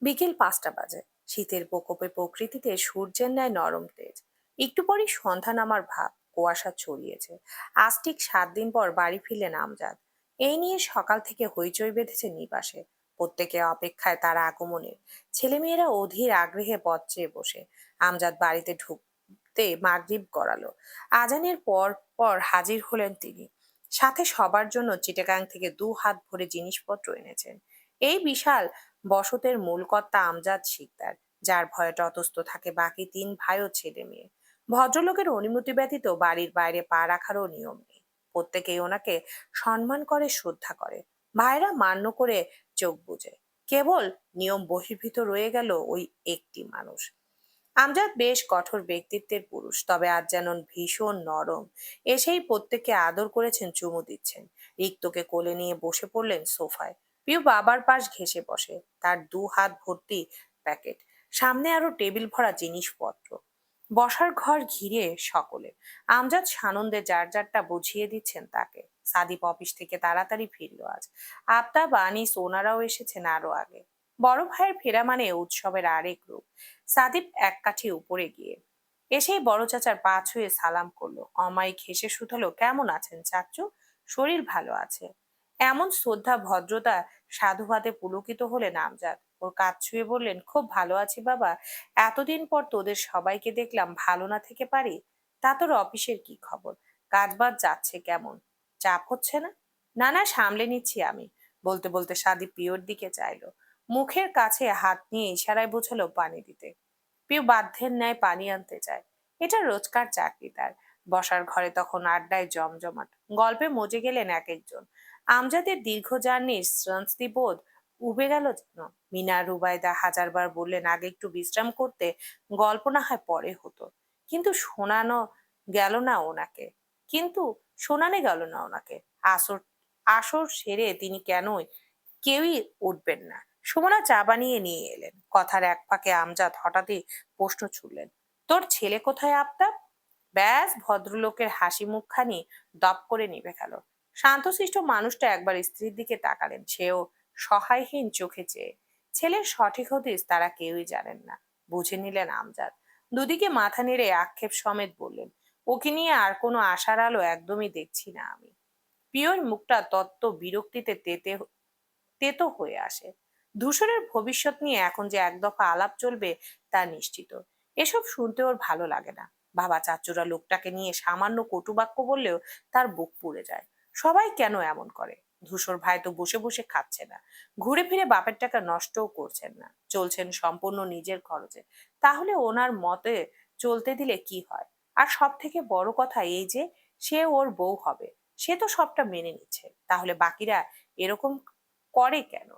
বিকেল 5টা বাজে। শীতের প্রকোপে প্রকৃতিতে সূর্যের ন্যায় নরম তেজ। একটু পরই সন্ধ্যা নামার ভাব, কুয়াশা ছড়িয়েছে। আজ ঠিক 7 দিন পর বাড়ি ফিরলেন আমজাদ। এই নিয়ে সকাল থেকে হইচই বেঁধেছে নিবাসে। প্রত্যেকে অপেক্ষায় তার আগমনের। ছেলেমেয়েরা অধীর আগ্রহে পথ চেয়ে বসে। আমজাদ বাড়িতে ঢুকতে মাগরিব গড়ালো। আজানের পর পর হাজির হলেন তিনি। সাথে সবার জন্য চিটাগাং থেকে 2 হাত ভরে জিনিসপত্র এনেছেন। এই বিশাল বসতের মূল কর্তা আমজাদ শিকদার, যার ভয়ে তটস্থ থাকে বাকি 3 ভাই ও ছেলে মেয়ে। ভদ্রলোকের অনুমতি ব্যতীত বাড়ির বাইরে পা রাখারও নিয়ম নেই। প্রত্যেকেই ওনাকে সম্মান করে, শ্রদ্ধা করে। ভাইরা মান্য করে চোখ বুজে। কেবল নিয়ম বহির্ভূত রয়ে গেল ওই একটি মানুষ। আমজাদ বেশ কঠোর ব্যক্তিত্বের পুরুষ, তবে আজ যেন ভীষণ নরম। এসেই প্রত্যেককে আদর করেছেন, চুমু দিচ্ছেন। রিক্তকে কোলে নিয়ে বসে পড়লেন সোফায়। পিউ বাবার পাশ ঘেঁষে বসে, তার 2 হাত ভর্তি প্যাকেট। সামনে আরো টেবিল ভরা জিনিসপত্র। বসার ঘর ঘিরে সকলে। আমজাদ সানন্দে যার যারটা বুঝিয়ে দিচ্ছেন তাকে। সাদীপ অফিস থেকে তাড়াতাড়ি ফিরলো আজ। আফতাব, আনিস ওনারাও এসেছেন আরো আগে। বড় ভাইয়ের ফেরা মানে উৎসবের আরেক রূপ। সাদীপ এক কাঠি উপরে গিয়ে এসেই বড় চাচার পা ছুঁয়ে সালাম করলো। অমায়িক হেসে শুধালো, কেমন আছেন চাচু? শরীর ভালো আছে। এমন শ্রদ্ধা ভদ্রতা সাধুবাদে পুলকিত হলেন আমজাদ। ওর কাজ ছুঁয়ে বললেন, খুব ভালো আছি বাবা। এতদিন পর তোদের সবাইকে দেখলাম, ভালো না থেকে পারি? তা তোর অফিসের কি খবর? কাজবাজ যাচ্ছে কেমন? চাপ হচ্ছে না? না না, সামলে নিচ্ছি আমি। বলতে বলতে সাদী পিওর দিকে চাইলো। মুখের কাছে হাত নিয়ে ইশারায় বোঝালো পানি দিতে। পিউ বাধ্যের ন্যায় পানি আনতে চায়। এটা রোজকার চাকরি তার। বসার ঘরে তখন আড্ডায় জমজমাট। গল্পে মজে গেলেন এক একজন। আমজাদের দীর্ঘ জার্নির শ্রান্তি বোধ উবে গেল যেন। মিনা রুবাইদা হাজারবার বললেন আগে একটু বিশ্রাম করতে, গল্প না হয় পরে হতো। কিন্তু শোনানো গেল না ওনাকে। কিন্তু শোনানো গেল না ওনাকে। আসর আসর সেরে তিনি কেউই উঠবেন না। সুমনা চা বানিয়ে নিয়ে এলেন। কথার এক ফাঁকে আমজাদ হঠাৎই প্রশ্ন ছুড়লেন, তোর ছেলে কোথায় আফতাব? ব্যাস, ভদ্রলোকের হাসি মুখখানি দপ করে নিভে গেল। শান্তশিষ্ট মানুষটা একবার স্ত্রীর দিকে তাকালেন, সেও সহায়হীন চোখে চেয়ে। ছেলের সঠিক হদিস তারা কেউই জানেন না, বুঝে নিলেন আমজাদ। দুদিকে মাথা নেড়ে আক্ষেপ সমেত বললেন, ওকে নিয়ে আর কোনো আশার আলো একদমই দেখছি না আমি। পিওর মুখটা তত্ত্ব বিরক্তিতে তেতো হয়ে আসে। ধূসরের ভবিষ্যৎ নিয়ে এখন যে এক দফা আলাপ চলবে তা নিশ্চিত। এসব শুনতে ওর ভালো লাগে না। বাবা চাচুরা লোকটাকে নিয়ে সামান্য কটুবাক্য বললেও তার বুক পুড়ে যায়। সবাই কেন এমন করে? ধূসর ভাই তো বসে বসে খাচ্ছে না, ঘুরে ফিরে বাপের টাকা নষ্টও করছেন না, চলছেন সম্পূর্ণ নিজের খরচে। তাহলে ওনার মতে চলতে দিলে কি হয়? আর সব থেকে বড় কথা এই যে সে ওর বউ হবে, সে তো সবটা মেনে নিচ্ছে, তাহলে বাকিরা এরকম করে কেন?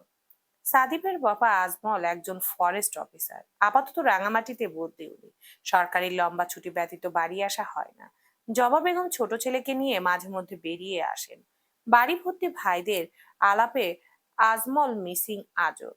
সাদিপের বাবা আজমল একজন ফরেস্ট অফিসার, আপাতত রাঙামাটিতে বদলি উনি। সরকারি লম্বা ছুটি ব্যতীত বাড়ি আসা হয় না। জবা বেগম ছোট ছেলেকে নিয়ে মাঝে মধ্যে বেরিয়ে আসেন। বাড়ি ভর্তি ভাইদের আলাপে আজমল মিসিং আজও।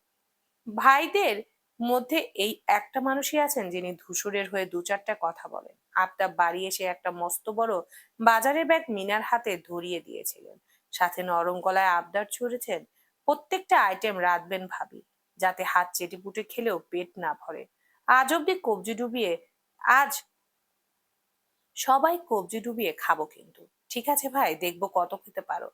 ভাইদের মধ্যে এই একটা মানুষই আছেন যিনি ধূসরের হয়ে 2-4টা কথা বলেন। আফতাব বাড়ি এসে একটা মস্ত বড় বাজারের ব্যাগ মিনার হাতে ধরিয়ে দিয়েছিলেন। সাথে নরম গলায় আবদার ছুড়েছেন, প্রত্যেকটা আইটেম রাঁধবেন ভাবি, যাতে হাত চেটেপুটে খেলেও পেট না ভরে। আজ অব্দি কবজি ডুবিয়ে আজ সবাই কবজি ডুবিয়ে খাবো কিন্তু। ঠিক আছে ভাই, দেখবো কত খেতে পারো।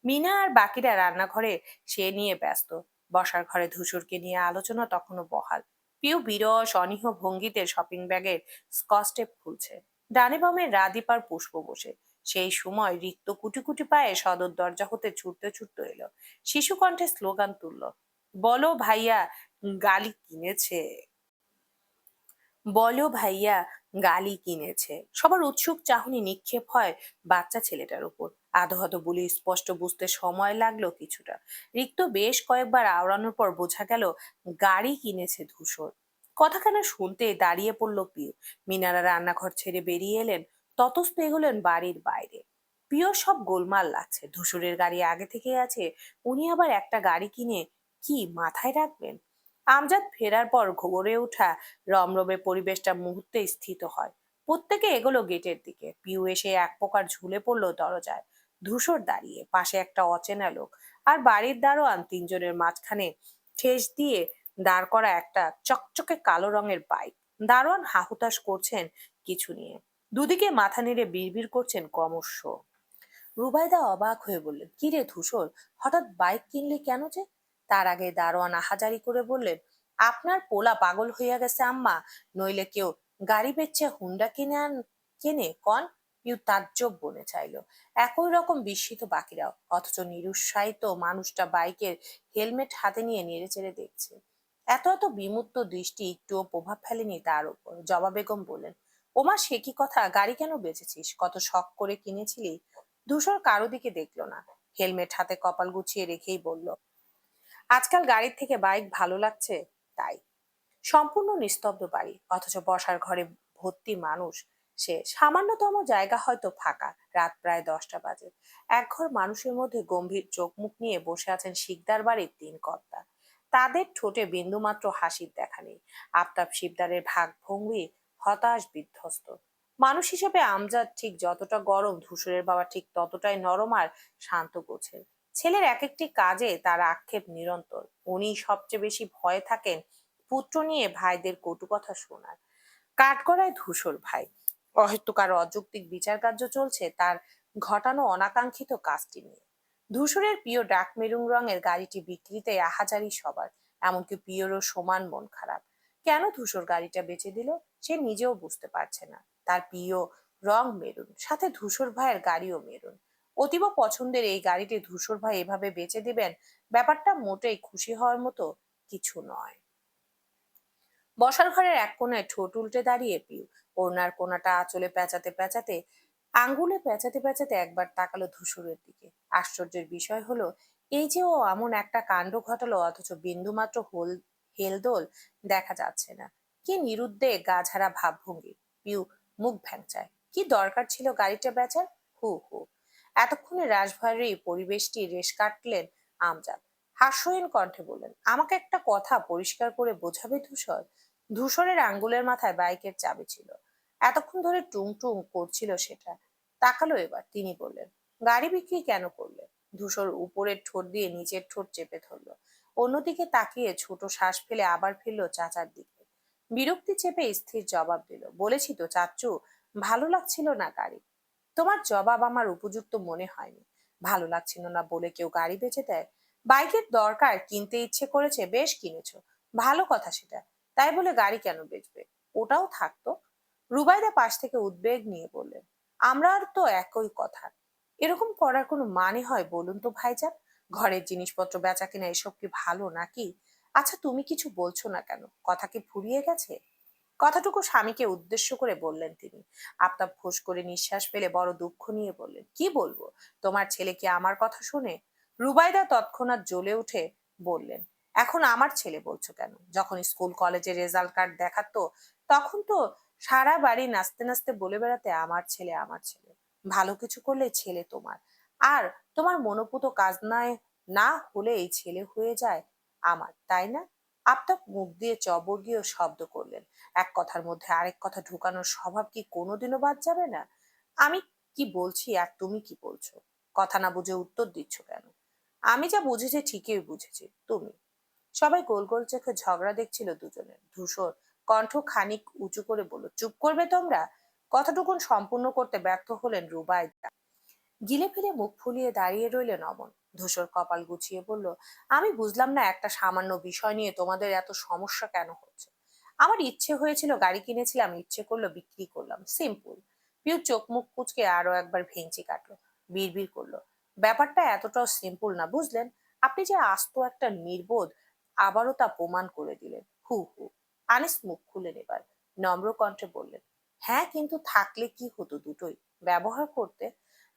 মিনা আর বাকিরা রান্নাঘরে সে নিয়ে ব্যস্ত। বসার ঘরে ধূসরকে নিয়ে আলোচনা তখনও বহাল। পিউ বিরস অনীহ ভঙ্গিতে শপিং ব্যাগের স্কচটেপ খুলছে। ডানে বামে রাদীপ আর পুষ্প বসে। সেই সময় রিক্ত কুটি কুটি পায়ে সদর দরজা হতে ছুটতে ছুটতে এলো। শিশু কণ্ঠে স্লোগান তুলল, বলো ভাইয়া, গালি কিনেছে। বলো ভাইয়া, গালি কিনেছে। সবার উৎসুক চাহনি নিক্ষেপ হয় বাচ্চা ছেলেটার উপর। আধো আধো বলি স্পষ্ট বুঝতে সময় লাগলো কিছুটা। রিক্ত বেশ কয়েকবার আওড়ানোর পর বোঝা গেল গাড়ি কিনেছে ধূসর। কথাখানা শুনতে দাঁড়িয়ে পড়ল পিউ। মিনারা রান্নাঘর ছেড়ে বেরিয়ে এলেন, ততস্থ এগোলেন বাড়ির বাইরে। পিওর সব গোলমাল লাগছে। ধূসরের গাড়ি আগে থেকেই আছে, উনি আবার একটা গাড়ি কিনে কি মাথায় রাখবেন? আমজাদ ফেরার পর গড়ে ওঠা রমরমে পরিবেশটা মুহূর্তে স্থিত হয়। প্রত্যেকে এগোলো গেটের দিকে। পিউ এসে এক প্রকার ঝুলে পড়লো দরজায়। ধূসর দাঁড়িয়ে, পাশে একটা অচেনা লোক, আর বাড়ির দারোয়ান 3 জনের মাঝখানে ঠেস দিয়ে দাঁড় করা একটা চকচকে কালো রঙের বাইক। দারোয়ান হাহুতাশ করছেন কিছু নিয়ে, দুদিকে মাথা নেড়ে বিড়বিড় করছেন ক্রমশ। রুবাইদা অবাক হয়ে বললেন, কি রে ধূসর, হঠাৎ বাইক কিনলি কেন যে? তার আগে দারোয়ান আহাজারি করে বললেন, আপনার পোলা পাগল হইয়া গেছে আম্মা, নইলে কেউ গাড়ি বেচে হুন্ডা কেনে কন? পিউ তাজ্জব বনে চাইলো। একই রকম বিস্মিত বাকিরাও, অথচ নিরুৎসাহিত মানুষটা বাইকের হেলমেট হাতে নিয়ে নেড়ে চেড়ে দেখছে। এত এত বিমূর্ত দৃষ্টি একটুও প্রভাব ফেলেনি তার উপর। জবা বেগম বললেন, ওমা সে কি কথা, গাড়ি কেন বেচেছিস, কত শখ করে কিনেছিলি? ধূসর কারো দিকে দেখলো না, হেলমেট হাতে কপাল গুছিয়ে রেখেই বলল, আজকাল গাড়ির থেকে বাইক ভালো লাগছে তাই। সম্পূর্ণ নিস্তব্ধ বাড়ি, অথচ বসার ঘরে ভর্তি মানুষ। সে সামান্যতম জায়গা হয়তো ফাঁকা। রাত প্রায় 10টা বাজে। একঘর মানুষের মধ্যে গম্ভীর চোখ মুখ নিয়ে বসে আছেন শিকদার বাড়ির 3 কর্তা। তাদের ঠোঁটে বিন্দুমাত্র হাসির দেখা নেই। আফতাব শিকদারের ভাবভঙ্গি হতাশ বিধ্বস্ত। মানুষ হিসেবে আমজাদ ঠিক যতটা গরম, ধূসরের বাবা ঠিক ততটাই নরম আর শান্ত গোছের। ছেলের এক একটি কাজে তার আক্ষেপ নিরন্তর। উনি সবচেয়ে বেশি ভয়ে থাকেন পুত্র নিয়ে ভাইদের কটু কথা শোনার। কাঠগড়ায় ধূসর ভাই, হয়তো কারো অযৌক্তিক বিচার কার্য চলছে তার ঘটানো অনাকাঙ্ক্ষিত কাজটি নিয়ে। ধূসরের প্রিয় ডাক মেরুন রঙের গাড়িটি বিক্রিতে আহাজারি সবার, এমনকি প্রিয়রও সমান মন খারাপ। কেন ধূসর গাড়িটা বেচে দিল সে নিজেও বুঝতে পারছে না। তার প্রিয় রং মেরুন, সাথে ধূসর ভাইয়ের গাড়িও মেরুন। অতীব পছন্দের এই গাড়িটি ধূসর ভাই এভাবে বেচে দিবেন, ব্যাপারটা মোটেই খুশি হওয়ার মতো কিছু নয়। বসার ঘরের এক কোণায় ঠোঁট উল্টে দাঁড়িয়ে পিউ, ওড়নার কোণাটা আঁচলে পেঁচাতে পেঁচাতে, আঙ্গুলে পেঁচাতে পেঁচাতে একবার তাকালো ধূসরের দিকে। আশ্চর্যের বিষয় হলো, এই যে ও এমন একটা কাণ্ড ঘটালো, অথচ বিন্দুমাত্র হেলদোল দেখা যাচ্ছে না। কি নিরুদ্বেগ গাঝারা ভাবভঙ্গি। পিউ মুখ ভ্যাংচায়। কি দরকার ছিল গাড়িটা বেচার? হু হু। এতক্ষণে রাশভারী পরিবেশটি রেশ কাটলেন আমজাদ। হাস্যহীন কণ্ঠে বললেন, আমাকে একটা কথা পরিষ্কার করে বোঝাবে ধূসর? ধূসরের আঙ্গুলের মাথায় বাইকের চাবি ছিল, এতক্ষণ ধরে টুং টুং করছিল সেটা। তাকালো এবার। তিনি বললেন, গাড়ি বিক্রি কেন করলে? ধূসর উপরের ঠোঁট দিয়ে নিচের ঠোঁট চেপে ধরলো, অন্যদিকে তাকিয়ে ছোট শ্বাস ফেলে আবার ফিরলো চাচার দিকে। বিরক্তি চেপে স্থির জবাব দিল, বলেছি তো চাচ্চু, ভালো লাগছিল না গাড়ি। তোমার জবাব আমার উপযুক্ত মনে হয়নি। ভালো লাগছিল না বলে কেউ গাড়ি বেচে দেয়? বাইকের দরকার, কিনতে ইচ্ছে করেছে, বেশ কিনেছো, ভালো কথা সেটা। তাই বলে গাড়ি কেন বেচবে? ওটাও থাকতো। রুবাইদা পাশ থেকে উদ্বেগ নিয়ে বললেন, আমরা আর তো একই কথা। এরকম করার কোনো মানে হয় বলুন তো ভাইজান? ঘরের জিনিসপত্র বেচা কিনা এসব কি ভালো নাকি? আচ্ছা তুমি কিছু বলছো না কেন, কথা কি ফুরিয়ে গেছে? কথাটুকু স্বামীকে উদ্দেশ্য করে বললেন তিনি। আফতাব ফোঁস করে নিঃশ্বাস ফেলে বড় দুঃখ নিয়ে বললেন, কি বলবো? তোমার ছেলে কি আমার কথা শুনে? রুবাইদা তৎক্ষণাৎ জ্বলে উঠে বললেন, এখন আমার ছেলে বলছো কেন? যখন স্কুল কলেজে রেজাল্ট কার্ড দেখাতো তখন তো সারা বাড়ি নাচতে নাচতে বলে বেড়াতে, আমার ছেলে আমার ছেলে। ভালো কিছু করলে ছেলে তোমার, আর তোমার মনোপুত কাজ নয়, না হলে এই ছেলে হয়ে যায় আমার, তাই না? আফতাব মুখ দিয়ে চবর্গীয় শব্দ করলেন। এক কথার মধ্যে আরেক কথা ঢুকানোর স্বভাব কি কোনোদিনও বাদ যাবে না? আমি কি বলছি আর তুমি কি বলছো? কথা না বুঝে উত্তর দিচ্ছ কেন? আমি যা বুঝেছি ঠিকই বুঝেছি, তুমি। সবাই গোল গোল চোখে ঝগড়া দেখছিল দুজনের। ধূসর কণ্ঠ খানিক উঁচু করে বলল, চুপ করবে তোমরা? কথাটুকুন সম্পূর্ণ করতে ব্যর্থ হলেন রুবাইদা। গিলে ফিলে মুখ ফুলিয়ে দাঁড়িয়ে রইলেন অমন। ধূসর কপাল গুছিয়ে বলল, আমি বুঝলাম না একটা সামান্য বিষয় নিয়ে তোমাদের এত সমস্যা কেন হচ্ছে। আমার ইচ্ছে হয়েছিল গাড়ি কিনেছিলাম, ইচ্ছে করলো বিক্রি করলাম, সিম্পল। পিউ চোখ মুখ কুচকে আরো একবার ভেঙচি কাটলো, বিড়বিড় করলো, ব্যাপারটা এতটাও সিম্পল না বুঝলেন। আপনি যে আস্ত একটা নির্বোধ, আবারও তা প্রমাণ করে দিলেন। হু হু। আনিস মুখ খুলে এবার নম্র কণ্ঠে বললেন, হ্যাঁ কিন্তু থাকলে কি হতো, দুটোই ব্যবহার করতে।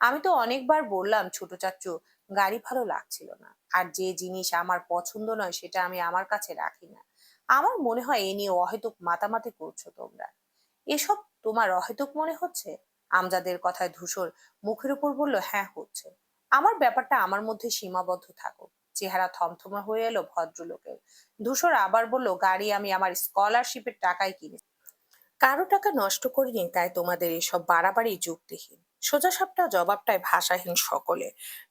আমি তো অনেকবার বললাম ছোট চাচ্চু, গাড়ি ভালো লাগছিল না, আর যে জিনিস আমার পছন্দ নয় সেটা আমি আমার কাছে রাখি না। আমার মনে হয় এ নিয়ে অহেতুক মাতামাতি করছো তোমরা। এসব তোমার অহেতুক মনে হচ্ছে? আমজাদের কথায় ধূসর মুখের উপর বলল, হ্যাঁ হচ্ছে। আমার ব্যাপারটা আমার মধ্যে সীমাবদ্ধ থাকুক। চেহারা থমথমে হয়ে এলো ভদ্রলোকের। ধূসর আবার বলল, গাড়ি আমি আমার স্কলারশিপের টাকায় কিনেছি, কারো টাকা নষ্ট করিনি, তাই তোমাদের এসব বাড়াবাড়ি যুক্তিহীন। সোজাসাপটা জবাবটায় ভাষাহীন সকলে।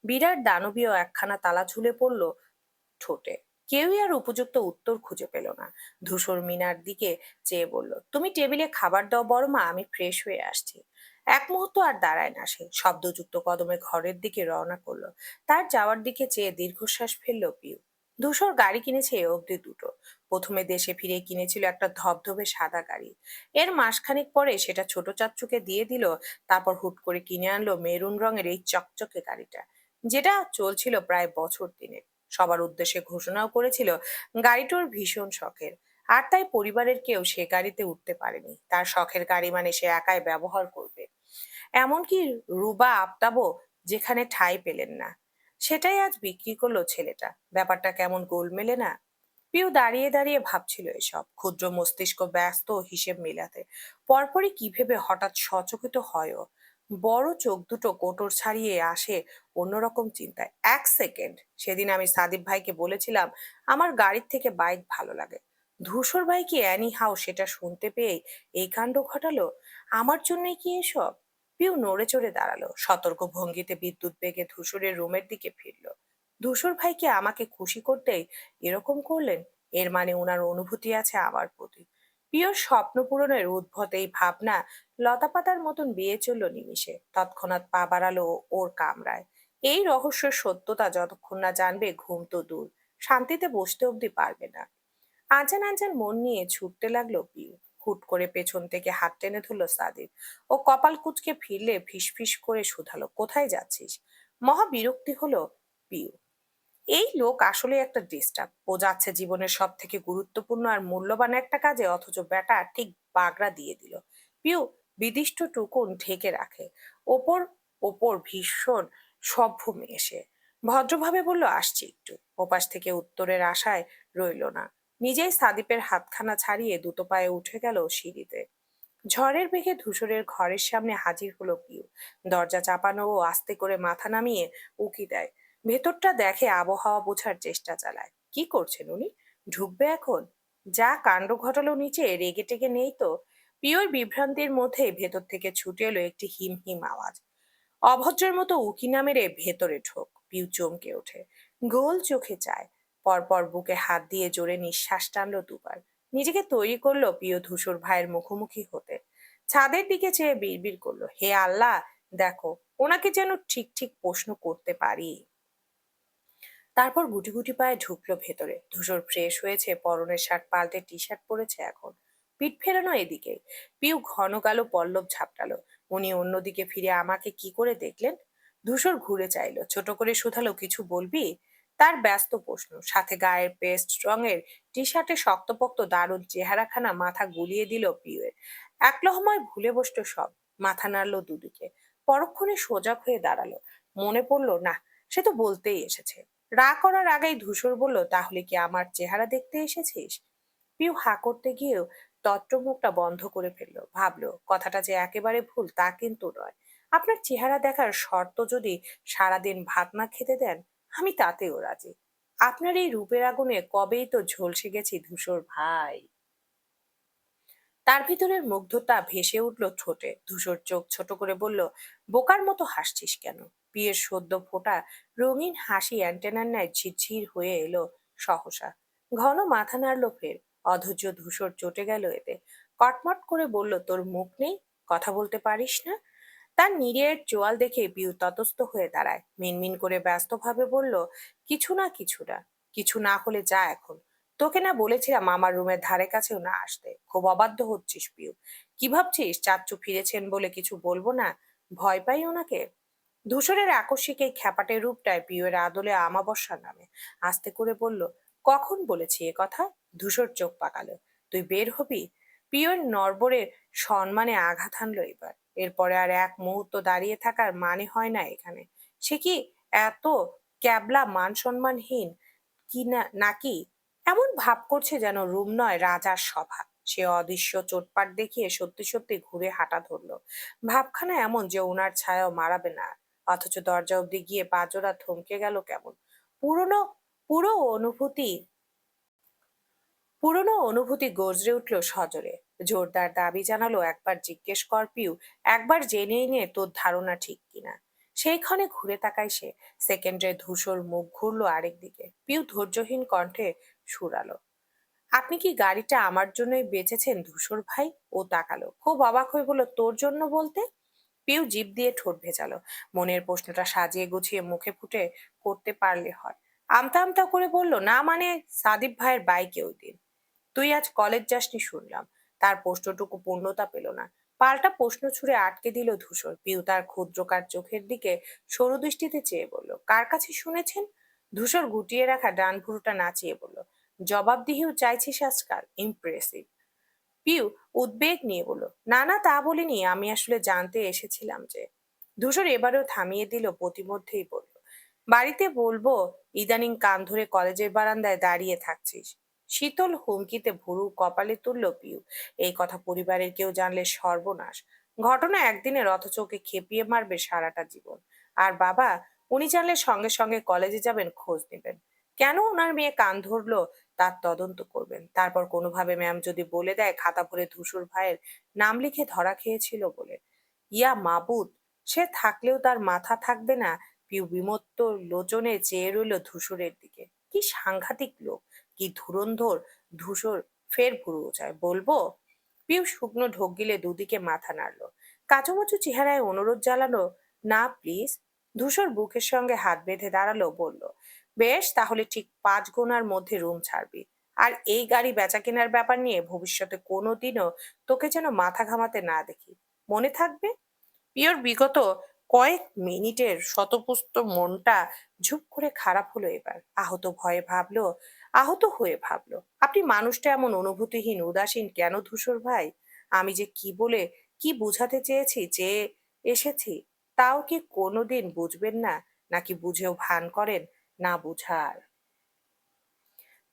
বিরাট দানবীয় একখানা তালা ঝুলে পড়ল ঠোঁটে। কেউই আর উপযুক্ত উত্তর খুঁজে পেল না। ধূসর মিনার দিকে চেয়ে বলল, তুমি টেবিলে খাবার দাও বড় মা, আমি ফ্রেশ হয়ে আসছি। এক মুহূর্ত আর দাঁড়ায় না সে, শব্দযুক্ত কদমে ঘরের দিকে রওনা করলো। তার যাওয়ার দিকে চেয়ে দীর্ঘশ্বাস ফেললো পিউ। ধূসর গাড়ি কিনেছে এ অব্দি দুটো। প্রথমে দেশে ফিরে কিনেছিল একটা ধবধবে সাদা গাড়ি। এর মাসখানেক পরে সেটা ছোট চাচ্চুকে দিয়ে দিল। তারপর হুট করে কিনে আনলো মেরুন রঙের এই চকচকে গাড়িটা, যেটা চলছিল প্রায় বছর দিনের। সবার উদ্দেশ্যে ঘোষণাও করেছিল গাড়িটার ভীষণ শখের। আর তাই পরিবারের কেউ সে গাড়িতে উঠতে পারেনি। তার শখের গাড়ি মানে সে একাই ব্যবহার করবে। এমনকি রুবা আফতাবও যেখানে ঠাঁই পেলেন না, সেটাই আজ বিক্রি করলো ছেলেটা। ব্যাপারটা কেমন গোলমেলে না? পিউ দাঁড়িয়ে দাঁড়িয়ে ভাবছিল এসব, ক্ষুদ্র মস্তিষ্ক ব্যস্ত হিসেব মেলাতে। পরপরই কি ভেবে হঠাৎ সচকিত হয়ও। বড় চোখ দুটো কোটর ছাড়িয়ে আসে অন্যরকম চিন্তায়। এক সেকেন্ড, সেদিন আমি সাদিপ ভাইকে বলেছিলাম আমার গাড়ির থেকে বাইক ভালো লাগে। ধূসর ভাই কি অ্যানি হাউ সেটা শুনতে পেয়ে এই কাণ্ড ঘটালো? আমার জন্যই কি এসব? পিউ নড়ে চড়ে দাঁড়ালো, সতর্ক ভঙ্গিতে বিদ্যুৎ বেগে ধূসরের রুমের দিকে ফিরল। ধূসর ভাইকে আমাকে খুশি করতেই এরকম করলেন? এর মানে ওনার অনুভূতি আছে আমার প্রতি। প্রিয়র স্বপ্ন পূরণের উদ্ভট এই ভাবনা লতাপাতার মতন বেয়ে চলল নিমিষে। তৎক্ষণাৎ পা বাড়ালো ওর কামরায়। এই রহস্যের সত্যতা যতক্ষণ না জানবে ঘুম তো দূর, শান্তিতে বসতে অবধি পারবে না। আনচান আনচান মন নিয়ে ছুটতে লাগলো পিউ। হুট করে পেছন থেকে হাত টেনে ধরলো সাদিক। ও কপাল কুঁচকে ফিরলে ফিস ফিস করে শুধালো, কোথায় যাচ্ছিস? মহা বিরক্তি হলো পিউ। এই লোক আসলে একটা ডিস্টার্ব। ও যাচ্ছে জীবনের সব থেকে গুরুত্বপূর্ণ আর মূল্যবান একটা কাজে, অথচ বেটা ঠিক বাগড়া দিয়ে দিল। পিউ বিদিষ্ট টুকুন ঢেকে রাখে। ওপর ওপর ভীষণ সভ্য মেয়ে সে। ভদ্রভাবে বলল, আসছি একটু। ওপাশ থেকে উত্তরের আশায় রইল না। নিজেই সাদিপের হাতখানা ছাড়িয়ে দুটো পায়ে উঠে গেল সিঁড়িতে। ঝড়ের বেগে ধূসরের ঘরের সামনে হাজির হলো পিউ। দরজা চাপানো ও আস্তে করে মাথা নামিয়ে উকি দেয়। ভেতরটা দেখে, আবহাওয়া বোঝার চেষ্টা চালায়। কি করছেন উনি? ঢুকবে এখন? যা কাণ্ড ঘটালো নিচে, রেগে টেগে নেই তো? পিওর বিভ্রান্তির মধ্যে ভেতর থেকে ছুটে এলো একটি হিম হিম আওয়াজ। অভদ্রের মতো উকি না মেরে ভেতরে ঢোক। পিউ চমকে ওঠে, গোল চোখে চায়। পরপর বুকে হাত দিয়ে জোরে নিঃশ্বাস টানলো দুবার। নিজেকে তৈরি করলো প্রিয় ধূসর ভাইয়ের মুখোমুখি হতে। ছাদের দিকে চেয়ে বিড়বিড় করলো, হে আল্লাহ, দেখো ওনাকে যেন ঠিক ঠিক প্রশ্ন করতে পারি। তারপর গুটি গুটি পায়ে ঢুকলো ভেতরে। ধূসর ফ্রেশ হয়েছে, পরনের শার্ট পাল্টে টি শার্ট পরেছে এখন। পিঠ ফেরানো এদিকে। পিউ ঘন কালো পল্লব ঝাপটালো। উনি অন্যদিকে ফিরে আমাকে কি করে দেখলেন? ধূসর ঘুরে চাইলো, ছোট করে শুধালো, কিছু বলবি? তার ব্যস্ত প্রশ্ন, সাথে গায়ের পেস্ট রঙের টি শার্টে শক্তপোক্ত দারুণ চেহারাখানা মাথা গুলিয়ে দিল পিউয়ের। এক লহমায় ভুলে বসলো সব। মাথা নাড়লো দুদিকে। পরক্ষণে সজাগ হয়ে দাঁড়ালো। মনে পড়লো, না, সে তো বলতেই এসেছে। রাগ করার আগেই ধূসর বলল, তাহলে কি আমার চেহারা দেখতে এসেছিস? পিউ হা করতে গিয়েও তত্রমুখটা বন্ধ করে ফেললো। ভাবলো, কথাটা যে একেবারে ভুল তা কিন্তু নয়। আপনার চেহারা দেখার শর্ত যদি সারাদিন ভাত না খেতে দেন, আমি তাতেও রাজি। আপনার এই রূপের আগুনে কবেই তো ঝলসে গেছি ধূসর ভাই। তার ভিতরের মুগ্ধতা ভেসে উঠল ঠোঁটে। ধূসর চোখ ছোট করে বলল, বোকার মতো হাসছিস কেন? বিয়ের সদ্য ফোটা রঙিন হাসি অ্যান্টেনার ন্যায় ঝিরঝির হয়ে এলো সহসা। ঘন মাথা নাড়লো ফের। অধৈর্য ধূসর চটে গেল এতে। কটমট করে বলল, তোর মুখ নেই? কথা বলতে পারিস না? তার নিরেট চোয়াল দেখে পিউ ততস্থ হয়ে দাঁড়ায়। মিনমিন করে ব্যস্তভাবে বলল, কিছু না কিছু না। কিছু না হলে যা এখন। তোকে না বলেছিলাম আমার রুমের ধারে কাছেও না আসতে? খুব অবাধ্য হচ্ছিস পিউ। কি ভাবছিস চাচ্চু ফিরেছেন বলে কিছু বলবো না? ভয় পাই ওনাকে? ধূসরের আকস্মিক এই খ্যাপাটে রূপটায় পিউয়ের আদলে আমাবস্যার নামে। আস্তে করে বলল, কখন বলেছি এ কথা? ধূসর চোখ পাকালো। তুই বের হবি? পিউয়ের নড়বড়ে সম্মানে আঘাত হানলো এবার। এরপরে আর এক মুহূর্ত দাঁড়িয়ে থাকার মানে হয় না এখানে। সে কি এত ক্যাবলা মান সম্মানহীন কি না নাকি? এমন ভাব করছে যেন রুম নয় রাজার সভা। সে অদৃশ্য চোটপাট দেখিয়ে সত্যি সত্যি ঘুরে হাঁটা ধরলো। ভাবখানা এমন যে ওনার ছায়াও মারাবে না। অথচ দরজা অব্দি গিয়ে পাজোড়া থমকে গেল কেমন। পুরনো পুরো অনুভূতি পুরনো অনুভূতি গর্জে উঠল সজোরে। জোরদার দাবি জানালো, একবার জিজ্ঞেস কর পিউ, একবার জেনে নে তোর ধারণা ঠিক কিনা। সেইক্ষণে ঘুরে তাকায় সে। সেকেন্ডে ধূসর মুখ ঘুরলো আরেক দিকে। পিউ ধৈর্যহীন কণ্ঠে সুরালো, আপনি কি গাড়িটা আমার জন্যই বেচেছেন ধূসর ভাই? ও তাকালো, খুব অবাক হয়ে বলল, তোর জন্য বলতে? পিউ জিভ দিয়ে ঠোঁট ভেজালো। মনের প্রশ্নটা সাজিয়ে গুছিয়ে মুখে ফুটে করতে পারলে হয়। আমতা আমতা করে বলল, না মানে সাদিপ ভাইয়ের বাইকে ওই দিন তুই আজ কলেজ যাসনি শুনলাম। তার প্রশ্নটুকু পূর্ণতা পেল না। পাল্টা প্রশ্ন ছুড়ে আটকে দিল ধূসর। পিউ তার ক্ষুদ্রকার চোখের দিকে সরু দৃষ্টিতে চেয়ে বলল, কার কাছে শুনেছেন? ধূসর গুটিয়ে রাখা ডান ভুরুটা নাচিয়ে বলল, জবাবদিহিও চাইছিস আজকাল? ইমপ্রেসিভ। পিউ উদ্বেগ নিয়ে বলল, না না তা বলিনি, আমি আসলে জানতে এসেছিলাম যে। ধূসর এবারেও থামিয়ে দিল, প্রতিমধ্যেই বলল, বাড়িতে বলবো ইদানিং কান ধরে কলেজের বারান্দায় দাঁড়িয়ে থাকছিস। শীতল হুমকিতে ভুরু কপালে তুলল পিউ। এই কথা পরিবারের কেউ জানলে সর্বনাশ। ঘটনা একদিনের, অথচ ওকে খেপিয়ে মারবে সারাটা জীবন। আর বাবা, উনি জানলে সঙ্গে সঙ্গে কলেজে যাবেন, খোঁজ নেবেন কেন ওনার মেয়ে কান ধরলো তার তদন্ত করবেন। তারপর কোনোভাবে ম্যাম যদি বলে দেয় খাতা ভরে ধূসর ভাইয়ের নাম লিখে ধরা খেয়েছিল বলে, ইয়া মাবুদ, সে থাকলেও তার মাথা থাকবে না। পিউ বিমত্ত লোচনে চেয়ে রইল ধূসরের দিকে। কি সাংঘাতিক লোক, কি ধুরন্ধর। ধূসর ফের ভুরু ওঠায়, বলবো? পিউ শুকনো ঢোক গিলে দুদিকে মাথা নাড়ল। কাচুমাচু চেহারায় অনুরোধ জ্বালানো, না প্লিজ। ধূসর বুকের সঙ্গে হাত বেঁধে দাঁড়ালো, বলল, বেশ, তাহলে ঠিক 5 গোনার মধ্যে রুম ছাড়বি। আর এই গাড়ি বেচা কেনার ব্যাপার নিয়ে ভবিষ্যতে কোনোদিনও তোকে যেন মাথা ঘামাতে না দেখি, মনে থাকবে? পিওর বিগত কয়েক মিনিটের শতপুষ্ট মনটা ঝুপ করে খারাপ হলো এবার। আহত হয়ে ভাবলো, আপনি মানুষটা এমন অনুভূতিহীন উদাসীন কেন ধূসর ভাই? আমি যে কি বলে কি বুঝাতে চেয়েছি যে এসেছি, তাও কি কোনোদিন বুঝবেন না? নাকি বুঝেও ভান করেন না বুঝার?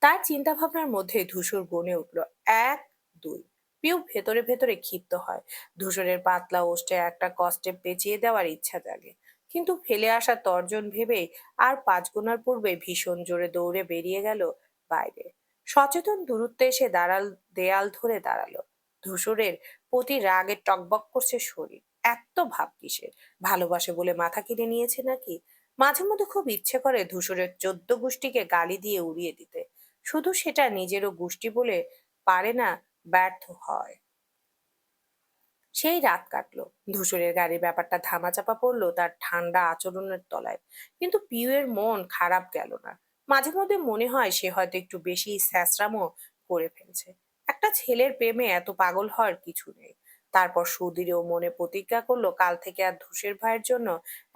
তার চিন্তা ভাবনার মধ্যে ধূসর গনে উঠল, 1 2। পিউ ভেতরে ভেতরে ক্ষিপ্ত হয়। ধূসরের পাতলা ওষ্ঠে একটা কষ্টে পেঁচিয়ে দেওয়ার ইচ্ছা জাগে, কিন্তু ফেলে আসা তর্জন ভেবে আর 5 গোনার পূর্বে ভীষণ জোরে দৌড়ে বেরিয়ে গেল বাইরে। সচেতন দূরত্বে এসে দেয়াল ধরে দাঁড়ালো। ধূসরের প্রতি রাগে টকবক করছে শরীর। এত ভাব কিসের? ভালোবাসে বলে মাথা কিনে নিয়েছে নাকি? মাঝে মধ্যে খুব ইচ্ছে করে ধূসরের 14 গোষ্ঠীকে গালি দিয়ে উড়িয়ে দিতে। শুধু সেটা নিজেরও গোষ্ঠী বলে পারে না, ব্যর্থ হয়। সেই রাত কাটলো। ধূসরের গাড়ির ব্যাপারটা ধামাচাপা পড়লো তার ঠান্ডা আচরণের তলায়। কিন্তু পিউয়ের মন খারাপ গেল না। মাঝে মধ্যে মনে হয় সে হয়তো একটু বেশি স্যাঁচরামো করে ফেলছে। একটা ছেলের প্রেমে এত পাগল হওয়ার কিছু নেই। তারপর সুদৃঢ় মনে প্রতিজ্ঞা করলো কাল থেকে আর ধূসের ভাইয়ের জন্য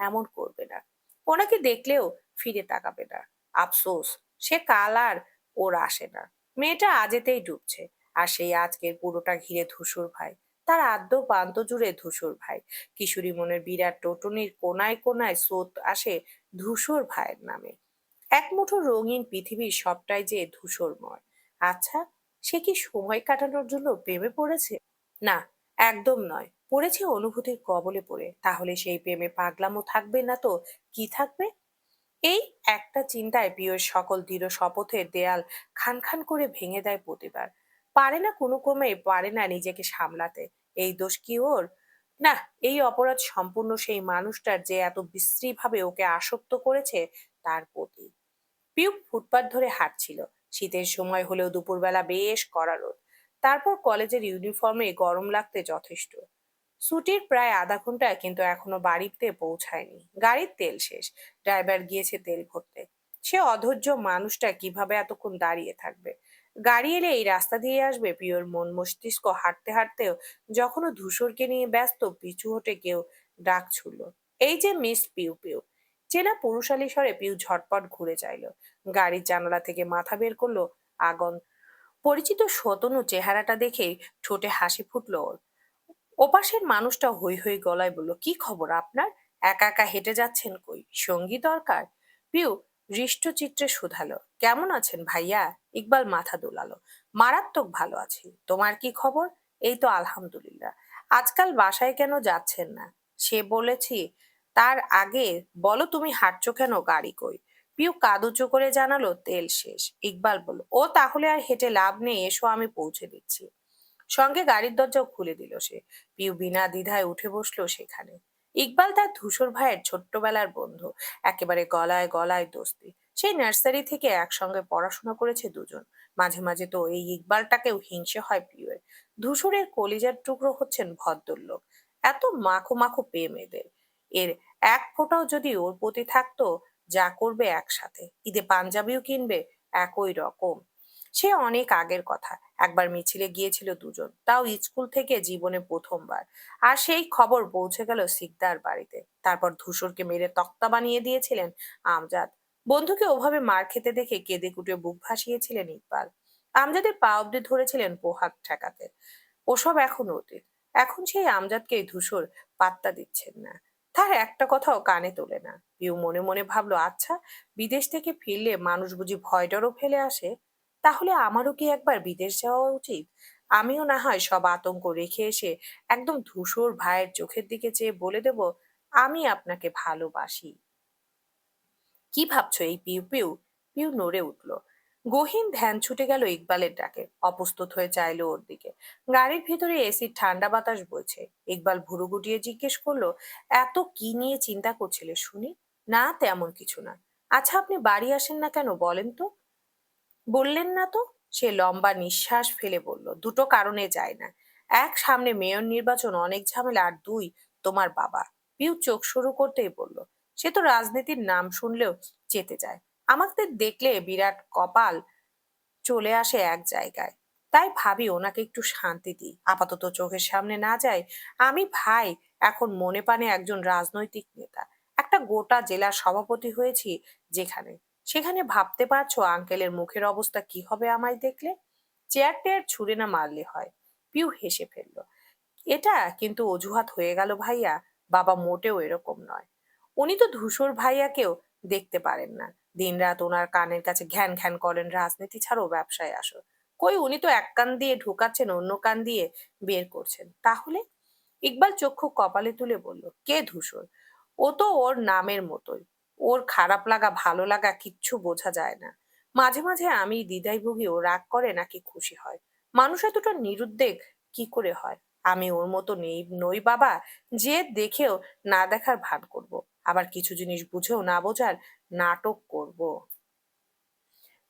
এমন করবে না। ওনাকে দেখলেও ফিরে তাকাবে না। আফসোস, সে কাল আর ওর আসে না। মেয়েটা আজেতেই ডুবছে। আর সেই আজকের পুরোটা ঘিরে ধূসর ভাই। তার আদ্য প্রান্ত জুড়ে ধূসর ভাই। কিশোরী মনের বিরাট টোটনির কোনায় কোনায় স্রোত আসে ধূসর ভাইয়ের নামে। এক মুঠো রঙিন পৃথিবীর সবটাই যে ধূসরময়। আচ্ছা, সে কি সময় কাটানোর জন্য প্রেমে পড়েছে? না, একদম নয়। পড়েছে অনুভূতির কবলে পড়ে। তাহলে সেই প্রেমে পাগলামো থাকবে না তো কি থাকবে? এই একটা চিন্তায় পিওর সকল দৃঢ় শপথের দেয়াল খান খান করে ভেঙে দেয় প্রতিবার। পারে না, কোনো ক্রমে পারে না নিজেকে সামলাতে। এই দোষ কি ওর? না, এই অপরাধ সম্পূর্ণ সেই মানুষটার যে এত বিশ্রীভাবে ওকে আসক্ত করেছে তার প্রতি। পিউ ফুটপাত ধরে হাঁটছিল। শীতের সময় হলেও দুপুরবেলা বেশ কড়া রোদ। তারপর কলেজের ইউনিফর্মে গরম লাগতে যথেষ্ট। ছুটির প্রায় আধা ঘন্টা, কিন্তু এখনো বাড়িতে পৌঁছায়নি। গাড়ির তেল শেষ। ড্রাইভার গিয়েছে তেল ভরতে। সে অধৈর্য মানুষটা কিভাবে এতক্ষণ দাঁড়িয়ে থাকবে? গাড়ি এলে এই রাস্তা দিয়ে আসবে। পিওর মন মস্তিষ্ক হাঁটতে হাঁটতেও যখনও ধূসরকে নিয়ে ব্যস্ত, পিছু হটে কেউ ডাক ছুড়ল, এই যে মিস পিউ পিউ। চেনা পুরুষালী স্বরে পিউ ঝটপট ঘুরে চাইল। গাড়ির জানালা থেকে মাথা বের করলো আগন। পরিচিত শতনু চেহারাটা দেখে ঠোঁটে হাসি ফুটলো ওর। ওপাশের মানুষটা হৈ হৈ গলায় বলল, কি খবর আপনার? একা একা হেঁটে যাচ্ছেন কই? সঙ্গী দরকার? পিউ হৃষ্টচিত্তে শুধালো, কেমন আছেন ভাইয়া? ইকবাল মাথা দোলালো, মারাত্মক ভালো আছি। তোমার কি খবর? এই তো আলহামদুলিল্লাহ। আজকাল বাসায় কেন যাচ্ছেন না? সে বলেছি, তার আগে বলো তুমি হাঁটছো কেন? গাড়ি কই? পিউ কাঁদ উঁচু করে জানালো, তেল শেষ। ইকবাল বলল, ও তাহলে আর হেঁটে লাভ নেই, এসো আমি পৌঁছে দিচ্ছি। সঙ্গে গাড়ির দরজাও খুলে দিল সে। পিউ বিনা দ্বিধায় উঠে বসলো সেখানে। ইকবাল তার ধূসর ভাইয়ের ছোট্টবেলার বন্ধু, একেবারে গলায় গলায় দোস্তি। সেই নার্সারি থেকে একসঙ্গে পড়াশোনা করেছে দুজন। মাঝে মাঝে তো এই ইকবালটাকেও হিংসে হয় পিউয়ের। ধূসরের কলিজার টুকরো হচ্ছেন ভদ্রলোক। এত মাখো মাখো প্রেম এদের। এর এক ফোঁটাও যদি ওর প্রতি থাকতো, যা করবে একসাথে, ঈদে পাঞ্জাবিও কিনবে একই রকম। সে অনেক আগের কথা। একবার মিছিলে গিয়েছিল দুজন, তাও স্কুল থেকে জীবনে প্রথমবার। আর সেই খবর পৌঁছে গেল সিকদার বাড়িতে। তারপর ধূসরকে মেরে তক্তা বানিয়ে দিয়েছিলেন আমজাদ। বন্ধুকে ওভাবে মার খেতে দেখে কেঁদে কুটে বুক ভাসিয়েছিলেন ইকবাল। আমজাদের পা অব্দি ধরেছিলেন পোহাত ঠেকাতে। ওসব এখন অতীত। এখন সেই আমজাদকেই ধূসর পাত্তা দিচ্ছেন না। তার একটা কথাও কানে তোলে না। পিউ মনে মনে ভাবলো, আচ্ছা, বিদেশ থেকে ফিরলে মানুষ বুঝি ভয় ডরও ফেলে আসে? তাহলে আমারও কি একবার বিদেশ যাওয়া উচিত? আমিও না হয় সব আতঙ্ক রেখে এসে একদম ধূসর ভাইয়ের চোখের দিকে চেয়ে বলে দেব, আমি আপনাকে ভালোবাসি। কি ভাবছো এই পিউ পিউ? পিউ নড়ে উঠল। গহীন ধ্যান ছুটে গেল ইকবালের ডাকে। অপ্রস্তুত হয়ে চাইলো ওর দিকে। গাড়ির ভিতরে এসির ঠান্ডা বাতাস বইছে। ইকবাল ভুরু গুটিয়ে জিজ্ঞেস করলো, এত কি নিয়ে চিন্তা করছিলে শুনি? না, তেমন কিছু না। আচ্ছা, আপনি বাড়ি আসেন না কেন বলেন তো? বললেন না তো। সে লম্বা নিঃশ্বাস ফেলে বলল, দুটো কারণে যায় না। এক, সামনে মেয়র নির্বাচন, অনেক ঝামেলা। আর দুই, তোমার বাবা। পিউ চোখ শুরু করতেই বলল, সে তো রাজনীতির নাম শুনলেও চেতে যায়। আমাদের দেখলে বিরাট কপাল চলে আসে এক জায়গায়। তাই ভাবি ওনাকে একটু শান্তি দিই, আপাতত চোখের সামনে না যায়। আমি ভাই এখন মনে প্রাণে একজন রাজনৈতিক নেতা। একটা গোটা জেলার সভাপতি হয়েছি যেখানে, সেখানে ভাবতে পারছো আঙ্কেলের মুখের অবস্থা কি হবে আমায় দেখলে? চেয়ার টেয়ার ছুঁড়ে না মারলে হয়। পিউ হেসে ফেলল। এটা কিন্তু অজুহাত হয়ে গেল ভাইয়া। বাবা মোটেও এরকম নয়। উনি তো ধূসর ভাইয়াকেও দেখতে পারেন না। দিনরাত ওনার কানের কাছে ঘ্যান ঘ্যান করেন, রাজনীতি ছাড়ো ব্যবসায় আসো। কই, উনি তো এক কান দিয়ে ঢুকাচ্ছেন, অন্য কান দিয়ে বের করছেন। তাহলে? ইকবাল চক্ষু কপালে তুলে বলল, কে ধূসর? ও তো ওর নামের মতোই। ওর খারাপ লাগা ভালো লাগা কিচ্ছু বোঝা যায় না। মাঝে মাঝে আমি দ্বিধায় ভুগি, ও রাগ করে নাকি খুশি হয়। মানুষ এতটা নিরুদ্বেগ কি করে হয়? আমি ওর মতো নই বাবা, যে দেখেও না দেখার ভান করব। আবার কিছু জিনিস বুঝেও না বোঝার নাটক করব।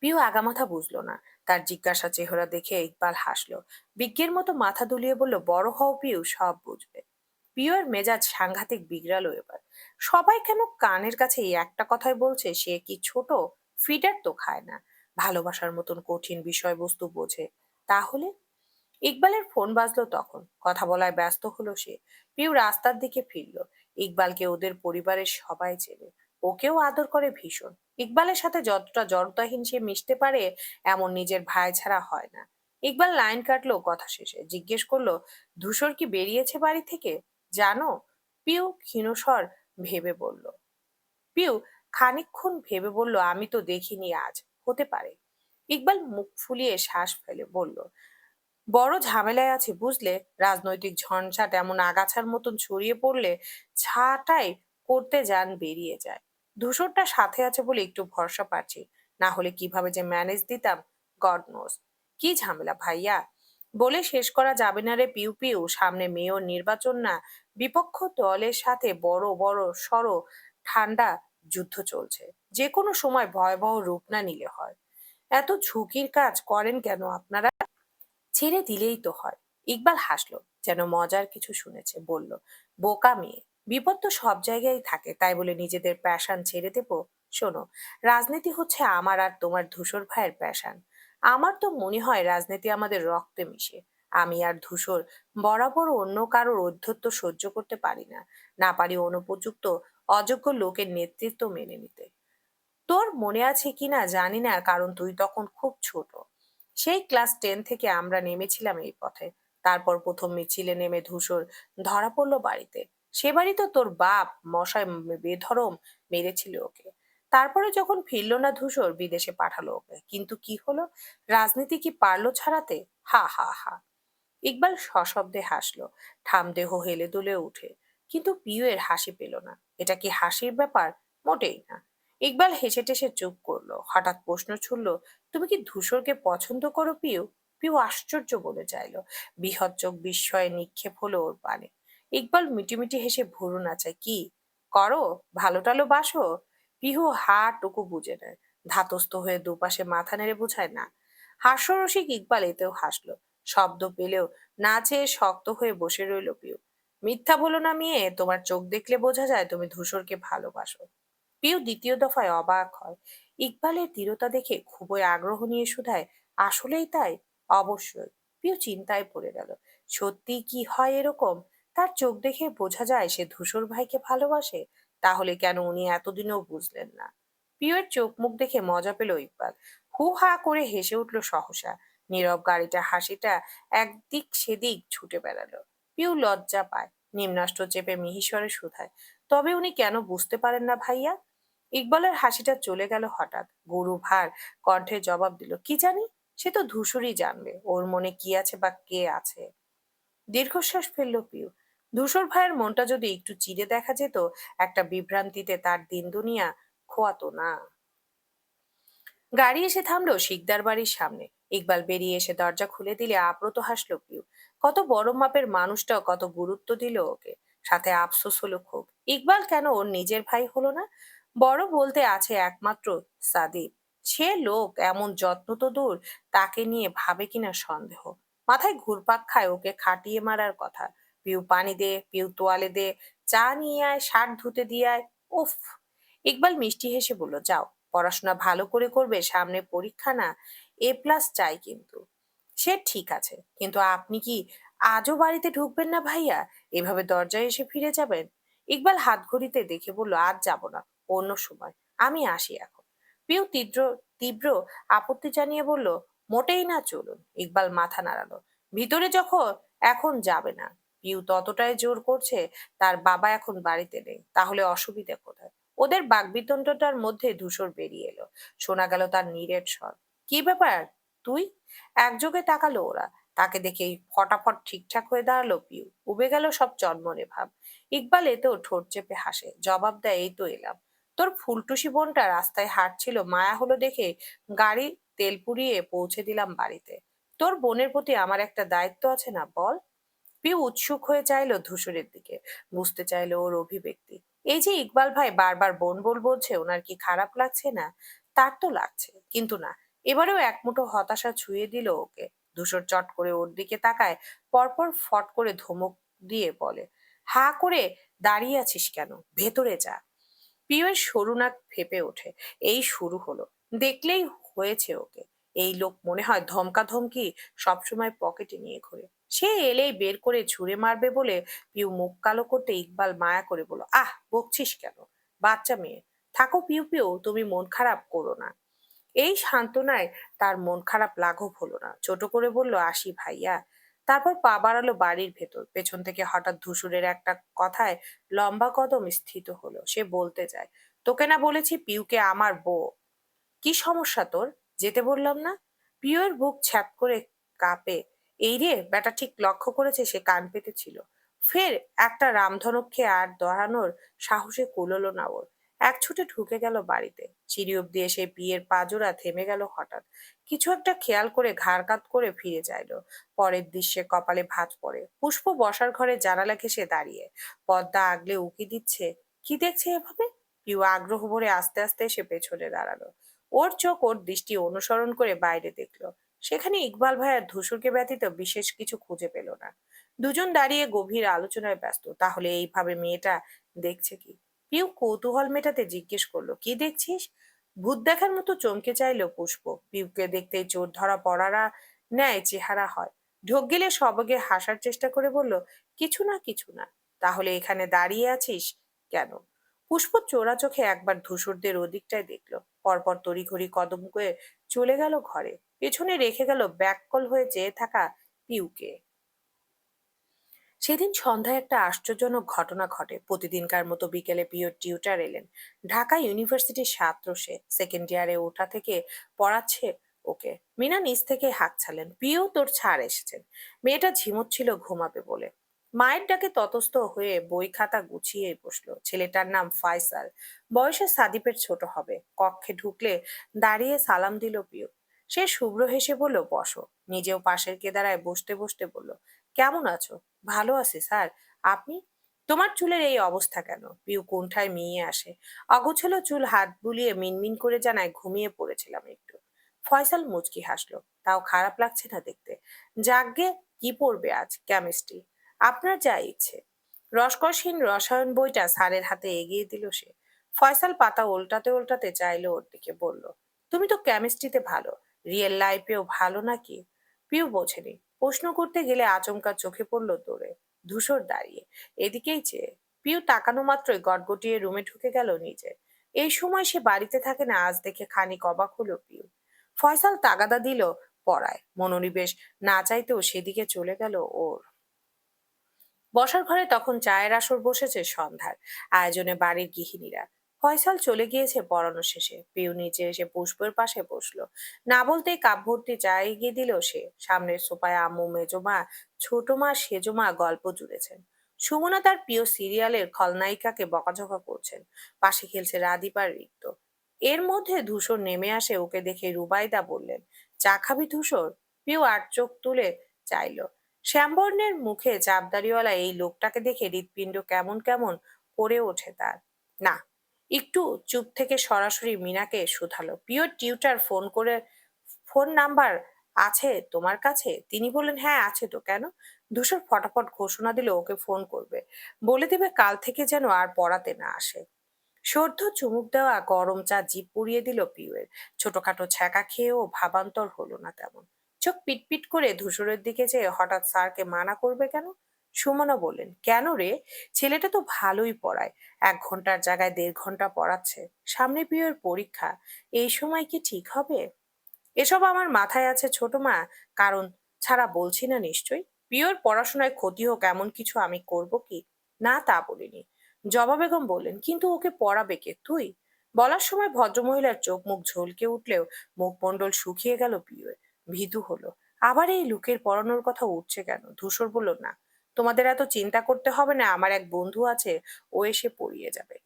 পিউ আগামাথা বুঝলো না। তার জিজ্ঞাসা চেহারা দেখে ইকবাল হাসলো। বিজ্ঞের মতো মাথা দুলিয়ে বলল, বড় হও পিউ, সব বুঝবে। পিউয়ের মেজাজ সাংঘাতিক বিগড়ালো এবার। সবাই কেন কানের কাছে এই একটা কথাই বলছে, সে কি ছোট? ফিডার তো খায় না, ভালোবাসার মতন কঠিন বিষয়বস্তু বোঝে। তাহলে? ইকবালের ফোন বাজলো তখন। কথা বলায় ব্যস্ত হলো সে। পিউ রাস্তার দিকে ফিরল। ইকবালকে ওদের পরিবারের সবাই চেনে। ওকেও আদর করে ভীষণ। ইকবালের সাথে যতটা জড়তাহীন সে মিশতে পারে, এমন নিজের ভাই ছাড়া হয় না। ইকবাল লাইন কাটলো কথা শেষে। জিজ্ঞেস করলো, ধূসর কি বেরিয়েছে বাড়ি থেকে? জানো? পিউ ক্ষীণস্বর ভেবে বলল। পিউ খানিকক্ষণ ভেবে বলল, আমি তো দেখিনি আজ। হতে পারে। ইকবাল মুখ ফুলিয়ে শ্বাস ফেলে বলল, বড় ঝামেলায় আছে বুঝলে। রাজনৈতিক ঝঞ্ঝাট এমন আগাছার মতন ছড়িয়ে পড়লে ছাঁটাই করতে যান বেরিয়ে যায়। ধূসরটা সাথে আছে বলে একটু ভরসা পাচ্ছি। না হলে কিভাবে যে ম্যানেজ দিতাম, গড নোস। কি ঝামেলা ভাইয়া? বলে শেষ করা যাবে না রে পিউ পিউ। সামনে মেয়র নির্বাচন না? বিপক্ষ দলের সাথে বড় বড় সড় ঠান্ডা যুদ্ধ চলছে। যে কোনো সময় ভয়াবহ রূপ না নিলে হয়। এত ঝুঁকির কাজ করেন কেন আপনারা? ছেড়ে দিলেই তো হয়। ইকবাল হাসলো, যেন মজার কিছু শুনেছে। বলল, বোকা মেয়ে। বিপদ তো সব জায়গায় থাকে, তাই বলে নিজেদের প্যাশন ছেড়ে দেব? শোনো, রাজনীতি হচ্ছে আমার আর তোমার ধূসর ভাইয়ের প্যাশন। আমার তো মনে হয় রাজনীতি আমাদের রক্তে মিশে। আমি আর ধূসর বরাবর অন্য কারোর ঔদ্ধত্য সহ্য করতে পারি না। না পারি অনুপযুক্ত অযোগ্য লোকের নেতৃত্ব মেনে নিতে। তোর মনে আছে কিনা জানি না, কারণ তুই তখন খুব ছোট। সেই ক্লাস 10 থেকে আমরা নেমেছিলাম এই পথে। তারপর প্রথম মিছিলে নেমে ধূসর ধরা পড়লো বাড়িতে। সে বাড়ি তো তোর বাপ মশাই বেধরম মেরেছিল ওকে। তারপরে যখন ফিরলো না ধূসর, বিদেশে পাঠালো ওকে। কিন্তু কি হলো? রাজনীতি কি পারলো ছাড়াতে? হা হা হা। ইকবাল সশব্দে হাসলো। ঠাম দেহ হেলে দুলে উঠে। কিন্তু পিউয়ের হাসি পেল না। এটা কি হাসির ব্যাপার? মোটেই না। ইকবাল হেসে টেসে চুপ করলো। হঠাৎ প্রশ্ন ছুড়ল, তুমি কি ধূসরকে পছন্দ করো পিউ? পিউ আশ্চর্য বলে চাইলো। বৃহৎ চোখ বিস্ময়ে নিক্ষেপ হলো ওর পানে। ইকবাল মিটিমিটি হেসে ভুরু নাচায়। কি করো, ভালো টালো বাসো? পিহু হা টুকু বুঝে নেয়, ধাতস্থ হয়ে দুপাশে মাথা নেড়ে বুঝায় না। হাস্যরসিক ইকবাল এতেও হাসলো, শব্দ পেলেও না চেয়ে শক্ত হয়ে বসে রইল পিউ। মিথ্যা বলো না মেয়ে, তোমার চোখ দেখলে বোঝা যায় তুমি ধূসরকে ভালোবাসো। পিউ দ্বিতীয় দফায় অবাক হয়, ইকবালের দৃঢ়তা দেখে খুবই আগ্রহ নিয়ে শুধায়, আসলেই তাই? অবশ্যই। পিউ চিন্তায় পড়ে গেল, সত্যি কি হয় এরকম? তার চোখ দেখে বোঝা যায় সে ধূসর ভাইকে ভালোবাসে, তাহলে কেন উনি এতদিনেও বুঝলেন না? পিউয়ের চোখ মুখ দেখে মজা পেল ইকবাল, হু হা করে হেসে উঠল সহসা। নীরব গাড়িটা হাসিটা একদিক সেদিক ছুটে বেড়ালো। পিউ লজ্জা পায়, নিম্নাষ্ট চেপে মিহিস্বরে শুধায়, তবে উনি কেন বুঝতে পারেন না ভাইয়া? ইকবালের হাসিটা চলে গেল হঠাৎ, গরু ভার কণ্ঠে জবাব দিল, কি জানি, সে তো ধূসরই জানবে ওর মনে কি আছে বা কে আছে। দীর্ঘশ্বাস ফেলল পিউ। ধূসর ভাইয়ের মনটা যদি একটু চিরে দেখা যেত, একটা বিভ্রান্তিতে তার দিন দুনিয়া খোয়াতো না। গাড়ি এসে থামলো শিকদার বাড়ির সামনে। ইকবাল বেরিয়ে এসে দরজা খুলে দিলে আপ্রত হাসলো পিউ। কত বড় মাপের মানুষটাও কত গুরুত্ব দিল ওকে, সাথে আফসোস হলো খুব, ইকবাল কেন ওর নিজের ভাই হলো না। বড় বলতে আছে একমাত্র সাদিব, সে লোক এমন যত্ন তো দূর, তাকে নিয়ে ভাবে কিনা সন্দেহ। মাথায় ঘুরপাক খায় ওকে খাটিয়ে মারার কথা। পিউ পানি দে, পিউ তোয়ালে দে, চা নিয়ে আয়, শার্ট ধুতে দিয়ে আয়। উফ। ইকবাল মিষ্টি হেসে বলল, যাও, পড়াশোনা ভালো করে করবে, সামনে পরীক্ষা না, A+ চাই কিন্তু। সে ঠিক আছে, কিন্তু আপনি কি আজও বাড়িতে ঢুকবেন না ভাইয়া? এভাবে দরজায় এসে ফিরে যাবেন? ইকবাল হাত ঘড়িতে দেখে বলল, আজ যাব না, অন্য সময়, আমি আসি এখন। পিউ তীব্র তীব্র আপত্তি জানিয়ে বলল, মোটেই না, চলুন। ইকবাল মাথা নাড়ালো, ভিতরে যখন এখন যাবে না। পিউ ততটাই জোর করছে, তার বাবা এখন বাড়িতে নেই, তাহলে অসুবিধা কোথায়? ওদের বাকবিতণ্ডাটার মধ্যে ধূসর বেরিয়ে এলো, শোনা গেল তার নীরের স্বর, কি ব্যাপার তুই? একযোগে তাকালো ওরা, তাকে দেখেই ফটাফট ঠিকঠাক হয়ে দাঁড়ালো পিউ, উবে গেল সব চন্মনে ভাব। ইকবাল এতেও ঠোঁট চেপে হাসে, জবাব দেয়, এই তো এলাম। তোর ফুলটুসি বোনটা রাস্তায় হাঁটছিল, মায়া হলো দেখে গাড়ি তেল পুড়িয়ে পৌঁছে দিলাম বাড়িতে। তোর বোনের প্রতি আমার একটা দায়িত্ব আছে না, বল? পিউ উৎসুক হয়ে চাইলো ধূসরের দিকে, বুঝতে চাইলো ওর অভিব্যক্তি। এই যে ইকবাল ভাই বারবার বোন বোন বলছে, ওনার কি খারাপ লাগছে না? তার তো লাগছে, কিন্তু না, এবারেও একমুঠো হতাশা ছুঁয়ে দিল ওকে। ধূসর চট করে ওর দিকে তাকায়, পরপর ফট করে ধমক দিয়ে বলে, হা করে দাঁড়িয়ে আছিস কেন, ভেতরে যা। পিউয়ের সরু নাক ফেপে ওঠে, এই শুরু হলো, দেখলেই হয়েছে ওকে। এই লোক মনে হয় ধমকা ধমকি সবসময় পকেটে নিয়ে ঘোরে। সে এলেই বের করে ছুঁড়ে মারবে বলে পিউ মুখ কালো করতে ইকবাল মায়া করে বলল, আহ, বকছিস কেন, বাচ্চা মেয়ে, থাকো পিউ পিউ, তুমি মন খারাপ করো না। এই সান্ত্বনায় তার মন খারাপ লাঘব হলো না, ছোট করে বলল, আসি ভাইয়া। তারপর পা বাড়ালো বাড়ির ভেতর। পেছন থেকে হঠাৎ ধূসরের একটা কথায় লম্বা কদম স্থিত হলো। সে বলতে যায়, তোকে না বলেছি পিউকে আমার বউ? কি সমস্যা তোর, যেতে বললাম না? পিওর বুক ছ্যাপ করে কাঁপে। এই রে বেটা ঠিক লক্ষ্য করেছে, সে কান পেতেছিল। ফের একটা রামধনুক খেয়ে আর দাঁড়ানোর সাহসে কুলোলো না ওর। এক ছুটে ঢুকে গেল বাড়িতে। সিঁড়ি অব্দি এসে বিয়ের পাজোড়া থেমে গেল হঠাৎ। কিছু একটা খেয়াল করে ঘাড় কাত করে ফিরে চাইলো। পরের দৃশ্যে কপালে ভাঁজ পড়ে, পুষ্প বসার ঘরে জানালা ঘেঁষে দাঁড়িয়ে পর্দা আগলে উকি দিচ্ছে। কি দেখছে এভাবে? পিউ আগ্রহ ভরে আস্তে আস্তে এসে পেছনে দাঁড়ালো। ওর চোখ ওর দৃষ্টি অনুসরণ করে বাইরে দেখলো। সেখানে ইকবাল ভাইয়ার ধূসরকে ব্যতীত বিশেষ কিছু খুঁজে পেল না। দুজন দাঁড়িয়ে গভীর আলোচনায় ব্যস্ত। তাহলে এইভাবে মেয়েটা দেখছে কি? পিউ কৌতূহল মেটাতে জিজ্ঞেস করলো, কি দেখছিস? ভূত দেখার মতো চমকে চাইলো পুষ্প। পিউকে দেখতেই চোর ধরা পড়ারা ন্যায় চেহারা হয়। ঢোক গেলে সবগে হাসার চেষ্টা করে বলল, কিছু না, কিছু না। তাহলে এখানে দাঁড়িয়ে আছিস কেন? পুষ্প চোরা চোখে একবার ধূসরদের ওদিকটায় দেখলো, পরপর তড়িঘড়ি কদম করে চলে গেল ঘরে, পেছনে রেখে গেল ব্যাককল হয়ে চেয়ে থাকা পিউকে। সেদিন সন্ধ্যায় একটা আশ্চর্যজনক ঘটনা ঘটে। প্রতিদিনকার মতো বিকেলে পিওর টিউটার এলেন। ঢাকা ইউনিভার্সিটির ছাত্র সে, সেকেন্ড ইয়ারে ওঠা থেকে পড়াচ্ছে ওকে। মিনা নিচ থেকে হাঁক ছাড়লেন, পিও তোর ছাড় এসেছেন। মেয়েটা ঝিমোচ্ছিল, ঘুমাবে বলে। মায়ের ডাকে ততস্থ হয়ে বই খাতা গুছিয়ে বসলো। ছেলেটার নাম ফয়সাল, বয়সে সাদিপের ছোট হবে। কক্ষে ঢুকলে দাঁড়িয়ে সালাম দিল পিও। সে শুভ্র হেসে বলল, বসো। নিজেও পাশের কেদারায় বসতে বসতে বলল, কেমন আছো? ভালো আছি স্যার, আপনি? তোমার চুলের এই অবস্থা কেন? পিউ কোণঠায় মিইয়ে আসে। অগোছালো চুল হাত বুলিয়ে মিনমিন করে জানায়, ঘুমিয়ে পড়েছিলাম একটু। ফয়সাল মুচকি হাসলো। তাও খারাপ লাগছে না দেখতে। যাকগে, কি পড়বে আজ? কেমিস্ট্রি। আপনার যা ইচ্ছে। রসকসহীন রসায়ন বইটা স্যারের হাতে এগিয়ে দিল সে। ফয়সাল পাতা উল্টাতে উল্টাতে চাইলো ওর দিকে, বলল, তুমি তো কেমিস্ট্রিতে ভালো, রিয়েল লাইফেও ভালো নাকি? পিউ বোঝেনি। প্রশ্ন করতে গেলে আচমকা চোখে পড়ল দৌড়ে ধূসর দাঁড়িয়ে এদিকেই চেয়ে। পিউ তাকানো মাত্রই গটগটিয়ে রুমে ঢুকে গেল নিজে। এই সময় সে বাড়িতে থাকে না, আজ দেখে খানিক অবাক হলো পিউ। ফয়সাল তাগাদা দিল পড়ায়, মনোনিবেশ না চাইতেও সেদিকে চলে গেল ওর। বসার ঘরে তখন চায়ের আসর বসেছে সন্ধ্যার আয়োজনে বাড়ির গৃহিণীরা। ফয়সাল চলে গিয়েছে পড়ানো শেষে। পিউ নিচে এসে পুষ্পের পাশে বসলো। না বলতেই কাপ ভর্তি চা এগিয়ে দিল সে। সামনের সোফায় আম্মু, মেজমা, ছোট মা, সেজো মা গল্প জুড়েছেন। সুমনা তার প্রিয় সিরিয়ালের খলনায়িকাকে বকাঝকা করছেন। পাশে খেলছে রাদীপ আর রিক্ত। এর মধ্যে ধূসর নেমে আসে। ওকে দেখে রুবাইদা বললেন, চা খাবি ধূসর? পিউ আট চোখ তুলে চাইলো। শ্যামবর্ণের মুখে চাপদাড়িওয়ালা এই লোকটাকে দেখে হৃৎপিণ্ড কেমন কেমন করে ওঠে তার। না। একটু চুপ থেকে সরাসরি মিনাকে শুধালো, পিওর টিউটার ফোন নাম্বার আছে তোমার কাছে? তিনি বললেন, হ্যাঁ আছে তো, কেন? ধূসর ফটাফট ঘোষণা দিল ওকে ফোন করবে, বলে দিবে কাল থেকে যেন আর পড়াতে না আসে। সদ্য চুমুক দেওয়া গরম চা জিভ পুড়িয়ে দিল পিউয়ের। ছোটখাটো ছ্যাঁকা খেয়েও ভাবান্তর হলো না তেমন। চোখ পিটপিট করে ধূসরের দিকে চেয়ে হঠাৎ স্যারকে মানা করবে কেন? সুমনা বললেন, কেন রে? ছেলেটা তো ভালোই পড়ায়। 1 ঘন্টার জায়গায় 1.5 ঘন্টা পড়াচ্ছে। সামনে পিউয়ের পরীক্ষা। এই সময় কি ঠিক হবে? এসব আমার মাথায় আছে ছোট মা, কারণ ছাড়া বলছি না নিশ্চয়ই। পিওর পড়াশোনায় ক্ষতি হোক এমন কিছু আমি করব কি? না, তা বলিনি। জবা বেগম বললেন, কিন্তু ওকে পড়াবে কে? তুই? বলার সময় ভদ্রমহিলার চোখ মুখ ঝলকে উঠলেও মুখমণ্ডল শুকিয়ে গেল পিওর। ভীতু হলো। আবার এই লোকের পড়ানোর কথা উঠছে কেন? ধূসর বলল, না, তোমাদের এত চিন্তা করতে হবে না, আমার এক বন্ধু আছে, ও এসে পড়িয়ে যাবে।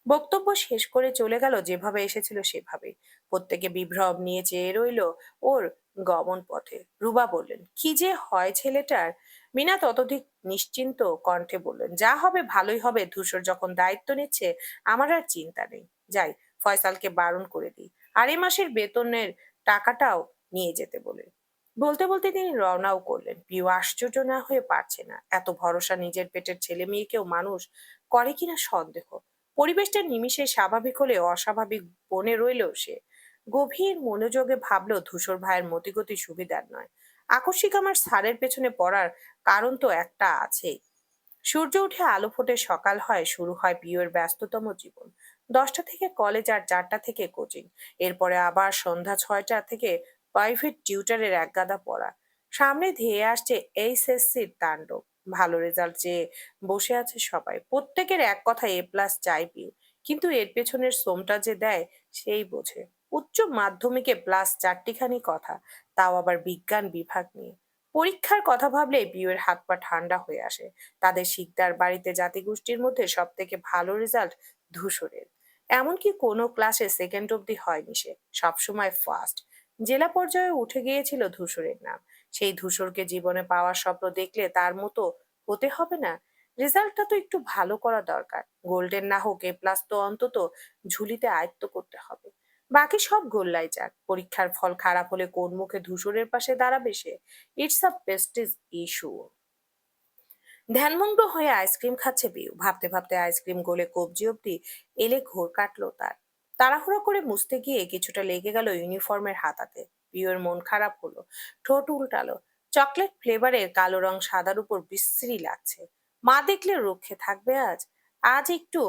বক্তব্য শেষ করে চলে গেল যেভাবে এসেছিল সেভাবে। প্রত্যেকে বিভ্রম নিয়ে চেয়ে রইল ওর গমন পথে। রুবা বললেন, কি যে হয় ছেলেটার। মিনা ততোধিক নিশ্চিন্ত কণ্ঠে বললেন, যা হবে ভালোই হবে। ধূসর যখন দায়িত্ব নিচ্ছে, আমার আর চিন্তা নেই। যাই, ফয়সালকে বারণ করে দিই। আর এ মাসের বেতনের টাকাটাও নিয়ে যেতে বলে। বলতে বলতে তিনি রওনাও করলেন। পিউ আশ্চর্য না হয়ে পারছে না। এত ভরসা নিজের পেটের ছেলে মেয়েকেও মানুষ করে কিনা সন্দেহ। পরিবেশটা নিমিষে স্বাভাবিক হলে অস্বাভাবিক বনে রইল সে। গভীর মনোযোগে ভাবল, ধূসর ভাইয়ের মতিগতি সুবিধার নয়। আকস্মিক আমার স্যারের পেছনে পড়ার কারণ তো একটা আছেই। সূর্য উঠে আলো ফোটে, সকাল হয়, শুরু হয় পিওর ব্যস্ততম জীবন। 10টা থেকে কলেজ আর 4টা থেকে কোচিং। এরপরে আবার সন্ধ্যা 6টা থেকে প্রাইভেট টিউটারের একগাদা পড়া। সামনে ধেয়ে আসছে এইচএসসির তাণ্ডব। ভালো রেজাল্ট চেয়ে বসে আছে সবাই। প্রত্যেকের এক কথা A+ চাই পিউ। কিন্তু এর পেছনের শ্রমটা যে দেয় সেই বোঝে। উচ্চ মাধ্যমিকে প্লাস 4টিখানি কথা, তাও আবার বিজ্ঞান বিভাগ নিয়ে। পরীক্ষার কথা ভাবলেই পিউয়ের হাত পা ঠান্ডা হয়ে আসে। তাদের শিকদার বাড়িতে জাতিগোষ্ঠীর মধ্যে সব থেকে ভালো রেজাল্ট ধূসরের। এমনকি কোনো ক্লাসে সেকেন্ড অবধি হয়নি সে, সবসময় ফার্স্ট। জেলা পর্যায়ে উঠে গিয়েছিল ধূসরের নাম। সেই ধূসরকে জীবনে পাওয়ার স্বপ্ন দেখলে তার মতো হতে হবে না? রেজাল্টটা তো একটু ভালো করা দরকার। গোল্ডেন না হোক, A+ তো অন্তত ঝুলিতে আয়ত্ত করতে হবে। বাকি সব গোল্লাই যাক, পরীক্ষার ফল খারাপ হলে কোন মুখে ধূসরের পাশে দাঁড়াবে সে? It's a prestige issue. ধ্যানমগ্ন হয়ে আইসক্রিম খাচ্ছে পিউ। ভাবতে ভাবতে আইসক্রিম গলে কবজি অব্দি এলে ঘোর কাটলো তার। তাড়াহুড়ো করে মুছতে গিয়ে কিছুটা লেগে গেল ইউনিফর্মের হাতাতে। পিউর মন খারাপ হলো। ঠোঁট উল্টালো। চকলেট ফ্লেভারের কালো রং সাদার উপর বিশ্রী লাগছে। মা দেখলে রক্ষে থাকবে আজ? আজ একটু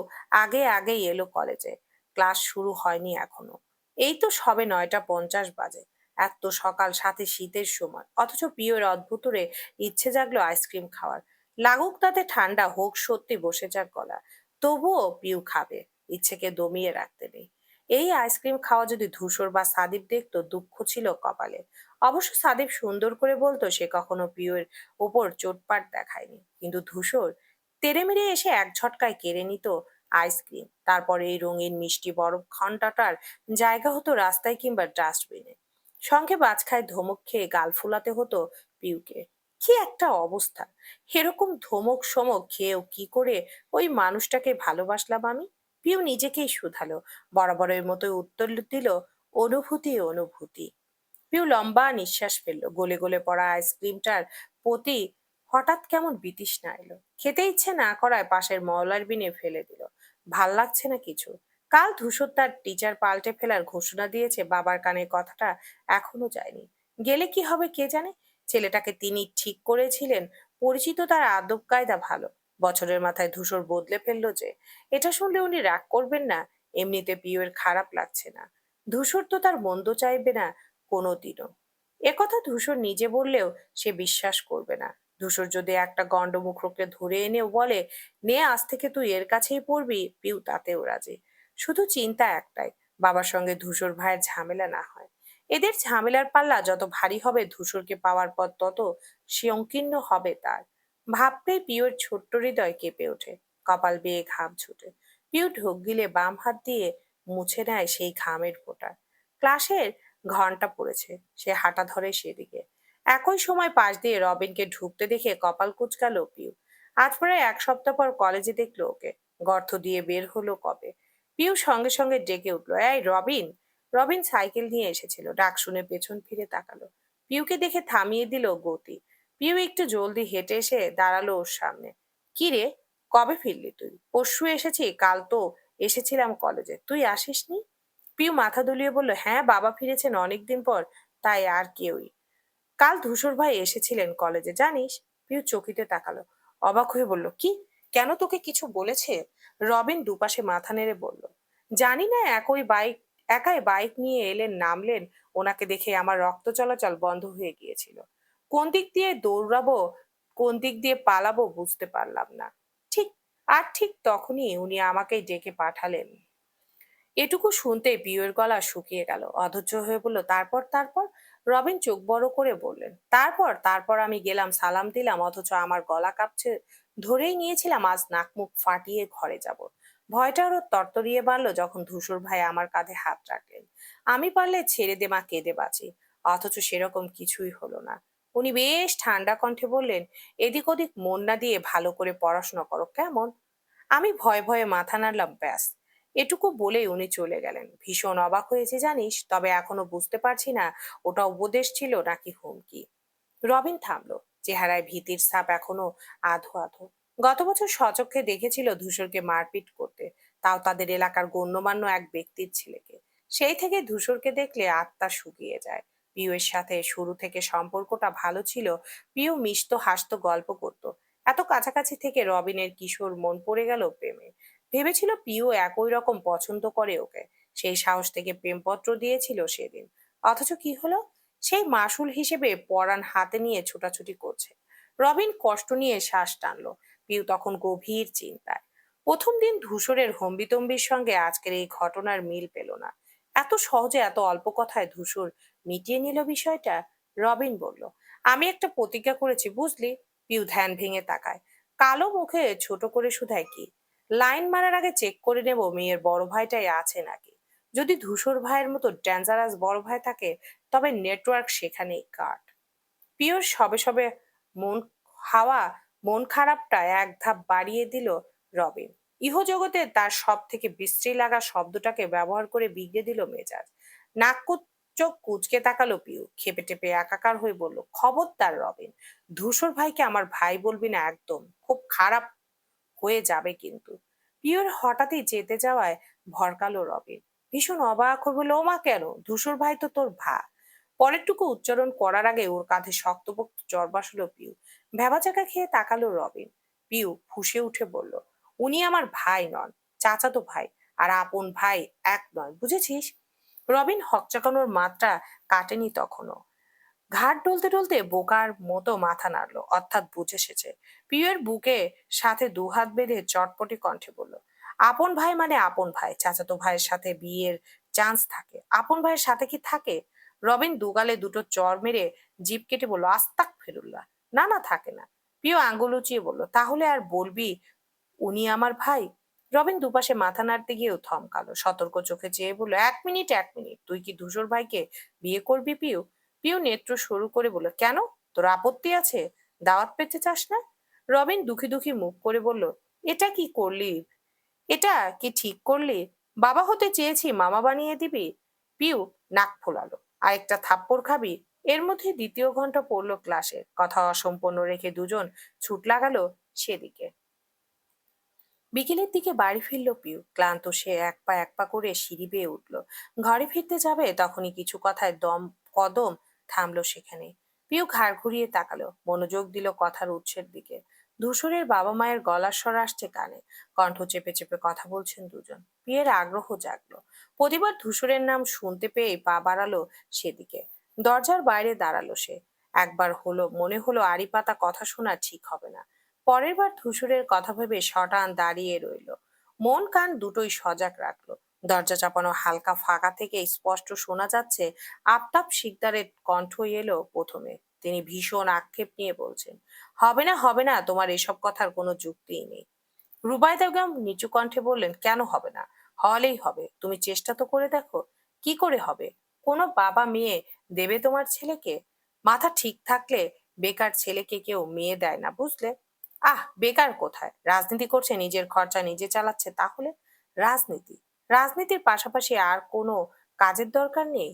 আগেই এলো কলেজে। ক্লাস শুরু হয়নি এখনো। এই তো সবে 9টা 50 বাজে। এত সকাল, সাথে শীতের সময়, অথচ পিওর অদ্ভুতরে ইচ্ছে জাগলো আইসক্রিম খাওয়ার। লাগুক তাতে ঠান্ডা, হোক সত্যি বসে যাক গলা, তবুও পিউ খাবে। ইচ্ছেকে দমিয়ে রাখতে নেই। এই আইসক্রিম খাওয়া যদি ধূসর বা সাদীপ দেখতো, দুঃখ ছিল কপালে। অবশ্য সাদীপ সুন্দর করে বলতো সে কখনো পিউয়ের ওপর চোটপাট দেখায়নি। কিন্তু ধূসর তেড়েমেড়ে এসে এক ঝটকায় কেড়ে নিত আইসক্রিম। তারপরে এই রঙিন মিষ্টি বরফ ঘন্টাটার জায়গা হতো রাস্তায় কিংবা ডাস্টবিনে। সঙ্গে বাজখায় ধমক খেয়ে গাল ফুলাতে হতো পিউকে। কি একটা অবস্থা! এরকম ধমক সমক খেয়েও কি করে ওই মানুষটাকে ভালোবাসলাম আমি? পিউ নিজেকেই শুধালো। বরাবরের মতোই উত্তর দিল, অনুভূতি অনুভূতি। পিউ লম্বা নিঃশ্বাস ফেললো। গলে গলে পড়া আইসক্রিমটার প্রতি হঠাৎ কেমন বিতৃষ্ণা এলো। খেতে ইচ্ছে না করায় পাশের ময়লার বিনে ফেলে দিল। ভাল লাগছে না কিছু। কাল ধূসর তার টিচার পাল্টে ফেলার ঘোষণা দিয়েছে, বাবার কানে কথাটা এখনো যায়নি। গেলে কি হবে কে জানে। ছেলেটাকে তিনি ঠিক করেছিলেন, পরিচিত, তার আদব কায়দা ভালো। বছরের মাথায় ধূসর বদলে ফেললো যে। এটা শুনলে উনি রাগ করবেন না? এমনিতে পিউয়ের খারাপ লাগছে না। ধূসর তো তার মন্দ চাইবে না কোনোদিনও। একথা ধূসর নিজে বললেও সে বিশ্বাস করবে না। ধূসর যদি একটা গন্ডমুখকে ধরে এনেও বলে, নে আজ থেকে তুই এর কাছেই পড়বি, পিউ তাতেও রাজি। শুধু চিন্তা একটাই, বাবার সঙ্গে ধূসর ভাইয়ের ঝামেলা না হয়। এদের ঝামেলার পাল্লা যত ভারী হবে, ধূসরকে পাওয়ার পর তত সংকীর্ণ হবে তার। ভাবতেই পিউর ছোট্ট হৃদয় কেঁপে ওঠে, কপাল বেয়ে ঘাম ছুটে। পিউ ঢোক গিলে বাম হাত দিয়ে মুছে নেয় সেই ঘামের ফোঁটা। ক্লাসের ঘন্টা পড়েছে, সে হাঁটা ধরে সেদিকে। একই সময় পাশ দিয়ে রবিনকে ঢুকতে দেখে কপাল কুঁচকালো পিউ। আজ প্রায় এক সপ্তাহ পর কলেজে দেখলো ওকে। গর্ত দিয়ে বের হলো কবে। পিউ সঙ্গে সঙ্গে ডেকে উঠলো, এই রবিন! রবিন সাইকেল নিয়ে এসেছিল, ডাক শুনে পেছন ফিরে তাকালো। পিউকে দেখে থামিয়ে দিল গতি। পিউ একটু জলদি হেঁটে এসে দাঁড়ালো ওর সামনে। কি রে, কবে ফিরলি তুই? পরশু এসেছি, কাল তো এসেছিলাম কলেজে, তুই আসিসনি? পিউ মাথা দুলিয়ে বলল, হ্যাঁ, বাবা ফিরেছেন অনেকদিন পর, তাই আর কেউই। কাল ধূসর ভাই এসেছিলেন কলেজে, জানিস? পিউ চকিতে তাকালো, অবাক হয়ে বলল, কি? কেন, তোকে কিছু বলেছে? রবিন দুপাশে মাথা নেড়ে বলল, জানি না, একাই বাইক নিয়ে এলেন, নামলেন। ওনাকে দেখে আমার রক্ত চলাচল বন্ধ হয়ে গিয়েছিল। কোন দিক দিয়ে দৌড়াবো, কোন দিক দিয়ে পালাবো বুঝতে পারলাম না। ঠিক ঠিক তখনই উনি আমাকেই ডেকে পাঠালেন। এটুকু শুনতেই পিউয়ের গলা শুকিয়ে গেল। অধৈর্য হয়ে বলল, তারপর? রবিন চোখ বড় করে বললেন, তারপর আমি গেলাম, সালাম দিলাম, অথচ আমার গলা কাঁপছে। ধরেই নিয়েছিলাম আজ নাক মুখ ফাটিয়ে ঘরে যাব। ভয়টা আরো তরতরিয়ে বাড়লো যখন ধূসর ভাই আমার কাঁধে হাত রাখলেন। আমি পারলে ছেড়ে দে মা, কেঁদে বাঁচি। অথচ সেরকম কিছুই হলো না। উনি বেশ ঠান্ডা কণ্ঠে বললেন, এদিক ওদিক মন না দিয়ে ভালো করে পড়াশোনা করো, কেমন? আমি ভয়ে ভয়ে মাথা নাড়লাম, ব্যাস। এটুকু বলেই উনি চলে গেলেন। ভীষণ অবাক হয়েছে জানিস, তবে এখনো বুঝতে পারছি না ওটা উপদেশ ছিল নাকি হুমকি। রবিন থামলো, চেহারায় ভীতির ছাপ এখনো আধো আধো। গত বছর সচক্ষে দেখেছিল ধূসরকে মারপিট করতে, তাও তাদের এলাকার গণ্যমান্য এক ব্যক্তির ছেলেকে। সেই থেকে ধূসরকে দেখলে আত্মা শুকিয়ে যায়। পিউয়ের সাথে শুরু থেকে সম্পর্কটা ভালো ছিল। পিউ মিশতো, হাসতো, গল্প করত। এত কাছাকাছি থেকে রবিনের কিশোর মন পড়ে গেল প্রেমে। ভেবেছিল পিউ একই রকম পছন্দ করে ওকে। সেই সাহস থেকে প্রেমপত্র দিয়েছিল সেদিন। অথচ কি হলো? সেই মাসুল হিসেবে পরাণ হাতে নিয়ে ছোটাছুটি করছে। রবিন কষ্ট নিয়ে শ্বাস টানলো। পিউ তখন গভীর চিন্তায়। প্রথম দিন ধূসরের হম্বিতম্বির সঙ্গে আজকের এই ঘটনার মিল পেল না। এত সহজে, এত অল্প কথায় ধূসর মিটিয়ে নিল বিষয়টা। রবিন বলল, আমি একটা প্রতিজ্ঞা করেছি, বুঝলি? পিউ ধ্যান ভেঙে তাকায়। কালো মুখে ছোট করে শুধায়, কি? লাইন মারার আগে চেক করে নেব মেয়ের বড় ভাইটাই আছে নাকি। যদি ধূসর ভাইয়ের মতো ডেঞ্জারাস বড় ভাই থাকে, তবে নেটওয়ার্ক সেখানেই কাট। পিওর সবে সবে মন হাওয়া মন খারাপটা এক ধাপ বাড়িয়ে দিল রবিন। ইহজগতে তার সব থেকে বিশ্রী লাগা শব্দটাকে ব্যবহার করে বিগড়ে দিল মেজাজ। চোখ কুঁচকে তাকালো পিউ, খেপে টেপে একাকার হয়ে বলল, খবরদার রবিন, ধূসর ভাইকে আমার ভাই বলবি না, একদম, খুব খারাপ হয়ে যাবে কিন্তু। পিওর হঠাৎই চেতে যাওয়ায় ভরকালো রবিন। ভীষণ অবাক হয়ে বলল, ওমা, কেন? ধূসর ভাই তো তোর পরেরটুকু উচ্চারণ করার আগে ওর কাঁধে শক্তপোক্ত চর বসালো পিউ। ভ্যাবাচাকা খেয়ে তাকালো রবিন। পিউ ফুঁসে উঠে বলল, উনি আমার ভাই নন, চাচাতো ভাই। আর আপন ভাই এক নয়, বুঝেছিস? রবিন হকচাকানোর মাত্রা কাটেনি তখনও। ঘাড় ডলতে ডলতে বোকার মতো মাথা নাড়লো, অর্থাৎ বুঝে এসেছে। পিউয়ের বুকে সাথে দুহাত বেঁধে চটপটে কণ্ঠে বলল, আপন ভাই মানে আপন ভাই। চাচাতো ভাইয়ের সাথে বিয়ের চান্স থাকে, আপন ভাইয়ের সাথে কি থাকে? রবিন দুগালে দুটো চর মেরে জিভ কেটে বলল, আস্তাক ফেরুল্লাহ, না না, থাকে না। পিউ আঙ্গুল উঁচিয়ে বলল, তাহলে আর বলবি উনি আমার ভাই? রবিন দুপাশে মাথা নাড়তে গিয়েও থমকালো, সতর্ক চোখে চেয়ে বলল, এক মিনিট, তুই কি ধূসর ভাইকে বিয়ে করবি পিউ? পিউ নেত্র সরু করে বলল, কেন, তোর আপত্তি আছে? দাওয়াত পেতে চাস না? রবিন দুঃখী দুঃখী মুখ করে বলল, এটা কি করলি? এটা কি ঠিক করলি? বাবা হতে চেয়েছি, মামা বানিয়ে দিবি? পিউ নাক ফোলালো। আরেকটা থাপ্পড় খাবি? এর মধ্যে দ্বিতীয় ঘন্টা পড়লো ক্লাসে। কথা অসম্পূর্ণ রেখে দুজন ছুট লাগালো সেদিকে। বিকেলের দিকে বাড়ি ফিরল পিউ। ক্লান্ত সে এক পা করে সিঁড়ি বেয়ে উঠল। ঘরে ফিরতে যাবে তখনই কিছু কথায় কদম থামলো সেখানে। পিউ ঘাড় ঘুরিয়ে তাকালো, মনোযোগ দিল কথার উৎসের দিকে। ধূসরের বাবা মায়ের গলার স্বর আসছে কানে। কণ্ঠ চেপে চেপে কথা বলছেন দুজন। পিয়ের আগ্রহ জাগলো। প্রতিবার ধূসরের নাম শুনতে পেয়ে পা বাড়ালো সেদিকে। দরজার বাইরে দাঁড়ালো সে। একবার হলো মনে হলো আড়ি পাতা কথা শোনা ঠিক হবে না। পরের বার ধূসরের কথা ভেবে শটান দাঁড়িয়ে রইল। মন কান দুটোই সজাগ রাখলো। দরজা চাপানো হালকা ফাঁকা থেকে স্পষ্ট শোনা যাচ্ছে আফতাব শিকদারের কণ্ঠই এলো প্রথমে। তিনি ভীষণ আক্ষেপ নিয়ে বলছেন, হবে না হবে না, তোমার এসব কথার কোনো যুক্তিই নেই। রুবাইদা বেগম নিচু কণ্ঠে বললেন, কেন হবে না? হলেই হবে, তুমি চেষ্টা তো করে দেখো। কি করে হবে? কোনো বাবা মেয়ে দেবে তোমার ছেলেকে? মাথা ঠিক থাকলে বেকার ছেলেকে কেউ মেয়ে দেয় না, বুঝলে? বেকার কোথায়? রাজনীতি করছে, নিজের খরচা নিজে চালাচ্ছে, তাহলে? রাজনীতি? রাজনীতির পাশাপাশি আর কোনো কাজের দরকার নেই?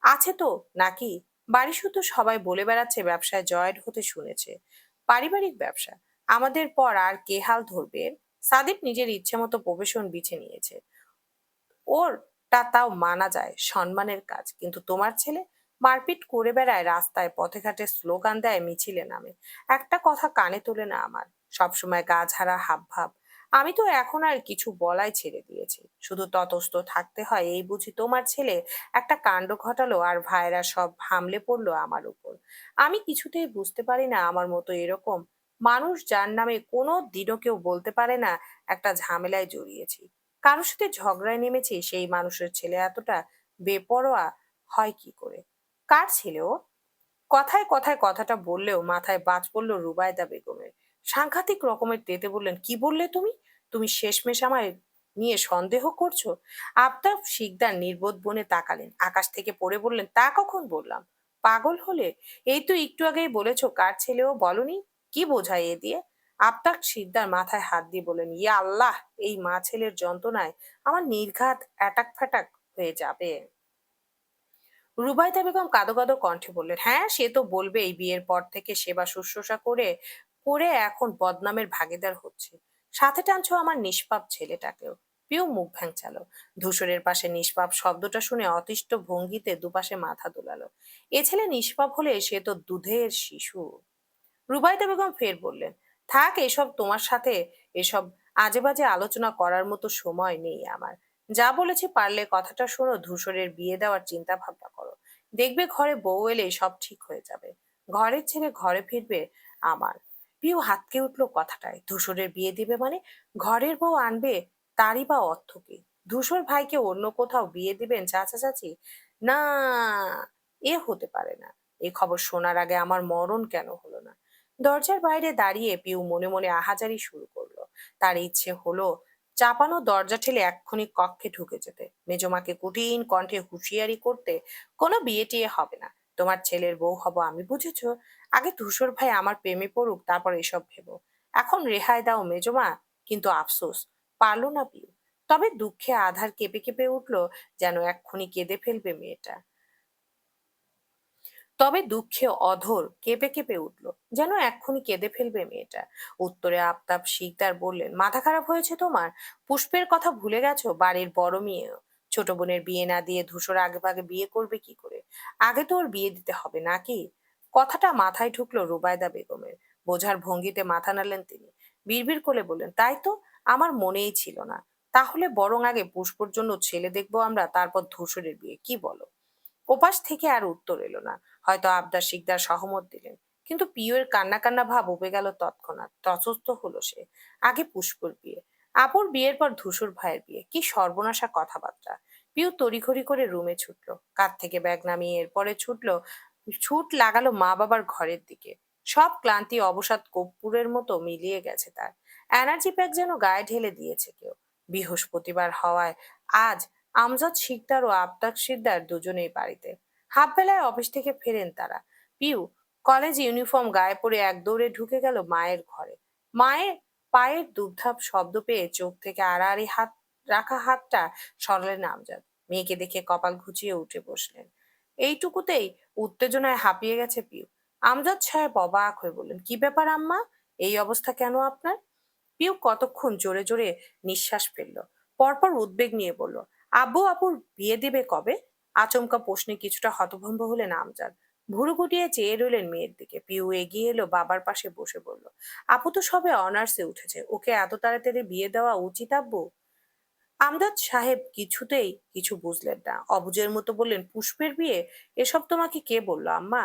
আছে তো, নাকি? বাড়ি শুধু সবাই বলে বেড়াচ্ছে ব্যবসায় জয়েন্ট হতে শুনেছে। পারিবারিক ব্যবসা? আমাদের পর আর কে হাল ধরবে? সাদিক নিজের ইচ্ছে মতো প্রফেশন বেছে নিয়েছে। ওরটা তাও মানা যায়, সম্মানের কাজ। কিন্তু তোমার ছেলে মারপিট করে বেড়ায়, রাস্তায় পথে ঘাটে স্লোগান দেয়, মিছিলে নামে। একটা কথা কানে তোলে না আমার। সবসময় গা ঝাড়া হাব ভাব। আমি তো এখন আর কিছু বলাই ছেড়ে দিয়েছি। শুধু তটস্থ থাকতে হয়, এই বুঝি তোমার ছেলে একটা কাণ্ড ঘটালো আর ভাইরা সব হামলে পড়লো আমার উপর। আমি কিছুতেই বুঝতে পারি না, আমার মতো এরকম মানুষ যার নামে কোনো দিনও কেউ বলতে পারে না একটা ঝামেলায় জড়িয়েছি, কারোর সাথে ঝগড়ায় নেমেছি, সেই মানুষের ছেলে এতটা বেপরোয়া হয় কি করে? কার ছেলে ও? কথায় কথায় কথাটা বললেও মাথায় বাজ পড়ল রুবায়দা বেগমের। সাংঘাতিক রকমের তেতে বললেন, কি বললে তুমি? তুমি শেষমেশ আমায় নিয়ে সন্দেহ করছো? আফতাব শিকদার নির্বোধ বনে তাকালেন। আকাশ থেকে পড়ে বললেন, তা কখন বললাম? পাগল হলে? এই তো একটু আগেই বলেছো কার ছেলেও, বলনি? কি বোঝায় এ দিয়ে? আফতাব শিকদার মাথায় হাত দিয়ে বললেন, ইয়া আল্লাহ, এই মা ছেলের যন্ত্রণায় আমার নির্ঘাত অ্যাটাক ফ্যাটাক হয়ে যাবে। রুবাইদা বেগম কাঁদো কাঁদো কণ্ঠে বললেন, হ্যাঁ সে তো বলবেই, বিয়ের পর থেকে সেবা শুশ্রূষা করে করে এখন বদনামের ভাগীদার হচ্ছে। সাথে টানছো আমার নিষ্পাপ ছেলেটাকেও। পিউ মুখ ভ্যাংচালো। ধূসরের পাশে নিষ্পাপ শব্দটা শুনে অতিষ্ঠ ভঙ্গিতে দুপাশে মাথা দোলালো। এ ছেলে নিষ্পাপ হলে সে তো দুধের শিশু। রুবাইদা বেগম ফের বললেন, থাক এসব, তোমার সাথে এসব আজে বাজে আলোচনা করার মতো সময় নেই আমার। যা বলেছি পারলে কথাটা শোনো, ধূসরের বিয়ে দেওয়ার চিন্তা ভাবনা করো। দেখবে ঘরে বউ এলে সব ঠিক হয়ে যাবে। ঘরের ছেলে ঘরে ফিরবে আমার। পিউ হাতকে উঠলো কথাটায়। ধূসরের বিয়ে দিবে মানে? ঘরের বউ আনবে, তারই বা অর্থ কি? ধূসর ভাইকে অন্য কোথাও বিয়ে দিবেন চাচা চাচি? না, এ হতে পারে না। এই খবর শোনার আগে আমার মরণ কেন হলো না? দরজার বাইরে দাঁড়িয়ে পিউ মনে মনে আহাজারি শুরু করলো। তার ইচ্ছে হলো চাপানো দরজা ঠেলে এক্ষুনি কক্ষে ঢুকে যেতে, মেজমাকে কঠিন কণ্ঠে হুঁশিয়ারি করতে, কোনো বিয়ে টিয়ে হবে না, তোমার ছেলের বউ হব আমি, বুঝেছো? আগে ধূসর ভাই আমার প্রেমে পড়ুক, তারপর এসব ভেবো। এখন রেহাই দাও মেজমা। কিন্তু আফসোস, পারলো না পিউ। তবে দুঃখে আধার কেঁপে কেঁপে উঠলো, যেন এক্ষুনি কেঁদে ফেলবে মেয়েটা। তবে দুঃখে অধর কেঁপে কেঁপে উঠল, যেন এক্ষুনি কেঁদে ফেলবে মেয়েটা। উত্তরে আফতাব শিকদার বললেন, মাথা খারাপ হয়েছে তোমার? পুষ্পের কথা ভুলে গেছো? বাড়ির বড় মেয়ে, ছোট বোনের বিয়ে না দিয়ে ধূসর আগে ভাগে বিয়ে করবে কি করে? আগে তো ওর বিয়ে দিতে হবে নাকি? কথাটা মাথায় ঢুকলো রুবায়দা বেগমের। বোঝার ভঙ্গিতে মাথা নাড়লেন তিনি। বিড়বিড় করে বললেন, তাই তো, আমার মনেই ছিল না। তাহলে বরং আগে পুষ্পর জন্য ছেলে দেখবো আমরা, তারপর ধূসরের বিয়ে, কি বলো? ওপাশ থেকে আর উত্তর এলো না। হয়তো আবদার শিকদার সহমত দিলেন। কিন্তু পিউয়ের কান্না কান্না ভাব উপে গেল তৎক্ষণাৎ। তসস্থ হলো সে। আগে পুষ্পর বিয়ে, আপুর বিয়ের পর ধূসর ভাইয়ের বিয়ে, কি সর্বনাশা কথাবার্তা! পিউ তড়িঘড়ি করে রুমে ছুটলো। কাঁধ থেকে ব্যাগ নামিয়ে এরপরে ছুট লাগালো মা বাবার ঘরের দিকে। সব ক্লান্তি অবসাদ কর্পূরের মতো মিলিয়ে গেছে তার। এনার্জি প্যাক যেন গায়ে ঢেলে দিয়েছে কেউ। বৃহস্পতিবার হওয়ায় আজ আমজাদ শিকদার ও আবতার শিকদার দুজনেই বাড়িতে। হাফ বেলায় অফিস থেকে ফেরেন তারা। পিউ কলেজ ইউনিফর্ম গায়ে পরে এক দৌড়ে ঢুকে গেল মায়ের ঘরে। মায়ের পায়ের দুপধাপ শব্দ পেয়ে চোখ থেকে আড়াআড়ি হাত রাখা হাতটা সরালেন আমজাদ। মেয়েকে দেখে কপাল ঘুচিয়ে উঠে বসলেন। এইটুকুতেই উত্তেজনায় হাঁপিয়ে গেছে পিউ। আমজাদ সাহেব অবাক হয়ে বললেন, কি ব্যাপার আম্মা? এই অবস্থা কেন আপনার? পিউ কতক্ষণ জোরে জোরে নিঃশ্বাস ফেললো, পরপর উদ্বেগ নিয়ে বলল, আব্বু আপুর বিয়ে দিবে কবে? আচমকা প্রশ্নে কিছুটা হতভম্ব হলেন আমজাদ। ভুরু গুটিয়ে চেয়ে রইলেন মেয়ের দিকে। পিউ এগিয়ে এলো, বাবার পাশে বসে বলল, আপু তো সবে অনার্সে উঠেছে, ওকে এত তাড়াতাড়ি বিয়ে দেওয়া উচিত আব্বু? আমজাদ সাহেব কিছুতেই কিছু বুঝলেন না, অবুঝের মতো বললেন, পুষ্পের বিয়ে? এসব তোমাকে কে বললো আম্মা?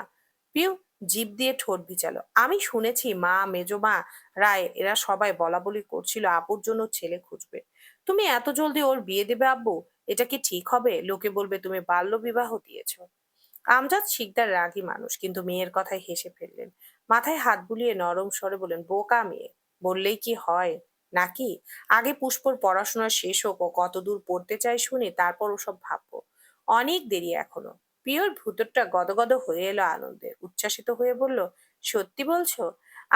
পিউ জিভ দিয়ে ঠোঁট ভিজালো, আমি শুনেছি মা, মেজমা, রায় এরা সবাই বলা বলি করছিল আপুর জন্য ছেলে খুঁজবে। তুমি এত জলদি ওর বিয়ে দেবে আব্বু? এটা কি ঠিক হবে? লোকে বলবে তুমি বাল্য বিবাহ দিয়েছো। আমজাদ শিকদার রাগী মানুষ, কিন্তু মেয়ের কথায় হেসে ফেললেন। মাথায় হাত বুলিয়ে নরম স্বরে বলেন, বোকা মেয়ে, বললেই কি হয় নাকি? আগে পুষ্পর পড়াশোনা শেষ হোক, ও কতদূর পড়তে চায় শুনি, তারপর ওসব ভাববো। অনেক দেরি এখনো। প্রিয়র ভুতরটা গদগদ হয়ে এলো আনন্দে, উচ্ছ্বাসিত হয়ে বলল, সত্যি বলছো?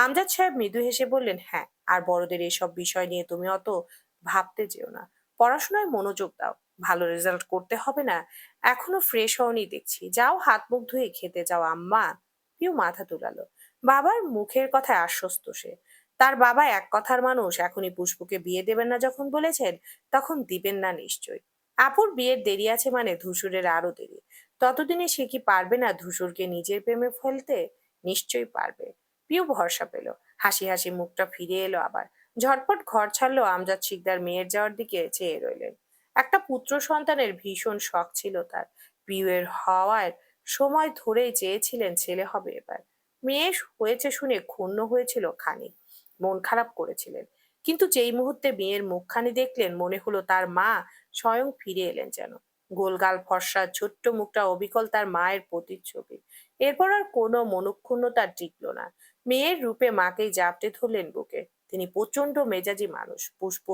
আমজাদ সাহেব মৃদু হেসে বললেন, হ্যাঁ। আর বড়দের এসব বিষয় নিয়ে তুমি অত ভাবতে যেও না। পড়াশোনায় মনোযোগ দাও। ভালো রেজাল্ট করতে হবে না? এখনো ফ্রেশ হওনি দেখছি, যাও হাত মুখ ধুয়ে খেতে যাও আম্মা। পিউ মাথা তুলালো। বাবার মুখের কথায় আশ্বস্ত সে। তার বাবা এক কথার মানুষ, এখনই পুষ্পকে বিয়ে দেবেন না যখন বলেছেন, তখন দিবেন না নিশ্চয়ই। আপুর বিয়ের দেরি আছে মানে ধূসরের আরো দেরি। ততদিনে সে কি পারবে না ধূসরকে নিজের প্রেমে ফেলতে? নিশ্চয়ই পারবে। পিউ ভরসা পেল। হাসি হাসি মুখটা ফিরে এলো আবার। ঝটপট ঘর ছাড়লো আমজাদ শিকদার মেয়ের যাওয়ার দিকে চেয়ে রইলেন। একটা পুত্র সন্তানের ভীষণ শখ ছিল তার। পিউয়ের হওয়ার সময় ধরেই চেয়েছিলেন ছেলে হবে এবার। মেয়ে হয়েছে শুনে ক্ষুণ্ণ হয়েছিল খানিক, মন খারাপ করেছিলেন। কিন্তু যেই মুহূর্তে মেয়ের মুখখানি দেখলেন, মনে হলো তার মা স্বয়ং ফিরে এলেন যেন। গোলগাল ফর্সা ছোট্ট মুখটা অবিকল তার মায়ের প্রতিচ্ছবি। এরপর আর কোনো মনক্ষুণ্ণতা টিকল না। মেয়ের রূপে মাকেই জাপটে ধরলেন বুকে। তিনি প্রচন্ড মেজাজি মানুষ। পুষ্প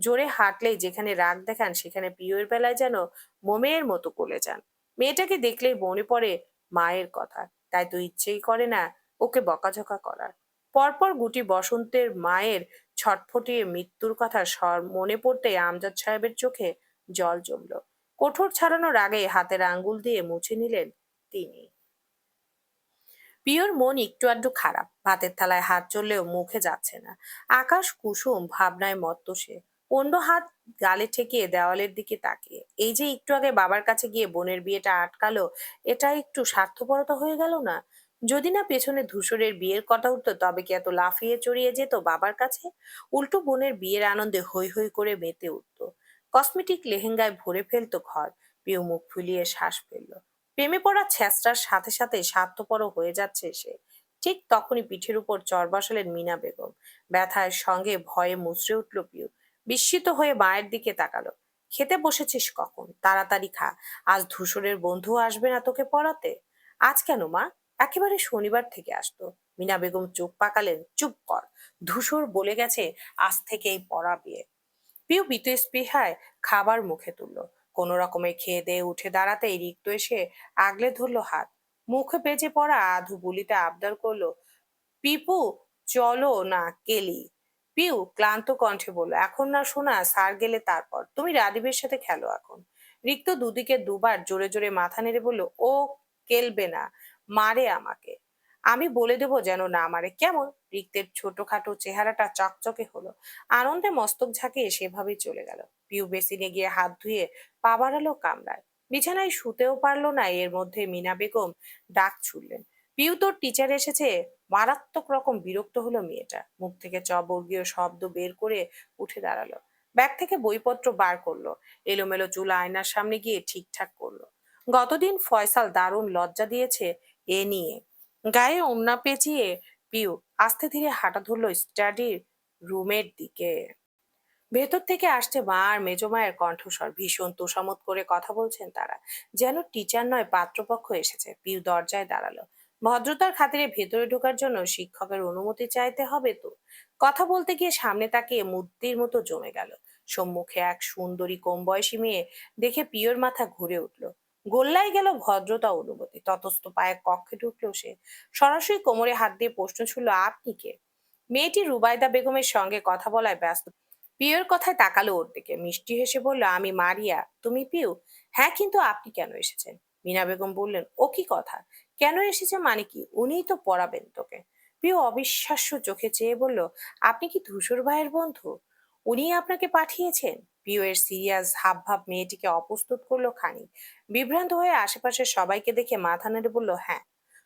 জোরে হাঁটলেই যেখানে রাগ দেখান, সেখানে পিওর বেলায় যেন মোমের মতো গলে যান। মেয়েটাকে দেখলেই মনে পড়ে মায়ের কথা, তাই তো ইচ্ছেই করে না ওকে বকাঝকা করার। পরপর গুটি বসন্তের মায়ের ছটফটিয়ে মৃত্যুর কথা মনে পড়তেই আমজাদ সাহেবের চোখে জল জমল। কোঠর ছাড়ানোর আগে হাতের আঙ্গুল দিয়ে মুছে নিলেন তিনি। পিওর মন একটু আধটু খারাপ, ভাতের থালায় হাত চললেও মুখে যাচ্ছে না। আকাশ কুসুম ভাবনায় মত্ত সে। অন্য হাত গালে ঠেকিয়ে দেওয়ালের দিকে তাকিয়ে, এই যে একটু আগে বাবার কাছে গিয়ে বোনের বিয়েটা আটকালো, এটা একটু স্বার্থপরতা হয়ে গেল না? যদি না পেছনে ধূসরের বিয়ের কথা উঠতো, তবে কি এত লাফিয়ে চড়িয়ে যেত বাবার কাছে? উল্টো বোনের বিয়ের আনন্দে হৈ হৈ করে মেতে উঠতো। কসমেটিক লেহেঙ্গায় ভরে ফেলতো ঘর। পিউ মুখ ফুলিয়ে শ্বাস ফেললো। প্রেমে পড়া ছেঁচড়ার সাথে সাথে স্বার্থপরও হয়ে যাচ্ছে সে। ঠিক তখনই পিঠের উপর চড় বসালেন মিনা বেগম। ব্যথার সঙ্গে ভয়ে মুচড়ে উঠল পিউ। বিস্মিত হয়ে মায়ের দিকে তাকালো। খেতে বসেছিস কখন? তাড়াতাড়ি খা, আজ ধূসরের বন্ধু আসবে না তোকে পড়াতে। আজ কেন মা? একেবারে শনিবার থেকে আসতো। মিনা বেগম চোখ পাকালেন, চুপ কর, ধূসর বলে গেছে আজ থেকেই পড়াবে। পিউ বীতস্পৃহায় খাবার মুখে তুলল। কোনো রকমে খেয়ে দিয়ে উঠে দাঁড়াতেই রিক্ত এসে আগলে ধরলো হাত। মুখে বেজে পড়া আধু বুলিতে আবদার করলো, পিপু চলো না কেলি। পিউ ক্লান্ত কণ্ঠে বলল, এখন না শোনা, স্যার গেলে তারপর। তুমি রাদীপের সাথে খেলো এখন। রিক্ত দুদিকে দুবার জোরে জোরে মাথা নেড়ে বলল, ও খেলবে না, মারে আমাকে। আমি বলে দেবো যেন না মারে, কেমন? রিক্তের ছোটখাটো চেহারাটা চকচকে হলো। আনন্দে মস্তক ঝাঁকিয়ে সেভাবেই চলে গেল। পিউ বেসিনে গিয়ে হাত ধুয়ে পা বাড়ালো কামরায়। বিছানায় শুতেও পারলো না, এর মধ্যে মিনা বেগম ডাক ছুড়লেন, পিউ তোর টিচার এসেছে। মারাত্মক রকম বিরক্ত হলো মেয়েটা। মুখ থেকে চবর্গীয় শব্দ বের করে উঠে দাঁড়ালো। ব্যাগ থেকে বইপত্র বার করলো। এলোমেলো চুল আয়নার সামনে গিয়ে ঠিকঠাক করলো। গতদিন ফয়সাল দারুণ লজ্জা দিয়েছে এ নিয়ে। গায়ে ওড়না পেঁচিয়ে পিউ আস্তে ধীরে হাঁটা ধরলো স্টাডি রুমের দিকে। ভেতর থেকে আসছে মা আর মেজো মায়ের কণ্ঠস্বর, ভীষণ তোষামোদ করে কথা বলছেন তারা, যেন টিচার নয় পাত্রপক্ষ এসেছে। পিউ দরজায় দাঁড়ালো। ভদ্রতার খাতিরে ভেতরে ঢোকার জন্য শিক্ষকের অনুমতি চাইতে হবে তো। কথা বলতে গিয়ে সামনে তাকিয়ে মূর্তির মতো জমে গেল। সম্মুখে এক সুন্দরী কম বয়সী মেয়ে দেখে পিওর মাথা ঘুরে উঠল। গোল্লায় গেল ভদ্রতা অনুমতি। ততস্থ পায়ে কক্ষে ঢুকলো সে। সরাসরি কোমরে হাত দিয়ে প্রশ্ন ছুড়ল, আপনি কে? মেয়েটি রুবাইদা বেগমের সঙ্গে কথা বলায় ব্যস্ত। পিওর কথায় তাকালো ওর দিকে, মিষ্টি হেসে বলল, আমি মারিয়া, তুমি পিউ? হ্যাঁ, কিন্তু আপনি কেন এসেছেন? মিনা বেগম বললেন, ও কি কথা? কেন এসেছে মানে কি? উনিই তো পড়াবেন তোকে। পিউ অবিশ্বাস্য চোখে চেয়ে বলল, আপনি কি ধূসর ভাইয়ের বন্ধু? উনিই আপনাকে পাঠিয়েছেন? পিউ এর সিরিয়াস হাব ভাব মেয়েটিকে অপ্রস্তুত করলো খানিক। বিভ্রান্ত হয়ে আশেপাশের সবাইকে দেখে মাথা নেড়ে বলল, হ্যাঁ।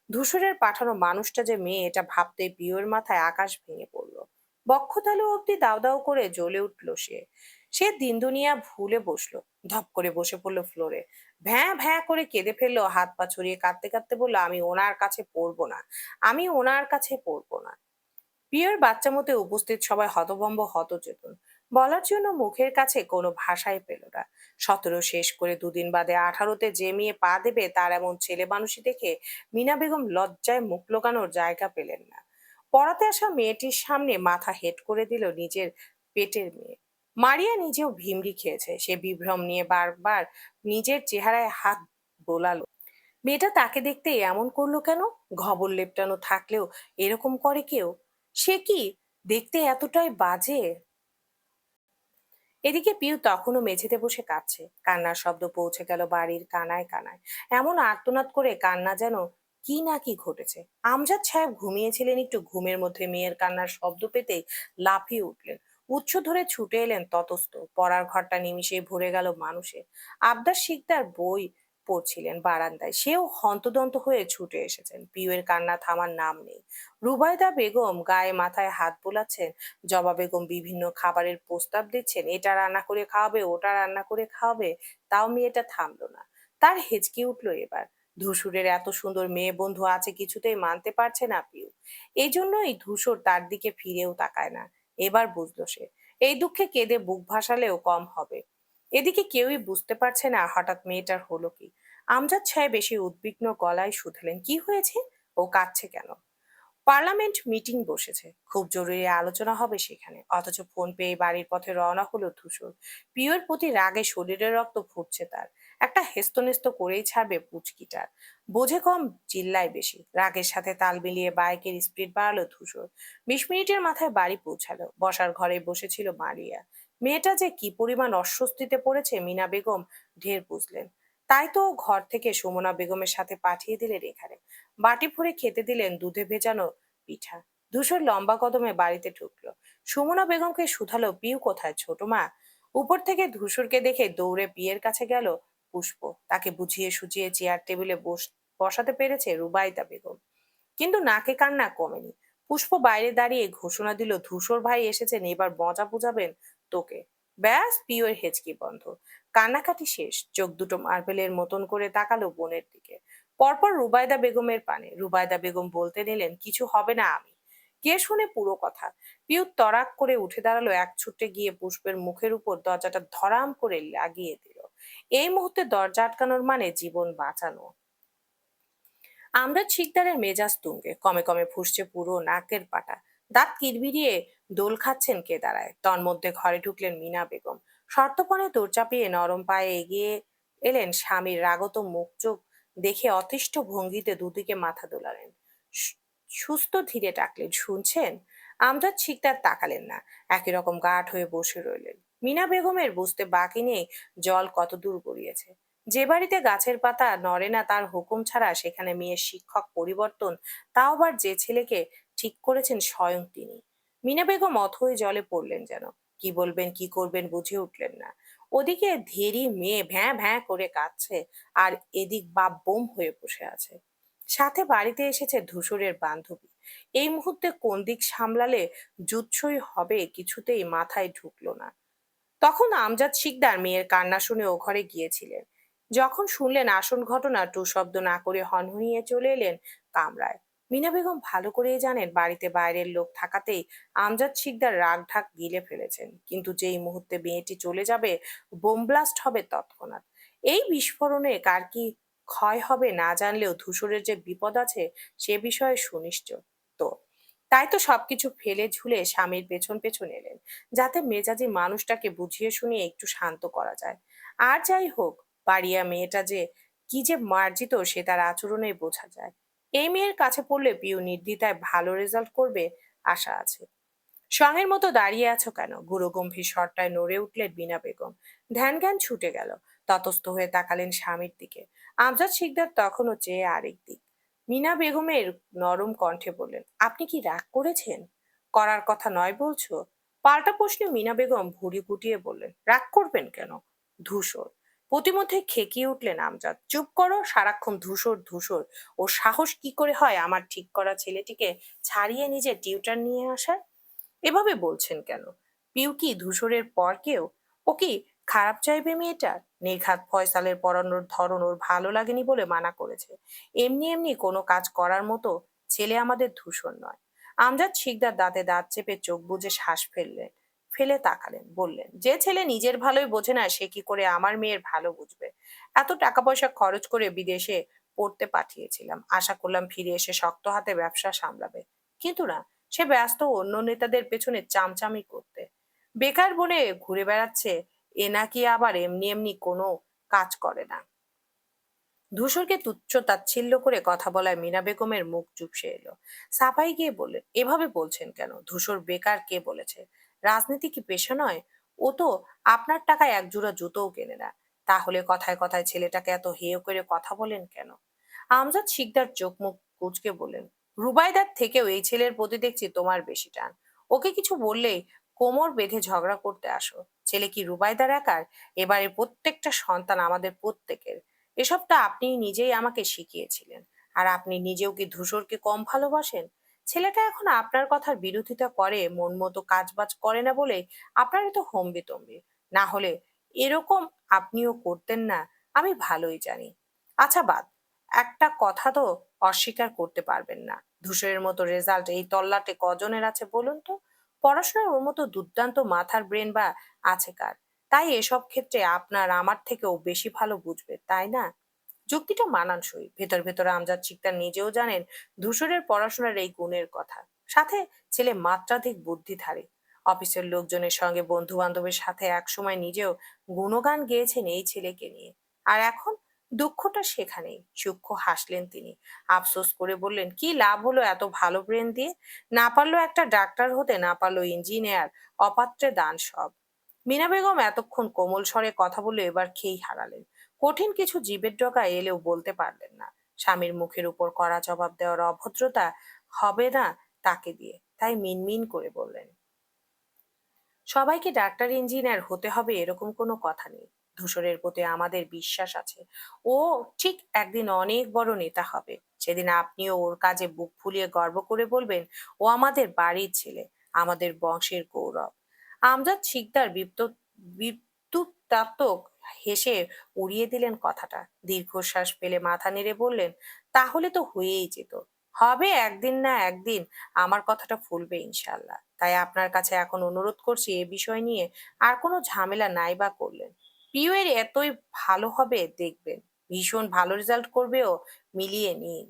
ধূসরের পাঠানো মানুষটা যে মেয়ে এটা ভাবতে পিউয়ের মাথায় আকাশ ভেঙে পড়লো। বক্ষতালু অব্দি দাউ দাউ করে জ্বলে উঠল সে। সে দিন দুনিয়া ভুলে বসলো। ধপ করে বসে পড়লো ফ্লোরে। ভ্যাঁ ভ্যাঁ করে কেঁদে ফেললো, হাত পা ছড়িয়ে কাঁদতে কাঁদতে বললো, আমি ওনার কাছে পড়বো না। আমি ওনার কাছে পড়বো না। পিয়ের বাচ্চা মতে উপস্থিত সবাই হতভম্ব, হতচেতন। বলার জন্য মুখের কাছে কোনো ভাষাই পেল না। 17 শেষ করে দুদিন বাদে 18তে যে মেয়ে পা দেবে তার এমন ছেলে মানুষই দেখে মিনা বেগম লজ্জায় মুখ লোকানোর জায়গা পেলেন না। পড়াতে আসা মেয়েটির সামনে মাথা হেট করে দিল নিজের পেটের মেয়ে। মারিয়া নিজেও ভিমড়ি খেয়েছে। সে বিভ্রম নিয়ে বারবার নিজের চেহারায় হাত বোলালো। মেয়েটা তাকে দেখতে এমন করলো কেন? ঘবর লেপটানো থাকলেও এরকম করে কেউ? সে কি দেখতে এতটাই বাজে? এদিকে পিউ তখনও মেঝেতে বসে কাঁদছে। কান্নার শব্দ পৌঁছে গেল বাড়ির কানায় কানায়। এমন আর্তনাদ করে কান্না যেন কি না কি ঘটেছে। আমজাদ সাহেব ঘুমিয়েছিলেন, একটু ঘুমের মধ্যে মেয়ের কান্নার শব্দ পেতেই লাফিয়ে উঠলেন। উৎস ধরে ছুটে এলেন ততস্থ। পড়ার ঘরটা নিমিষেই ভরে গেল মানুষে। আবদার শিকদার বই পড়ছিলেন বারান্দায়, সেও হন্তদন্ত হয়ে ছুটে এসেছেন। পিউয়ের কান্না থামার নাম নেই। রুবাইদা বেগম গায়ে মাথায় হাত বোলাচ্ছেন। জবা বেগম বিভিন্ন খাবারের প্রস্তাব দিচ্ছেন, এটা রান্না করে খাওয়াবে, ওটা রান্না করে খাওয়াবে। তাও মেয়েটা থামলো না। তার হেঁচকি উঠলো এবার। ধূসরের এত সুন্দর মেয়ে বন্ধু আছে কিছুতেই মানতে পারছে না পিউ। এই জন্যই ধূসর তার দিকে ফিরেও তাকায় না। এবার বুঝলো সে। এই দুঃখে কেঁদে বুক ভাসালেও কম হবে। এদিকে কেউই বুঝতে পারছে না হঠাৎ মেয়েটার হলো কি। আমজাদ সাহেব বেশি উদ্বিগ্ন গলায় শুধালেন, কি হয়েছে? ও কাঁদছে কেন? পার্লামেন্ট মিটিং বসেছে, খুব জরুরি আলোচনা হবে সেখানে। অথচ ফোন পেয়ে বাড়ির পথে রওনা হলো ধূসর। প্রিয়র প্রতি রাগে শরীরের রক্ত ফুটছে তার। একটা হেস্তনেস্ত করেই ছাড়বে পুচকিটার। বোঝে কম, চিল্লায় বেশি। রাগের সাথে তাল মিলিয়ে বাইকের স্পিড বাড়ালো ধূসর। 20 মিনিটের মাথায় বাড়ি পৌঁছালো। বসার ঘরে বসেছিল মারিয়া। মেয়েটা যে কি পরিমাণ অস্বস্তিতে পড়েছে মিনা বেগম ঢের বুঝলেন। তাই তো ঘর থেকে সুমনা বেগমের সাথে পাঠিয়ে দিলেন এখানে। বাটি ভরে খেতে দিলেন দুধে ভেজানো পিঠা। ধূসর লম্বা কদমে বাড়িতে ঢুকলো। সুমনা বেগমকে শুধালো, পিউ কোথায় ছোট মা? উপর থেকে ধূসরকে দেখে দৌড়ে বিয়ের কাছে গেল পুষ্প। তাকে বুঝিয়ে সুঝিয়ে চেয়ার টেবিলে বসাতে পেরেছে রুবাইদা বেগম। কিন্তু নাকে কান্না কমেনি। পুষ্প বাইরে দাঁড়িয়ে ঘোষণা দিল, ধূসর ভাই এসেছেন, এবার মজা বুঝাবেন তোকে। ব্যাস, পিওর হেঁচকি বন্ধ। কান্নাকাটি শেষ। চোখ দুটো মার্বেলের মতন করে তাকালো বোনের দিকে। পরপর রুবাইদা বেগমের পানে। রুবাইদা বেগম বলতে নিলেন, কিছু হবে না আমি। কে শুনে পুরো কথা? পিউ তড়াক করে উঠে দাঁড়ালো, এক ছুটে গিয়ে পুষ্পের মুখের উপর দরজাটা ধরাম করে লাগিয়ে দিল। এই মুহূর্তে দরজা আটকানোর মানে জীবন বাঁচানো। আমরা শিকদারের মেজাজ তুঙ্গে। কমে কমে ফুঁসছে পুরো নাকের পাটা। দাঁত কিরবিরিয়ে দোল খাচ্ছেন কেদারায়। তন্মধ্যে ঘরে ঢুকলেন মিনা বেগম। শর্তপণে দৌড় চাপিয়ে নরম পায়ে এগিয়ে এলেন। স্বামীর রাগত মুখ চোখ দেখে অতিষ্ঠ ভঙ্গিতে দুদিকে মাথা দোলালেন। সুস্থ ধীরে ডাকলেন, শুনছেন? আমজাদ শিকদার তাকালেন না। একই রকম গাঢ় হয়ে বসে রইলেন। মিনা বেগমের বুঝতে বাকি নেই জল কত দূর গড়িয়েছে। যে বাড়িতে গাছের পাতা নড়ে না তার হুকুম ছাড়া, সেখানে মেয়ের শিক্ষক পরিবর্তন, তাও আবার যে ছেলেকে ঠিক করেছেন স্বয়ং তিনি। মিনা বেগম অথই জলে পড়লেন যেন। কি বলবেন কি করবেন বুঝে উঠলেন না। ওদিকে ধেরি মেয়ে ভ্যাঁ ভ্যাঁ করে কাঁদছে, আর এদিক বাপ বোম হয়ে বসে আছে। সাথে বাড়িতে এসেছে ধূসরের বান্ধবী। এই মুহূর্তে কোন দিক সামলালে জুৎসই হবে কিছুতেই মাথায় ঢুকলো না। তখন আমজাদ শিকদার মেয়ের কান্না শুনে ও ঘরে গিয়েছিলেন। যখন শুনলেন আসল ঘটনা, টু শব্দ না করে হনহনিয়ে চলে এলেন কামরায়। মিনা বেগম ভালো করেই জানেন বাড়িতে বাইরের লোক থাকাতেই আমজাদ শিকদার রাগ ঢাক গিলে ফেলেছেন। কিন্তু যেই মুহূর্তে মেয়েটি চলে যাবে, বোম ব্লাস্ট হবে তৎক্ষণাৎ। এই বিস্ফোরণে কার কি ক্ষয় হবে না জানলেও ধূসরের যে বিপদ আছে সে বিষয়ে সুনিশ্চিত। তো তাই তো সবকিছু ফেলে ঝুলে স্বামীর পেছন পেছন এলেন, যাতে মেজাজি মানুষটাকে বুঝিয়ে শুনিয়ে একটু শান্ত করা যায়। আর যাই হোক, পারিয়া মেয়েটা যে কি যে মার্জিত সে তার আচরণেই বোঝা যায়। এই মেয়ের কাছে পড়লে পিউ নির্দ্বিধায় ভালো রেজাল্ট করবে আশা আছে। সঙ্গের মতো দাঁড়িয়ে আছো কেন? গুরুগম্ভীর স্বরটায় নড়ে উঠলেন বিনা বেগম। ধ্যান জ্ঞান ছুটে গেল। ততস্থ হয়ে তাকালেন স্বামীর দিকে। আমজাদ শিকদার তখনও চেয়ে আরেক দিক। মিনা বেগমের নরম কণ্ঠে বললেন, আপনি কি রাগ করেছেন? করার কথা নয় বলছো? পাল্টা প্রশ্নে মিনা বেগম ভুঁড়ি গুটিয়ে বললেন, রাগ করবেন কেন? ধূসর। প্রতিমধ্যে খেকিয়ে উঠলেন আমজাদ, চুপ করো, সারাক্ষণ ধূসর ধূসর। ওর সাহস কি করে হয় আমার ঠিক করা ছেলেটিকে ছাড়িয়ে নিজে টিউটার নিয়ে আসার? এভাবে বলছেন কেন? পিউ কি ধূসরের পর কেউ? ও কি খারাপ চাইবে মেয়েটার? নির্ঘাত ফয়সালের পড়ানোর ধরন ওর ভালো লাগেনি বলে মানা করেছে। এমনি এমনি কোনো কাজ করার মতো ছেলে আমাদের ধূসর নয়। আমজাদ শিকদার দাঁতে দাঁত চেপে চোখ বুজে শ্বাস ফেললেন। ফেলে তাকালেন, বললেন, যে ছেলে নিজের ভালোই বোঝে না সে কি করে আমার মেয়ের ভালো বুঝবে? এত টাকা পয়সা খরচ করে বিদেশে পড়তে পাঠিয়েছিলাম, আশা করলাম ফিরে এসে শক্ত হাতে ব্যবসা সামলাবে। কিন্তু না, সে ব্যস্ত অন্য নেতাদের পেছনে চামচামি করতে। বেকার বনে ঘুরে বেড়াচ্ছে। এ নাকি আবার এমনি এমনি কোনো কাজ করে না। ধূসরকে তুচ্ছ তাচ্ছিল্য করে কথা বলায় মিনা বেগমের মুখ চুপসে এলো। সাফাই গিয়ে বললেন, এভাবে বলছেন কেন? ধূসর বেকার কে বলেছে? রাজনীতি কি পেশা নয়? ও তো আপনার টাকায় এক জোড়া জুতোও কেনে না। তাহলে কথায় কথায় ছেলেটাকে এত হেয় করে কথা বলেন কেন? আমজাদ শিকদার চোখ মুখ কুঁচকে বললেন, রুবাইদার থেকেও এই ছেলের প্রতি দেখছি তোমার বেশি টান। ওকে কিছু বললেই কোমর বেঁধে ঝগড়া করতে আসো। ছেলে কি রুবাইদার একার? এবারে প্রত্যেকটা সন্তান আমাদের প্রত্যেকের। এসবটা আপনি নিজেই আমাকে শিখিয়েছিলেন। আর আপনি নিজেও কি ধূসরকে কম ভালোবাসেন? ছেলেটা এখন আপনার কথার বিরোধিতা করে, মন মতো কাজ বাজ করে না বলে আপনার এত হম্বিতম্বি। না হলে এরকম আপনিও করতেন না, আমি ভালোই জানি। আচ্ছা বাদ, একটা কথা তো অস্বীকার করতে পারবেন না, ধূসরের মতো রেজাল্ট এই তল্লাটে কজনের আছে বলুন তো? পড়াশোনার ওর মতো দুর্দান্ত মাথার ব্রেন বা আছে কার? তাই এসব ক্ষেত্রে আপনার আমার থেকেও বেশি ভালো বুঝবে, তাই না? যুক্তিটা মানানসই। ভেতর ভেতর আমজাদ শিকদার নিজেও জানেন ধূসরের পড়াশোনার এই গুণের কথা। সাথে ছেলে মাত্রাধিক বুদ্ধিধারী। অফিসের লোকজনের সঙ্গে বন্ধু বান্ধবের সাথে একসময় নিজেও গুণগান গেয়েছেন এই ছেলেকে নিয়ে। আর এখন দুঃখটা সেখানেই। সূক্ষ্ম হাসলেন তিনি। আফসোস করে বললেন, কি লাভ হলো এত ভালো ব্রেন দিয়ে? না পারলো একটা ডাক্তার হতে, না পারলো ইঞ্জিনিয়ার, অপাত্রে দান সব। মিনা বেগম এতক্ষণ কোমল স্বরে কথা বলে এবার খেই হারালেন। কঠিন কিছু জিভের ডগায় এলেও বলতে পারলেন না। স্বামীর মুখের উপর কড়া জবাব দেওয়ার অভদ্রতা হবে না তাকে দিয়ে। তাই মিনমিন করে বললেন, সবাইকে ডাক্তার ইঞ্জিনিয়ার হতে হবে এরকম কোনো কথা নেই। ধূসরের প্রতি আমাদের বিশ্বাস আছে। ও ঠিক একদিন অনেক বড় নেতা হবে। সেদিন আপনিও ওর কাজে বুক ফুলিয়ে গর্ব করে বলবেন, ও আমাদের বাড়ির ছেলে, আমাদের বংশের গৌরব। আমজাদ শিকদার বিদ্যুতাত্মক হেসে উড়িয়ে দিলেন কথাটা। দীর্ঘশ্বাস ফেলে মাথা নেড়ে বললেন, তাহলে তো হয়েই যেত। হবে একদিন না একদিন, আমার কথাটা ফুলবে ইনশাল্লাহ। তাই আপনার কাছে এখন অনুরোধ করছি এ বিষয় নিয়ে আর কোনো ঝামেলা নাই বা করলেন। পিউ এর এতই ভালো হবে দেখবেন, ভীষণ ভালো রেজাল্ট করবেও, মিলিয়ে নিন।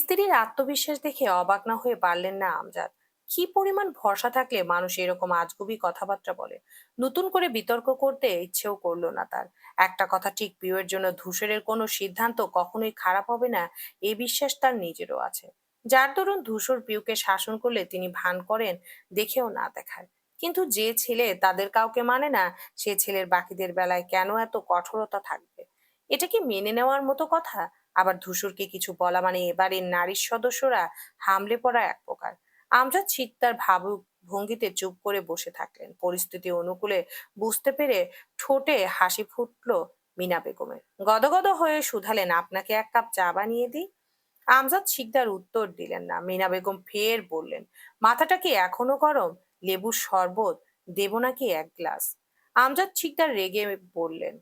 স্ত্রীর আত্মবিশ্বাস দেখে অবাক না হয়ে পারলেন না আমজাদ। কি পরিমাণ ভরসা থাকলে মানুষ এরকম আজগুবি কথাবার্তা বলে? নতুন করে বিতর্ক করতে ইচ্ছেও করলো না তার। একটা কথা ঠিক, পিউয়ের জন্য ধূসরের কোনো সিদ্ধান্ত কখনোই খারাপ হবে না, এই বিশ্বাস তার নিজেরও আছে। যার দরুন ধূসর পিউকে শাসন করলে তিনি ভান করেন দেখেও না দেখার। কিন্তু যে ছেলে তাদের কাউকে মানে না, সে ছেলের বাকিদের বেলায় কেন এত কঠোরতা থাকবে? এটা কি মেনে নেওয়ার মতো কথা? আবার ধূসরকে কিছু বলা মানে এবারের নারীর সদস্যরা হামলে পড়া এক প্রকার। আমজাদ চিৎকার ভাবুক ভঙ্গিতে চুপ করে বসে থাকলেন। পরিস্থিতি অনুকূলে বুঝতে পেরে ঠোঁটে হাসি ফুটলো মিনা বেগমের। গদগদ হয়ে শুধালেন, আপনাকে এক কাপ চা বানিয়ে দিই? আমজাদ শিকদার উত্তর দিলেন না। মিনা বেগম ফের বললেন, মাথাটা কি এখনো গরম? লেবুর শরবত দেব নাকি এক গ্লাস? আমজাদ শিকদার রেগে বললেন,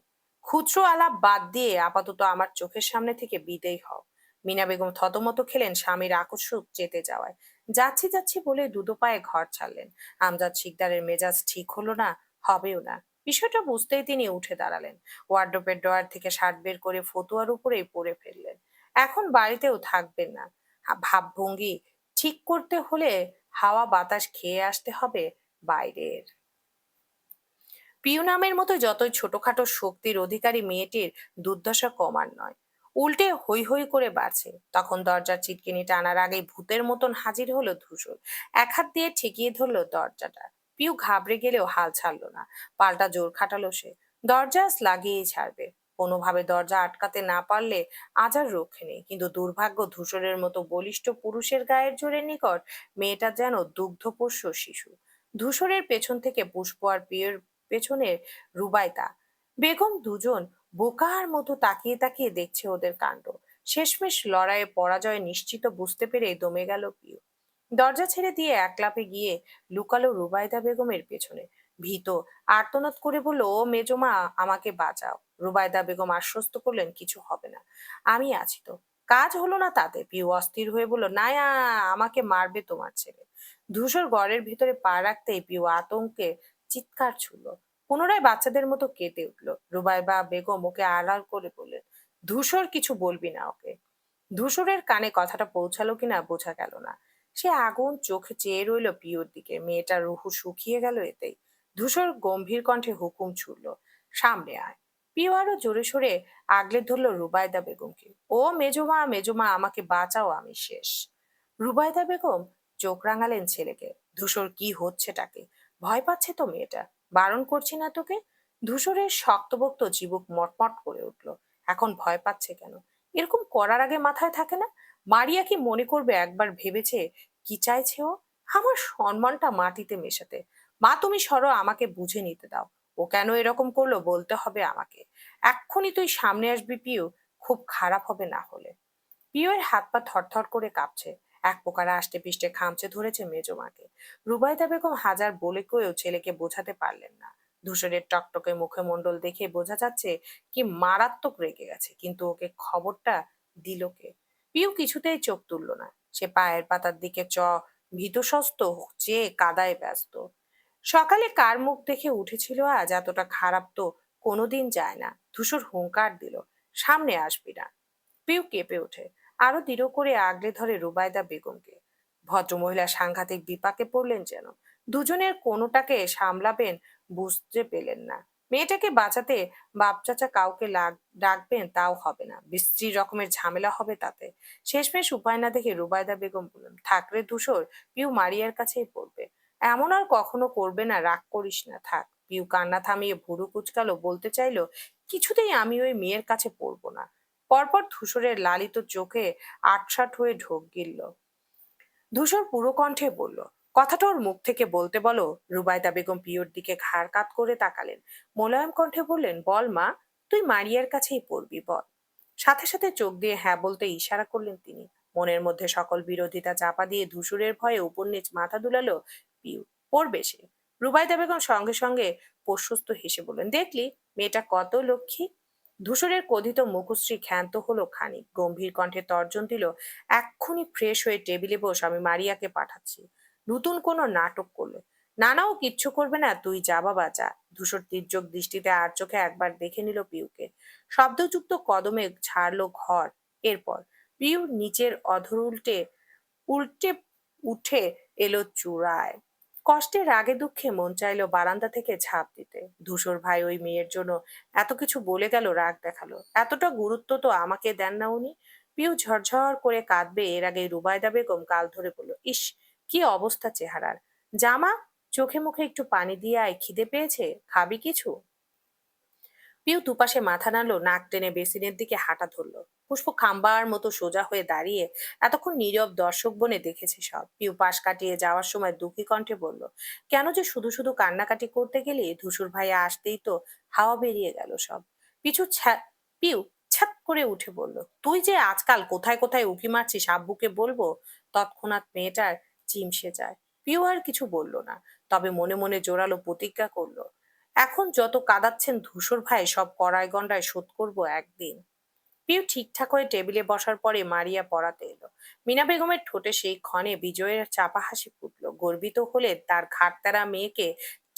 খুচরো আলাপ বাদ দিয়ে আপাতত আমার চোখের সামনে থেকে বিদেয় হও। মিনা বেগম থতমত খেলেন স্বামীর আকস্মিক চেতে যাওয়ায়। যাচ্ছি যাচ্ছি বলে দুটো পায়ে ঘর ছাড়লেন। আমজাদ শিকদারের মেজাজ ঠিক হলো না, হবেও না। বিষয়টা বুঝতেই তিনি উঠে দাঁড়ালেন। ওয়ার্ড্রোবের ড্রয়ার থেকে শার্ট বের করে ফতুয়ার উপরেই পরে ফেললেন। এখন বাড়িতেও থাকবেন না। ভাবভঙ্গি ঠিক করতে হলে হাওয়া বাতাস খেয়ে আসতে হবে বাইরের। পিউ নামের মতো যতই ছোটখাটো শক্তির অধিকারী মেয়েটির দুর্দশা কমার নয়, উল্টে হৈ হৈ করে বাড়ছে। তখন দরজার চিটকিনি টানার আগেই ভূতের মতন হাজির হলো ধূসর। এক হাত দিয়ে ঠেকিয়ে ধরলো দরজাটা। পিউ ঘাবড়ে গেলেও হাল ছাড়লো না, পাল্টা জোর খাটালো সে। দরজা আজ লাগিয়েই ছাড়বে। কোনোভাবে দরজা আটকাতে না পারলে আজ আর রক্ষে নেই। কিন্তু দুর্ভাগ্য, ধূসরের মতো বলিষ্ঠ পুরুষের গায়ের জোরের নিকট মেয়েটা যেন দুগ্ধপোষ্য শিশু। ধূসরের পেছন থেকে পুষ্প আর পিয়ের পেছনে রুবাইতা বেগম দুজন বোকার মতো তাকিয়ে তাকিয়ে দেখছে ওদের কাণ্ড। শেষমেশ লড়াইয়ে পরাজয় নিশ্চিত বুঝতে পেরে দমে গেল পিউ। দরজা ছেড়ে দিয়ে একলাপে গিয়ে লুকালো রুবাইদা বেগমের পেছনে। ভীত আর্তনাদ করে বলল, ও মেজমা, আমাকে বাঁচাও। রুবাইদা বেগম আশ্বস্ত করলেন, কিছু হবে না, আমি আছি তো। কাজ হলো না তাতে। পিউ অস্থির হয়ে বলল, না, আমাকে মারবে তোমার ছেলে। ধূসর ঘরের ভিতরে পা রাখতেই পিউ আতঙ্কে চিৎকার ছুড়ল। পুনরায় বাচ্চাদের মতো কেঁদে উঠল। রুবাইবা বেগম ওকে আড়াল করে বললেন, ধূসর, কিছু বলবি না ওকে। ধূসরের কানে কথাটা পৌঁছালো কিনা বোঝা গেল না। সে আগুন চোখে চেয়ে রইল পিউর দিকে। মেয়েটার রুহু শুকিয়ে গেল এতেই। ধূসর গম্ভীর কণ্ঠে হুকুম ছুড়ল, সামনে আয়। পিউ আরো জোরে সোরে আগলে ধরল রুবাইদা বেগমকে। ও মেজমা, মেজমা, আমাকে বাঁচাও, আমি শেষ। রুবাইদা বেগম চোখ রাঙালেন ছেলেকে। ধূসর, কি হচ্ছেটাকে? ভয় পাচ্ছে তো মেয়েটা। বারণ করছি না তোকে? ধূসরের শক্তপোক্ত চিবুক মটমট করে উঠল। এখন ভয় পাচ্ছে কেন? এরকম করার আগে মাথায় থাকে না? মারিয়া কি মনে করবে? একবার ভেবেছে কি চাইছে ও? আমার সম্মানটা মাটিতে মেশাতে। মা, তুমি সরো, আমাকে বুঝে নিতে দাও। ও কেন এরকম করলো বলতে হবে আমাকে। এক্ষুনি তুই সামনে আসবি পিউ, খুব খারাপ হবে না হলে। পিউয়ের হাত পা থরথর করে কাঁপছে। এক প্রকার আষ্টে পিষ্টে খামচে ধরেছে মেজমাকে। রুবাইদা বেগম হাজার বলে কয়েও ছেলেকে বোঝাতে পারলেন না। ধূসরের টকটকে মুখমণ্ডল দেখে বোঝা যাচ্ছে কি মারাত্মক রেগে গেছে। কিন্তু ওকে খবরটা দিল কে? পিউ কিছুতেই চোখ তুলল না। সে পায়ের পাতার দিকে ভীতসস্ত চেয়ে কাদায় ব্যস্ত। সকালে কার মুখ দেখে উঠেছিল আজ? এতটা খারাপ তো কোনোদিন যায় না। ধূসর হুংকার দিল, সামনে আসবি না। পিউ কেঁপে ওঠে, আরো দৃঢ় করে আগলে ধরে রুবাইদা বেগমকে। ভদ্রমহিলা সাংঘাতিক বিপাকে পড়লেন যেন। দুজনের কোনোটাকে সামলাবেন বুঝতে পেলেন না। মেয়েটাকে বাঁচাতে বাপ চাচা কাউকে ডাকবেন, তাও হবে না। বিশ্রী রকমের ঝামেলা হবে তাতে। শেষমেশ উপায় না দেখে রুবাইদা বেগম বললেন, থাকরে ধূসর, পিউ মারিয়ার কাছেই পড়বে। এমন আর কখনো করবে না, রাগ করিস না, থাক। পিউ কান্না থামিয়ে ভুরু কুচকালো, বলতে চাইলো, কিছুতেই আমি ওই মেয়ের কাছে পড়বো না। পরপর ধূসরের লালিত চোখে আটসাট হয়ে ঢোক গিলল। ধূসর পুরো কণ্ঠে বলল, কথাটা ওর মুখ থেকে বলতে বলো। রুবাইদা বেগম পিওর দিকে ঘাড় কাত করে তাকালেন। মোলায়েম কণ্ঠে বললেন, বল মা, তুই মারিয়ার কাছেই পড়বি, বল। সাথে সাথে চোখ দিয়ে হ্যাঁ বলতে ইশারা করলেন তিনি। মনের মধ্যে সকল বিরোধিতা চাপা দিয়ে ধূসরের ভয়ে উপর নিচ মাথা দুলালো পিউ। পড়বে সে। রুবাইদা বেগম সঙ্গে সঙ্গে প্রশস্ত হেসে বললেন, দেখলি মেয়েটা কত লক্ষ্মী। ধূসরের ক্রোধিত মুখশ্রী ক্ষান্ত হলো খানিক। গম্ভীর কণ্ঠে তর্জন দিল, এক্ষুনি ফ্রেশ হয়ে টেবিলে বস, আমি মারিয়াকে পাঠাচ্ছি। নতুন কোনো নাটক করলে। না না, ও কিচ্ছু করবে না, তুই যা বাবা যা। ধূসর তীর্যক দৃষ্টিতে আর চোখে একবার দেখে নিল পিউকে। শব্দযুক্ত কদমে ছাড়লো ঘর। এরপর পিউ নিচের অধর উল্টে উল্টে উঠে এলো চূড়ায়। কষ্টে রাগে দুঃখে মন চাইলো বারান্দা থেকে ঝাঁপ দিতে। ধূসর ভাই ওই মেয়ের জন্য এত কিছু বলে গেল, রাগ দেখালো। এতটা গুরুত্ব তো আমাকে দেন না উনি। পিউ ঝরঝর করে কাঁদবে এর আগে রুবাইদা বেগম গাল ধরে বলল, ইস, কি অবস্থা চেহারার। জামা, চোখে মুখে একটু পানি দিয়ে আয়, খিদে পেয়েছে, খাবি কিছু? পিউ দুপাশে মাথা নাড়লো, নাক টেনে বেসিনের দিকে হাঁটা ধরলো। পুষ্প খাম্বার মতো সোজা হয়ে দাঁড়িয়ে এতক্ষণ নীরব দর্শক বনে দেখেছে সব। পিউ পাশ কাটিয়ে যাওয়ার সময় দুঃখী কণ্ঠে বলল, কেন যে শুধু শুধু কান্নাকাটি করতে গেলি? ধূসর ভাইয়া আসতেই তো হাওয়া বেরিয়ে গেল সব। পিউ ছ্যাপ করে উঠে বলল, তুই যে আজকাল কোথায় কোথায় উঁকি মারছিস, আব্বুকে বলবো? তৎক্ষণাৎ মেয়েটার চিমসে যায়। পিউ আর কিছু বলল না, তবে মনে মনে জোরালো প্রতিজ্ঞা করলো, এখন যত কাঁদাচ্ছেন ধূসর ভাই, সব কড়ায় গন্ডায় শোধ করবো একদিন। পিউ ঠিকঠাক হয়ে টেবিলে বসার পরে মারিয়া পড়াতে এলো। মিনা বেগমের ঠোঁটে সেই ক্ষণে বিজয়ের চাপা হাসি ফুটলো। গর্বিত হলে তার ঘাড়তেরা মেয়েকে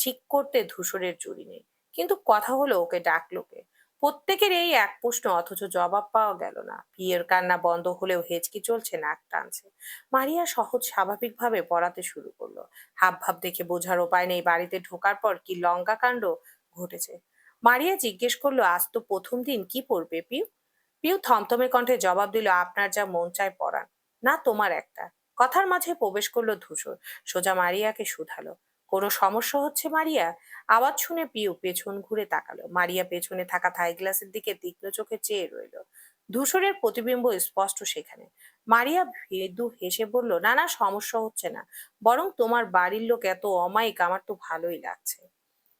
ঠিক করতে ধূসরের জুড়ি নেই। কিন্তু কথা হলো, ওকে ডাকলো কে? প্রত্যেকের এই এক প্রশ্ন, অথচ জবাব পাওয়া গেল না। পিয়ের কান্না বন্ধ হলেও হেঁচকি চলছে, নাক টানছে। মারিয়া সহজ স্বাভাবিকভাবে পড়াতে শুরু করলো। হাব ভাব দেখে বোঝার উপায় নেই বাড়িতে ঢোকার পর কি লঙ্কা কাণ্ড ঘটেছে। মারিয়া জিজ্ঞেস করলো, আজ তো প্রথম দিন, কি পড়বে পিউ? পিউ থমথমে কণ্ঠে জবাব দিল, আপনার যা মন চায় পড়ান, না তোমার একটা। কথার মাঝে প্রবেশ করলো ধূসর, সোজা মারিয়াকে শুধালো, কোনো সমস্যা হচ্ছে মারিয়া? আওয়াজ শুনে পিউ পেছন ঘুরে তাকালো। মারিয়া পেছনে থাকা থাই গ্লাসের দিকে তীক্ষ্ণ চোখে চেয়ে রইল। ধূসরের প্রতিবিম্ব স্পষ্ট সেখানে। মারিয়া মৃদু হেসে বলল, না না, সমস্যা হচ্ছে না, বরং তোমার বাড়ির লোক এত অমায়িক, আমার তো ভালোই লাগছে।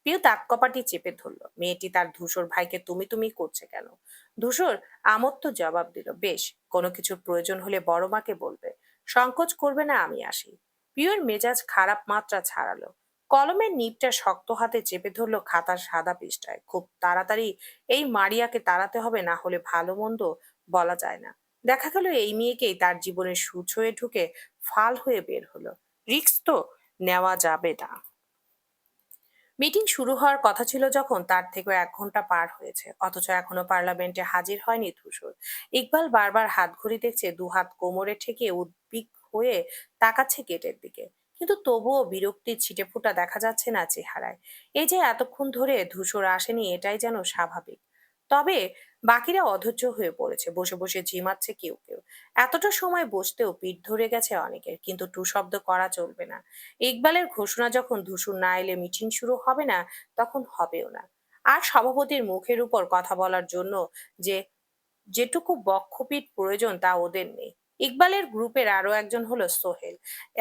প্রিয় তাক কপাটি চেপে ধরলো। মেয়েটি তার ধূসর ভাইকে তুমি তুমি করছে কেন? ধূসর আমত্ত জবাব দিল, বেশ, কোনো কিছুর প্রয়োজন হলে বড় মাকে বলবে, সংকোচ করবে না, আমি আসি। প্রিয়র মেজাজ খারাপ মাত্রা ছাড়ালো। কলমের নিবটা শক্ত হাতে চেপে ধরলো খাতার সাদা পৃষ্ঠায়। খুব তাড়াতাড়ি এই মারিয়াকে তাড়াতে হবে, না হলে ভালো মন্দ বলা যায় না। দেখা গেল এই মেয়েকেই তার জীবনের সূচ হয়ে ঢুকে ফাল হয়ে বের হলো। রিস্ক তো নেওয়া যাবে না। মিটিং শুরু হওয়ার কথা ছিল যখন, তার থেকেও 1 ঘন্টা পার হয়েছে, অথচ এখনো পার্লামেন্টে হাজির হয়নি ধূসর। ইকবাল বারবার হাত ঘড়ি দেখছে, দুহাত কোমরে ঠেকিয়ে উদ্বিগ হয়ে তাকাচ্ছে গেটের দিকে, কিন্তু তবুও বিরক্তির ছিটেফোঁটা দেখা যাচ্ছে না চেহারায়। এই যে এতক্ষণ ধরে ধূসর আসেনি, এটাই যেন স্বাভাবিক। তবে বাকিরা অধৈর্য হয়ে পড়েছে, বসে বসে ঝিমাচ্ছে কেউ কেউ। এতটা সময় বসতেও পিঠ ধরে গেছে অনেকের, কিন্তু টু শব্দ করা চলবে না। ইকবালের ঘোষণা যখন, ধূসর না এলে মিটিং শুরু হবে না, তখন হবেও না। আর সভাপতির মুখের উপর কথা বলার জন্য যে যেটুকু বক্ষপিট প্রয়োজন তা ওদের নেই। ইকবালের গ্রুপের আরো একজন হলো সোহেল।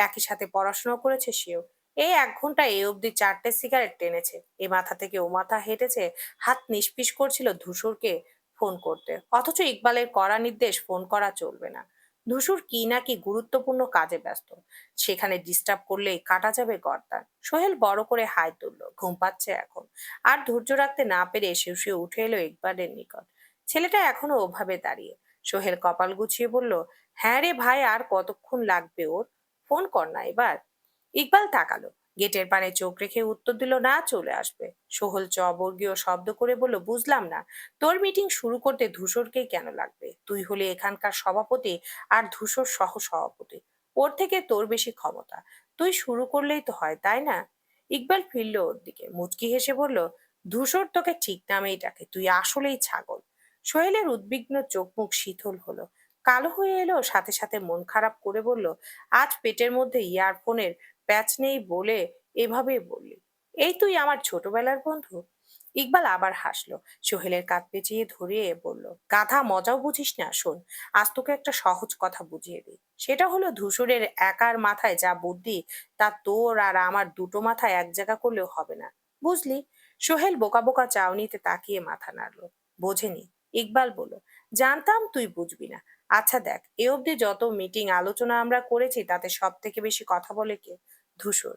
একই সাথে পড়াশোনা করেছে সেও। এই 1 ঘন্টা এ অবধি 4টে সিগারেট টেনেছে, এ মাথা থেকে ও মাথা হেঁটেছে, হাত নিষ্পিস করছিল ধূসরকে ফোন করতে, অথচ ইকবালের কড়া নির্দেশ, ফোন করা চলবে না। ধূসর কি নাকি গুরুত্বপূর্ণ কাজে ব্যস্ত, সেখানে ডিস্টার্ব করলেই কাটা যাবে গর্দান। সোহেল বড় করে হাই তুলল, ঘুম পাচ্ছে এখন। আর ধৈর্য রাখতে না পেরে শুয়ে উঠে এলো ইকবালের নিকট। ছেলেটা এখনো ওভাবে দাঁড়িয়ে। সোহেল কপাল গুছিয়ে বলল, হ্যাঁ রে ভাই, আর কতক্ষণ লাগবে ওর? ফোন কর না এবার। ইকবাল তাকালো, গেটের পানে চোখ রেখে উত্তর দিল, না, চলে আসবে। সোহেল চবর্গীয় শব্দ করে বলল, বুঝলাম না, তোর মিটিং শুরু করতে ধূসরকেই কেন লাগবে? তুই হলে এখানকার সভাপতি, আর ধূসর সহ সভাপতি, ওর থেকে তোর বেশি ক্ষমতা। তুই শুরু করলেই তো হয়, তাই না? ইকবাল ফিরল ওর দিকে, মুচকি হেসে বলল, ধূসর তোকে ঠিক নামেই ডাকে, তুই আসলেই ছাগল। সোহেলের উদ্বিগ্ন চোখ মুখ শীতল হলো, কালো হয়ে এলো, সাথে সাথে মন খারাপ করে বলল, আজ পেটের মধ্যে ইয়ারফোনের প্যাচ নেই বলে এভাবে বললি? এই তুই আমার ছোটবেলার বন্ধু? ইকবাল আবার হাসলো, সোহেলের কাঁধ পেঁচিয়ে ধরিয়ে বলল, গাধা, মজাও বুঝিস না? শোন, আজ তোকে একটা সহজ কথা বুঝিয়ে দিই। সেটা হলো, ধূসরের একার মাথায় যা বুদ্ধি, তা তোর আর আমার দুটো মাথায় এক জায়গা করলেও হবে না, বুঝলি? সোহেল বোকা বোকা চাউনিতে তাকিয়ে মাথা নাড়লো। বোঝেনি। ইকবাল বলল, জানতাম তুই বুঝবি না। আচ্ছা দেখ, এ অবধি যত মিটিং আলোচনা আমরা করেছি, তাতে সব থেকে বেশি কথা বলে কে? ধূসর।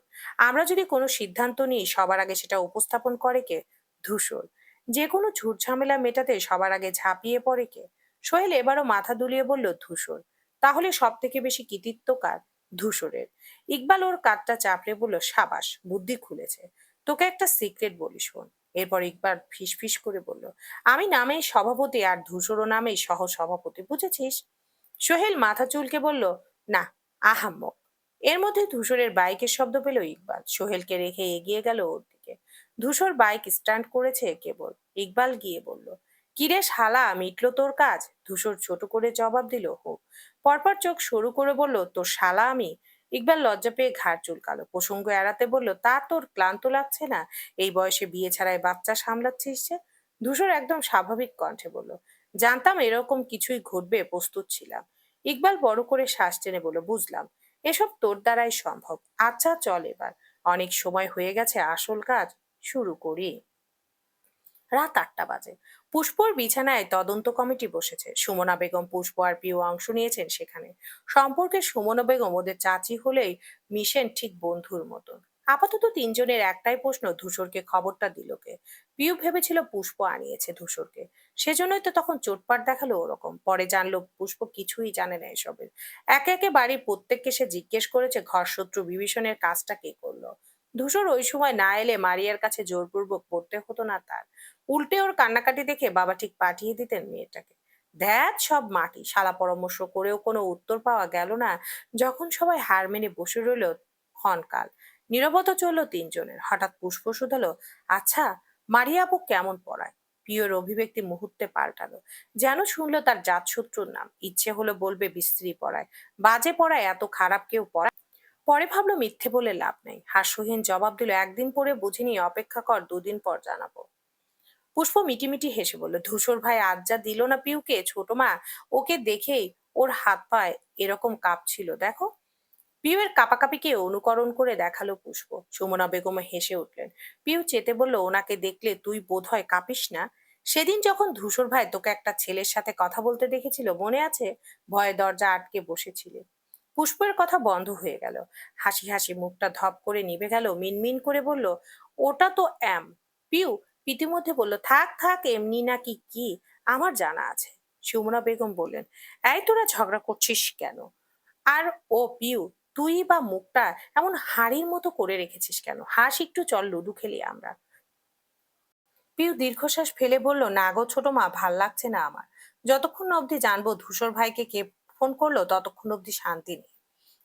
আমরা যদি কোনো সিদ্ধান্ত নিই, সবার আগে সেটা উপস্থাপন করে কে? ধূসর। যে কোনো ঝুট ঝামেলা মেটাতে সবার আগে ঝাঁপিয়ে পড়ে কে? সোহেল এবারও মাথা দুলিয়ে বলল, ধূসর। তাহলে সব থেকে বেশি কৃতিত্ব কার? ধূসরের। ইকবাল ওর কাঁধটা চাপড়ে বলল, সাবাস, বুদ্ধি খুলেছে। তোকে একটা সিক্রেট বলি, শোন। এরপর ইকবাল ফিস ফিস করে বলল, আমি নামেই সভাপতি, আর ধূসরও নামেই সহ সভাপতি, বুঝেছিস? সোহেল মাথা চুলকে বলল, না, আহাম্মক। এর মধ্যে ধূসরের বাইকের শব্দ পেল ইকবাল, সোহেলকে রেখে এগিয়ে গেল ওর দিকে। ধূসর বাইক স্ট্যান্ড করেছে কেবল। ইকবাল গিয়ে বলল, কিরে শালা, মিটলো তোর কাজ? ধূসর ছোট করে জবাব দিল, হোক। পরপর চোখ সরু করে বলল, তোর শালা আমি? ইকবাল লজ্জা পেয়ে ঘাড় চুলকালো, প্রসঙ্গ এড়াতে বলল, তা তোর ক্লান্ত লাগছে না? এই বয়সে বিয়ে ছাড়াই বাচ্চা সামলাচ্ছিস যে? ধূসর একদম স্বাভাবিক কণ্ঠে বলল, জানতাম এরকম কিছুই ঘটবে, প্রস্তুত ছিলাম। ইকবাল বড় করে শ্বাস টেনে বলল, বুঝলাম, এসব তোর দ্বারাই সম্ভব। আচ্ছা চল এবার, অনেক সময় হয়ে গেছে, আসল কাজ শুরু করি। রাত 8টা বাজে। পুষ্পর বিছানায় তদন্ত কমিটি বসেছে। সুমনা বেগম, পুষ্প আর পিউ অংশ নিয়েছেন সেখানে। সম্পর্কে সুমনা বেগম ওদের চাচি হলেই মিশেন ঠিক বন্ধুর মতন। আপাতত তিনজনের একটাই প্রশ্ন, ধূসরকে খবরটা দিল কে? পিউ ভেবেছিল পুষ্প আনিয়েছে ধূসরকে, সেজন্যই তো তখন চোটপাট দেখালো ওরকম। পরে জানলো পুষ্প কিছুই জানে না এসবের। একে একে বাড়ির প্রত্যেককে সে জিজ্ঞেস করেছে ঘরশত্রু বিভীষণের কাজটা কে করলো। ধূসর ওই সময় না এলে মারিয়ার কাছে জোরপূর্বক পড়তে হতো না তার। উল্টে ওর কান্নাকাটি দেখে বাবা ঠিক পাঠিয়ে দিতেন মেয়েটাকে। ধ্যাত সব মাটি, শালা পরামর্শ করেও কোনো উত্তর পাওয়া গেল না। যখন সবাই হার মেনে বসে রইল ক্ষণকাল, নীরবতা চলল তিনজনের। হঠাৎ পুষ্প শুধালো, আচ্ছা, মারিয়া আপু কেমন পড়ায়? প্রিয়র অভিব্যক্তি মুহূর্তে পাল্টালো, যেন শুনলো তার জাতশত্রুর নাম। ইচ্ছে হলো বলবে বিশ্রী পড়ায়, বাজে পড়ায়, এত খারাপ কেউ পড়ায়। পরে ভাবলো মিথ্যে বলে লাভ নেই, হাস্যহীন জবাব দিল, একদিন পরে বুঝিনি, অপেক্ষা কর, দুদিন পর জানাবো। পুষ্প মিটিমিটি হেসে বলল, ধূসর ভাই আজ যা দিল না পিউকে, ছোট মা ওকে দেখেই ওর হাত পায়ে এরকম কাঁপছিল দেখো। পিউয়ের কাঁপাকাঁপিকে অনুকরণ করে দেখালো পুষ্প। সুমনা বেগম হেসে উঠলেন। পিউ চেতে বলল, ওনাকে দেখলে তুই বোধহয় কাঁপিস না? সেদিন যখন ধূসর ভাই তোকে একটা ছেলের সাথে কথা বলতে দেখেছিল, মনে আছে? ভয়ে দরজা আটকে বসেছিলে। পুষ্পের কথা বন্ধ হয়ে গেল। হাসি হাসি মুখটা ধপ করে নিভে গেল। মিনমিন করে বলল, ওটা তো পিউ ইতিমধ্যে বলল, থাক থাক, এমনি নাকি কি, আমার জানা আছে। সুমনা বেগম বললেন, এই তোরা ঝগড়া করছিস কেন? আর ও পিউ, তুই বা মুখটা এমন হাড়ির মতো করে রেখেছিস কেন? হাস একটু, চল লুডু খেলি আমরা। পিউ দীর্ঘশ্বাস ফেলে বলল, না গো ছোট মা, ভাল লাগছে না আমার। যতক্ষণ না অবধি জানবো ধূসর ভাইকে কে ফোন করলো, ততক্ষণ অবধি শান্তি নেই।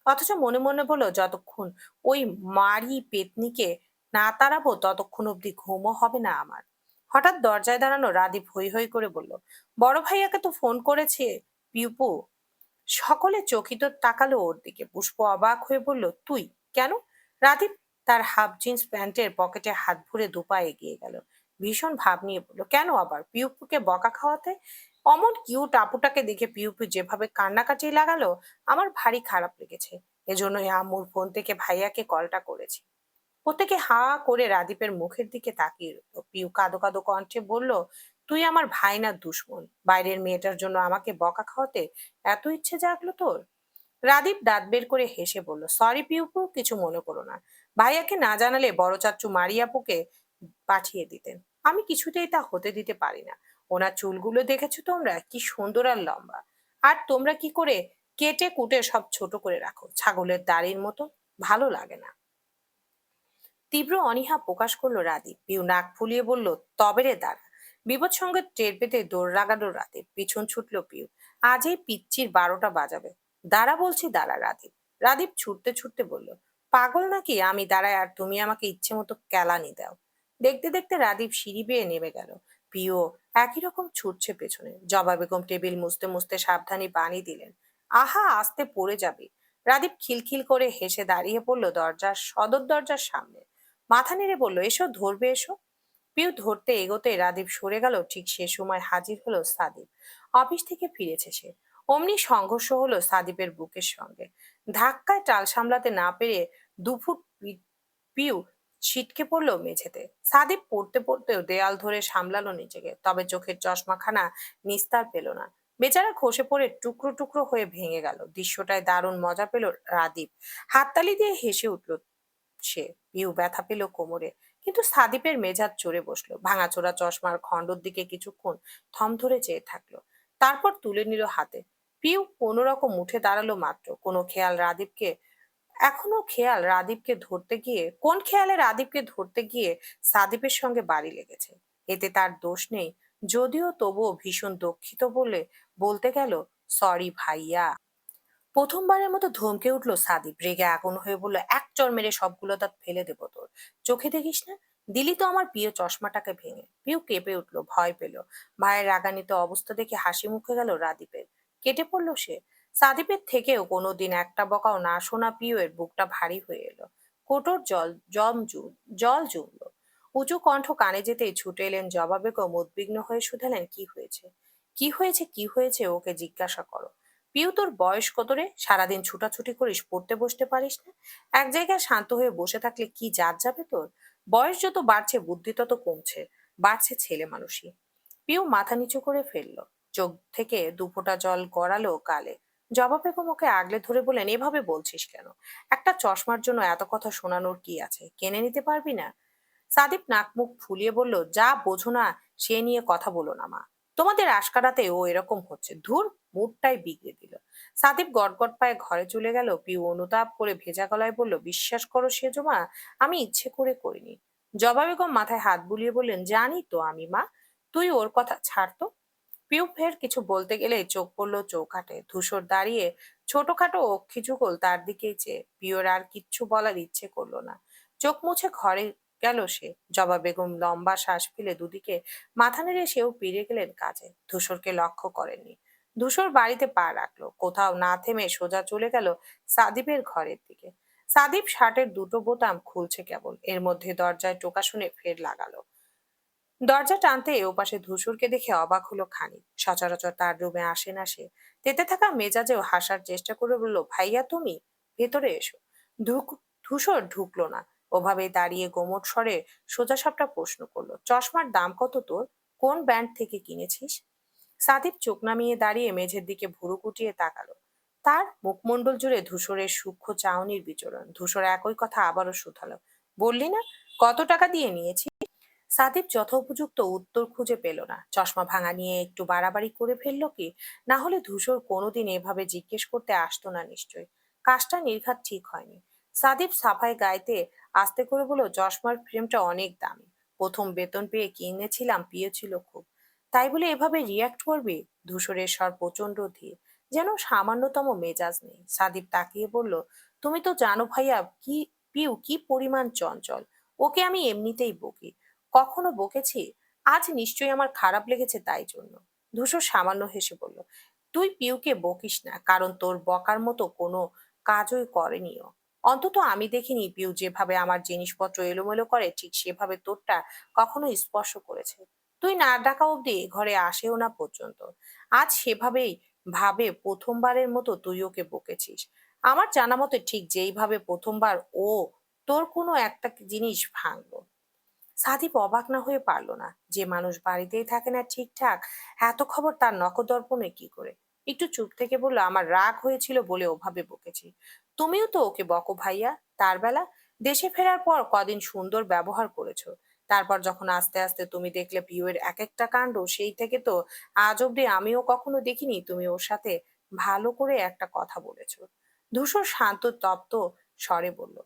অথচ মনে মনে বলল, যতক্ষণ ওই মারি পেতনিকে না তাড়াবো, ততক্ষণ অবধি ঘুমও হবে না আমার। হঠাৎ দরজায় দাঁড়ানো রাদীপ হৈ হৈ করে বলল, বড় ভাইয়াকে তো ফোন করেছে পিউপু। সকলে চকিত তাকালো ওর দিকে। পুষ্প অবাক হয়ে বলল, তুই? কেন? রাদীপ তার হাফ জিন্স প্যান্টের পকেটে হাত ভরে দুপা এগিয়ে গেল। ভীষণ ভাব নিয়ে বলল, কেন আবার? পিউপুকে বকা খাওয়াতে? অমন কিউট আপুটাকে দেখে পিউপু যেভাবে কান্নাকাটি লাগালো, আমার ভারী খারাপ লেগেছে। এজন্যই আম্মুর ফোন থেকে ভাইয়াকে কলটা করেছি। প্রত্যেকে হা করে রাদীপের মুখের দিকে তাকিয়ে রইল। পিউ কাঁদো কাঁদো কণ্ঠে বলল, তুই আমার ভাই না দুশ্মন? বাইরের মেয়েটার জন্য আমাকে বকা খাওয়াতে এত ইচ্ছে জাগলো তোর? রাদীপ দাঁত বের করে হেসে বলল, সরি পিউপু, কিছু মনে করো না। ভাইয়াকে না জানালে বড় চাচ্চু মারিয়াপুকে পাঠিয়ে দিতেন। আমি কিছুতেই তা হতে দিতে পারি না। ওনার চুলগুলো দেখেছো তোমরা, কি সুন্দর আর লম্বা। আর তোমরা কি করে কেটে কুটে সব ছোট করে রাখো, ছাগলের দাড়ির মতো। ভালো লাগে না। তীব্র অনীহা প্রকাশ করলো রাদীপ। পিউ নাক ফুলিয়ে বলল, তবে রে দাঁড়া। বিপদ সঙ্গে টের পেতে দৌড় লাগালো রাদীপ। পিছন ছুটলো পিউ। আজ এই পিচ্চির 12টা বাজাবে। দাঁড়া বলছি, দাঁড়া রাদীপ। রাদীপ ছুটতে ছুটতে বলল, পাগল নাকি আমি দাঁড়ায় আর তুমি আমাকে ইচ্ছে মতো কেলানি দাও? দেখতে দেখতে রাদীপ সিঁড়ি বেয়ে নেমে গেল। পিও একই রকম ছুটছে পেছনে। জবা বেগম টেবিল মুছতে মুছতে সাবধানী বাণী দিলেন, আহা আস্তে পড়ে যাবে। রাদীপ খিলখিল করে হেসে দাঁড়িয়ে পড়ল সদর দরজার সামনে। মাথা নেড়ে বলল, এসো, ধরবে এসো। পিউ ধরতে এগোতে রাদীপ সরে গেল। ঠিক সে সময় হাজির হলো সাদীপ। অফিস থেকে ফিরেছে সে। অমনি সংঘর্ষ হলো সাদীপের বুকের সঙ্গে। ধাক্কায় টাল সামলাতে না পেরে দুফুট পিউ ছিটকে পড়লো মেঝেতে। সাদীপ পড়তে পড়তেও দেয়াল ধরে সামলালো নিজেকে, তবে চোখের চশমাখানা নিস্তার পেল না। বেচারা খসে পড়ে টুকরো টুকরো হয়ে ভেঙে গেল। দৃশ্যটায় দারুণ মজা পেল রাদীপ। হাততালি দিয়ে হেসে উঠল সে। পিউ ব্যথা পেল কোমরে, কিন্তু সাদীপের মেজাজ চড়ে বসলো। ভাঙাচোরা চশমার খণ্ডর দিকে কিছুক্ষণ থম ধরে চেয়ে থাকলো, তারপর তুলে নিল হাতে। পিউ কোনো রকম উঠে দাঁড়ালো মাত্র। খেয়াল রাদীপকে ধরতে গিয়ে, কোন খেয়ালে রাদীপকে ধরতে গিয়ে সাদীপের সঙ্গে বাড়ি লেগেছে। এতে তার দোষ নেই, যদিও তবুও ভীষণ দুঃখিত বলে বলতে গেল, সরি ভাইয়া। প্রথমবারের মতো ধমকে উঠলো সাদীপ। রেগে আগুন হয়ে বলল, এক চড় মেরে সবগুলো দাঁত ফেলে দেবো তোর। চোখে দেখিস না? দিলি তো আমার প্রিয় চশমাটাকে ভেঙে। পিউ কেঁপে উঠলো, ভয় পেল। ভাইয়ের রাগান্বিত অবস্থা দেখে হাসি মুখে গেল রাদীপের। কেটে পড়ল সে। সাদীপের থেকেও কোনোদিন একটা বকাও না শোনা পিউয়ের বুকটা ভারী হয়ে এলো। কোটর জল জমলো। উঁচু কণ্ঠ কানে যেতেই ছুটে এলেন জবা বেগম। উদ্বিগ্ন হয়ে শুধালেন, কি হয়েছে? কি হয়েছে, কি হয়েছে, ওকে জিজ্ঞাসা করো। পিউ, তোর বয়স কত রে? সারাদিন ছুটাছুটি করিস, পড়তে বসতে পারিস না? এক জায়গায় শান্ত হয়ে বসে থাকলে কি জাত যাবে তোর? বয়স যত বাড়ছে বুদ্ধি তত কমছে। বাড়ছে ছেলে মানুষই। পিউ মাথা নিচু করে ফেললো। চোখ থেকে দুফোঁটা জল গড়ালো গালে। জবা বেগম ওকে আগলে ধরে বলেন, এভাবে বলছিস কেন? একটা চশমার জন্য এত কথা শোনানোর কি আছে? কিনে নিতে পারবি না? সাদীপ নাক মুখ ফুলিয়ে বলল, যা বোঝো না সে নিয়ে কথা বলো না মা। তোমাদের আশকারাতে ও এরকম হচ্ছে, ধুর, মুডটাই বিগড়ে দিল। সাদীপ গটগট পায়ে ঘরে চলে গেল। পিউ অনুতাপ করে ভেজা গলায় বলল, বিশ্বাস করো সেজমা, আমি ইচ্ছে করে করিনি। জবা বেগম মাথায় হাত বুলিয়ে বললেন, জানি তো আমি মা, তুই ওর কথা ছাড়তো। পিউ ফের কিছু বলতে গেলে চোখ পড়লো চৌকাঠে। ধূসর দাঁড়িয়ে ছোটখাটো অক্ষি যুগল তার দিকেই চেয়ে। পিওর আর কিচ্ছু বলার ইচ্ছে করলো না। চোখ মুছে ঘরে গেল সে। জবা বেগম লম্বা শ্বাস ফেলে দুদিকে মাথা নেড়ে সেও ফিরে গেলেন কাজে। ধূসরকে লক্ষ্য করেননি। ধূসর বাড়িতে পা রাখলো, কোথাও না থেমে সোজা চলে গেল সাদিপের ঘরের দিকে। সাদিপ শার্টের দুটো বোতাম খুলছে কেবল, এর মধ্যে দরজায় টোকা শুনে ফের লাগালো। দরজা টানতে ওপাশে ধূসরকে দেখে অবাক হলো খানিক। সচরাচর তার রুমে আসে না সে। তেতে থাকা মেজাজেও হাসার চেষ্টা করে বলল, ভাইয়া তুমি ভেতরে এসো। ধূসর ঢুকলো না। ওভাবেই দাঁড়িয়ে গোমট স্বরে সোজা সাপটা প্রশ্ন করলো, চশমার দাম কত তোর? কোন ব্যান্ড থেকে কিনেছিস? সাদিপ চোখ নামিয়ে দাঁড়িয়ে মেঝের দিকে ভুরু কুটিয়ে তাকালো। তার মুখমণ্ডল জুড়ে ধূসরের সূক্ষ্ম চাউনির বিচরণ। ধূসর একই কথা আবারও শুধালো, বললি না কত টাকা দিয়ে নিয়েছি? সাদিপ যথোপযুক্ত উত্তর খুঁজে পেল না। চশমা ভাঙা নিয়ে একটু বাড়াবাড়ি করে ফেললো কি? না হলে ধূসর কোনোদিন এভাবে জিজ্ঞেস করতে আসতো না নিশ্চয়ই। কাজটা নির্ঘাত ঠিক হয়নি। সাদিপ সাফাই গাইতে আস্তে করে বলল, চশমার ফ্রেমটা অনেক দামি। প্রথম বেতন পেয়ে কিনেছিলাম, ছিল খুব। তাই বলে এভাবে রিয়াক্ট করবি? ধূসরের স্বর প্রচন্ড ধীর, যেন সামান্যতম মেজাজ নেই। সাদিপ তাকিয়ে বলল, তুমি তো জানো ভাইয়া কি পিউ কি পরিমাণ চঞ্চল। ওকে আমি এমনিতেই বকি। কখনো বকেছি? আজ নিশ্চয়ই আমার খারাপ লেগেছে তাই জন্য। ধূসর সামান্য হেসে বলল, তুই পিউকে বকিস না, কারণ তোর বকার মতো কোনো কাজই করেনি ও। অন্তত আমি দেখিনি পিউ যেভাবে আমার জিনিসপত্র এলোমেলো করে ঠিক সেভাবে তোরটা কখনো স্পর্শ করেছে। তুই না ডাকা অবধি ঘরে আসেও না পর্যন্ত। আজ সেভাবেই ভাবে প্রথমবারের মতো তুই ওকে বকেছিস। আমার জানা মতে ঠিক যেইভাবে প্রথমবার ও তোর কোনো একটা জিনিস ভাঙলো। সাদিপ অবাক না হয়ে পারল না। যে মানুষ বাড়িতেই থাকে না ঠিকঠাক, এত খবর তার নখদর্পণে কি করে? একটু চুপ থেকে বলল, আমার রাগ হয়েছিল বলে ওভাবে বকেছি। তুমিও তো ওকে বকো ভাইয়া। তার বেলা দেশে ফেরার পর কদিন সুন্দর ব্যবহার করেছো। তারপর যখন আস্তে আস্তে তুমি দেখলে পিউয়ের এক একটা কাণ্ড, সেই থেকে তো আজ অব্দি আমিও কখনো দেখিনি তুমি ওর সাথে ভালো করে একটা কথা বলেছো। ধূসর শান্ত তপ্ত স্বরে বলল,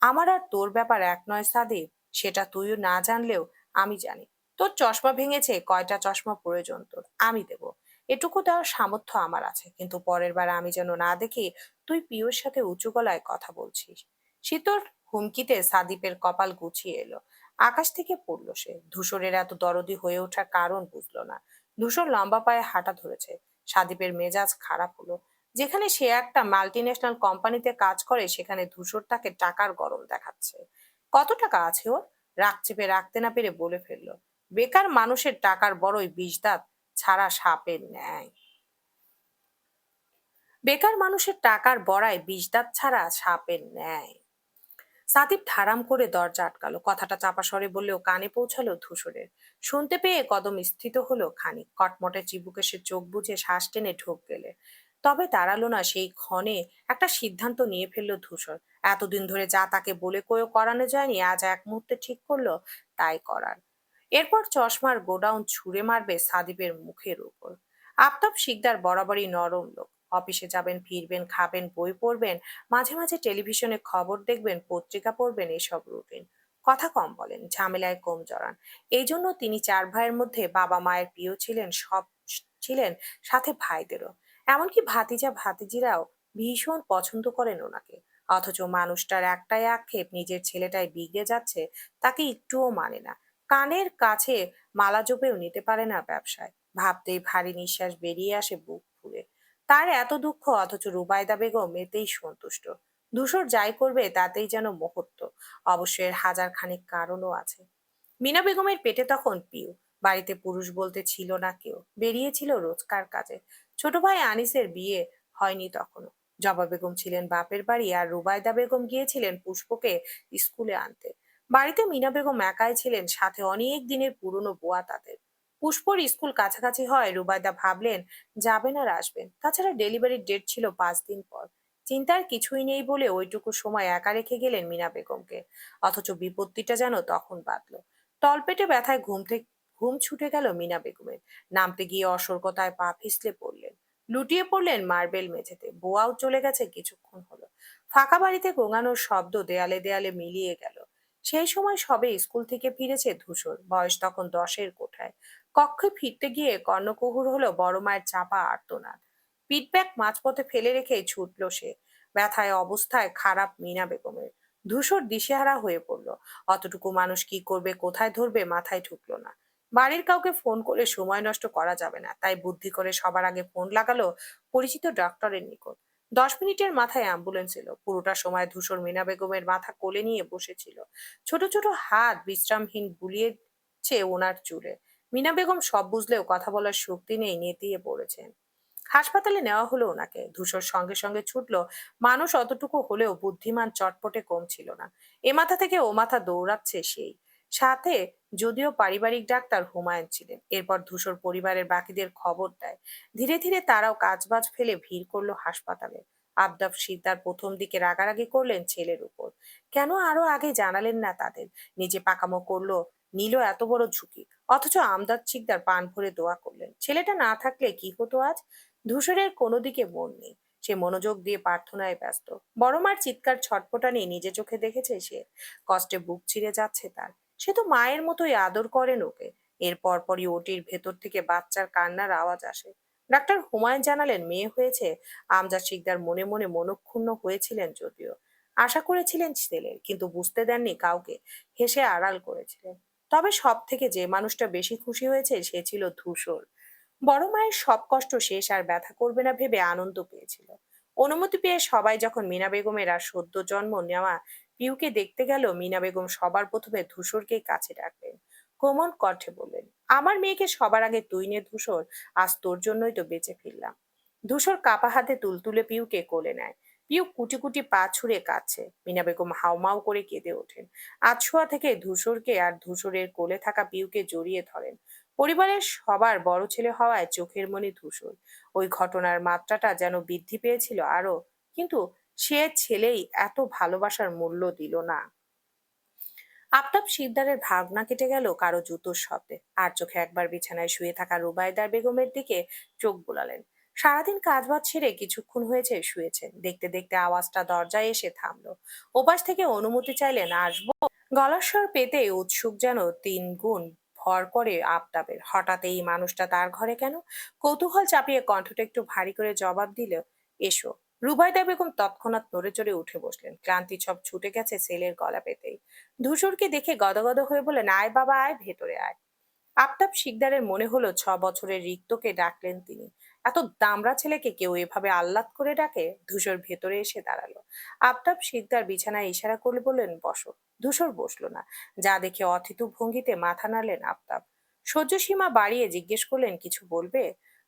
আমার আর তোর ব্যাপার এক নয় সাদিপ। সেটা তুইও না জানলেও আমি জানি। তোর চশমা ভেঙেছে, কয়টা চশমা প্রয়োজন তোর আমি দেব। এটুকু দেওয়ার সামর্থ্য আমার আছে, কিন্তু পরের বার আমি যেন না দেখি তুই পিওর সাথে উঁচু গলায় কথা বলছিস। শীতর হুমকিতে সাদিপের কপাল গুছিয়ে এলো। আকাশ থেকে পড়লো সে। ধূসরের এত দরদি হয়ে ওঠার কারণ বুঝলো না। ধূসর লম্বা পায়ে হাঁটা ধরেছে। সাদিপের মেজাজ খারাপ হলো। যেখানে সে একটা মাল্টিন্যাশনাল কোম্পানিতে কাজ করে, সেখানে ধূসর তাকে টাকার গরম দেখাচ্ছে। কত টাকা আছে ওর? রাগ চেপে রাখতে না পেরে বলে ফেললো, বেকার মানুষের টাকার বড়ই বিষদাঁত ছাড়া সাপের ন্যায়। বেকার মানুষের টাকার বড়াই বিষদাঁত ছাড়া সাপের ন্যায়। সাদিপ ধারাম করে দরজা আটকালো। কথাটা চাপা স্বরে বললেও কানে পৌঁছালো ধূসরের। শুনতে পেয়ে কদম স্থিত হলো খানিক। কটমটে চিবুকে সে চোখ বুজে শ্বাস টেনে ঢোক গেলে। তবে দাঁড়ালো না সেই ক্ষণে। একটা সিদ্ধান্ত নিয়ে ফেললো ধূসর। এতদিন ধরে যা তাকে বলে কয়েও করানো যায়নি, আজ এক মুহূর্তে ঠিক করলো তাই করার। এরপর চশমার গোডাউন ছুঁড়ে মারবে সাদিপের মুখের উপর। আফতাব শিকদার বরাবরই নরম লোক। অফিসে যাবেন, ফিরবেন, খাবেন, বই পড়বেন, মাঝে মাঝে টেলিভিশনে খবর দেখবেন, পত্রিকা পড়বেন, এসব রুটিন। কথা কম বলেন, ঝামেলায় কম জড়ান। এই জন্য তিনি চার ভাইয়ের মধ্যে বাবা মায়ের প্রিয় ছিলেন, সব ছিলেন, সাথে ভাইদেরও। এমনকি ভাতিজা ভাতিজিরাও ভীষণ পছন্দ করেন ওনাকে। অথচ মানুষটার একটাই আক্ষেপ, নিজের ছেলেটাই বিগড়ে যাচ্ছে, তাকে একটুও মানে না। কানের কাছে মালা জপেও নিতে পারে না ব্যবসায়। ভাবতেই ভারী নিঃশ্বাস বেরিয়ে আসে বুক ফুলে। তার এত দুঃখ, অথচ রুবাইদা বেগম এতেই সন্তুষ্ট। ধূসর যাই করবে তাতেই যেন মুহূর্ত। অবশ্যই এর হাজার খানিক কারণও আছে। মিনা বেগমের পেটে তখন পিউ। বাড়িতে পুরুষ বলতে ছিল না কেউ, বেরিয়েছিল রোজকার কাজে। ছোট ভাই আনিসের বিয়ে হয়নি তখনো। জবা বেগম ছিলেন বাপের বাড়ি, আর রুবাইদা বেগম গিয়েছিলেন পুষ্পকে স্কুলে আনতে। বাড়িতে মিনা বেগম একাই ছিলেন, সাথে অনেক দিনের পুরনো বোয়া তাদের। পুষ্পর স্কুল কাছাকাছি হয়, রুবাইদা ভাবলেন যাবেন আর আসবেন। তাছাড়া ডেলিভারির ডেট ছিল 5 দিন পর। চিন্তার কিছুই নেই বলে ওইটুকু সময় একা রেখে গেলেন মিনা বেগমকে। অথচ বিপত্তিটা যেন তখন বাঁধলো। তলপেটে ব্যথায় ঘুম ছুটে গেল মিনা বেগমের। নামতে গিয়ে অসর্গতায় পা পিছলে পড়লেন। লুটিয়ে পড়লেন মার্বেল মেঝেতে। বোয়াও চলে গেছে কিছুক্ষণ হলো। ফাঁকা বাড়িতে গোঙানোর শব্দ দেয়ালে দেয়ালে মিলিয়ে গেল। সেই সময় সবে স্কুল থেকে ফিরেছে ধূসর। বয়স তখন 10-এর কোঠায়। কক্ষে ফিরতে গিয়ে কর্ণকুহুর হলো বড় মায়ের চাপা আর্তনাদ। পিঠব্যাগ মাঝপথে ফেলে রেখে ছুটল সে। ব্যথায় অবস্থায় খারাপ মিনা বেগমের। ধূসর দিশেহারা হয়ে পড়ল। অতটুকু মানুষ কি করবে, কোথায় ধরবে, মাথায় ঢুকলো না। বাড়ির কাউকে ফোন করে সময় নষ্ট করা যাবে না, তাই বুদ্ধি করে সবার আগে ফোন লাগালো পরিচিত ডক্টরের নিকট। 10 মিনিটের মাথায় অ্যাম্বুলেন্স এলো। পুরোটা সময় ধূসর মিনা বেগমের মাথা কোলে নিয়ে বসেছিল। ছোট ছোট হাত বিশ্রামহীন বুলিয়েছে ওনার চুলে। মিনা বেগম সব বুঝলেও কথা বলার শক্তি নেই, নেতিয়ে পড়েছেন। হাসপাতালে নেওয়া হলো ওনাকে। ধূসর সঙ্গে সঙ্গে ছুটলো। মানুষ অতটুকু হলেও বুদ্ধিমান, চটপটে কম ছিল না। এ মাথা থেকে ও মাথা দৌড়াচ্ছে সেই। সাথে যদিও পারিবারিক ডাক্তার হুমায়ুন ছিলেন। এরপর ধূসর পরিবারের বাকিদের খবর দেয়। ধীরে ধীরে তারাও কাজবাজ ফেলে ভিড় করলো হাসপাতালে। আবদাব শিকদার প্রথম দিকে রাগারাগি করলেন ছেলের উপর। কেন আরো আগে জানালেন না তাদের? নিজে পাকামো করলো, নিল এত বড় ঝুঁকি। অথচ আমদাদ শিকদার প্রাণ ভরে দোয়া করলেন, ছেলেটা না থাকলে কি হতো আজ। ধূসরের কোনো দিকে মন নেই। সে মনোযোগ দিয়ে প্রার্থনায় ব্যস্ত। বড় মার চিৎকার ছটপটানি নিজে চোখে দেখেছে সে। কষ্টে বুক চিরে যাচ্ছে তার। সে তো মায়ের মতোই আদর করেন ওকে। এর পরপরই ওটির ভেতর থেকে বাচ্চার কান্নার আওয়াজ আসে। ডাক্তার হুমায়ুন জানালেন মেয়ে হয়েছে। আমজাদ শিকদার মনে মনে মনক্ষুণ্ণ হয়েছিলেন যদিও। আশা করেছিলেন ছেলের, কিন্তু বুঝতে দেননি কাউকে। হেসে আড়াল করেছিলেন। তবে সব থেকে যে মানুষটা বেশি খুশি হয়েছে সে ছিল ধূসর। বড় মায়ের সব কষ্ট শেষ, আর ব্যথা করবে না ভেবে আনন্দ পেয়েছিল। অনুমতি পেয়ে সবাই যখন মিনা বেগমের আর সদ্য জন্ম নেওয়া পিউকে দেখতে গেল, মিনা বেগম সবার প্রথমে ধূসরকেই কাছে ডাকলেন। কোমল কণ্ঠে বললেন, আমার মেয়েকে সবার আগে তুই নে ধূসর, আজ তোর জন্যই তো বেঁচে ফিরলাম। ধূসর কাপা হাতে তুলতুলে পিউকে কোলে নেয়। পিউ কুটি কুটি পা ছুঁড়ে কাঁদছে। মিনা বেগম হাউমাউ করে কেঁদে ওঠেন। আছোয়া থেকে ধূসরকে আর ধূসরের কোলে থাকা পিউকে জড়িয়ে ধরেন। পরিবারের সবার বড় ছেলে হওয়ায় চোখের মনি ধূসর। ওই ঘটনার মাত্রাটা যেন বৃদ্ধি পেয়েছিল আরো। কিন্তু সে ছেলেই এত ভালোবাসার মূল্য দিল না। আফতাব শিকদারের ভাবনা কেটে গেল কারো জুতোর শব্দে। আর চোখে একবার বিছানায় শুয়ে থাকা রুবাইদার বেগমের দিকে চোখ বুলালেন। সারাদিন কাজবাজ ছেড়ে কিছুক্ষণ হয়েছে শুয়েছেন। দেখতে দেখতে আওয়াজটা দরজায় এসে থামলো। ওপাশ থেকে অনুমতি চাইলেন, আসবো? গলার স্বর পেতে উৎসুক যেন 3 গুণ ভর করে আফতাবের। হঠাৎ এই মানুষটা তার ঘরে কেন? কৌতূহল চাপিয়ে কণ্ঠটা একটু ভারী করে জবাব দিল, এসো। রুবাইদা বেগম তৎক্ষণাৎ নড়ে চড়ে উঠে বসলেন। ক্লান্তি সব ছুটে গেছে ছেলের গলা পেতেই। ধূসরকে দেখে গদগদ হয়ে বললেন, আয় বাবা আয়, ভেতরে আয়। আফতাব শিকদারের মনে হলো 6 বছরের রিক্তকে ডাকলেন তিনি। এত দামড়া ছেলেকে কেউ এভাবে আহ্লাদ করে ডাকে? ধূসর ভেতরে এসে দাঁড়ালো। আফতাব শিকদার বিছানায় ইশারা করে বললেন, বসো। ধূসর বসলো না। যা দেখে অথিতু ভঙ্গিতে মাথা নাড়লেন আফতাব। সহ্য সীমা বাড়িয়ে জিজ্ঞেস করলেন, কিছু বলবে?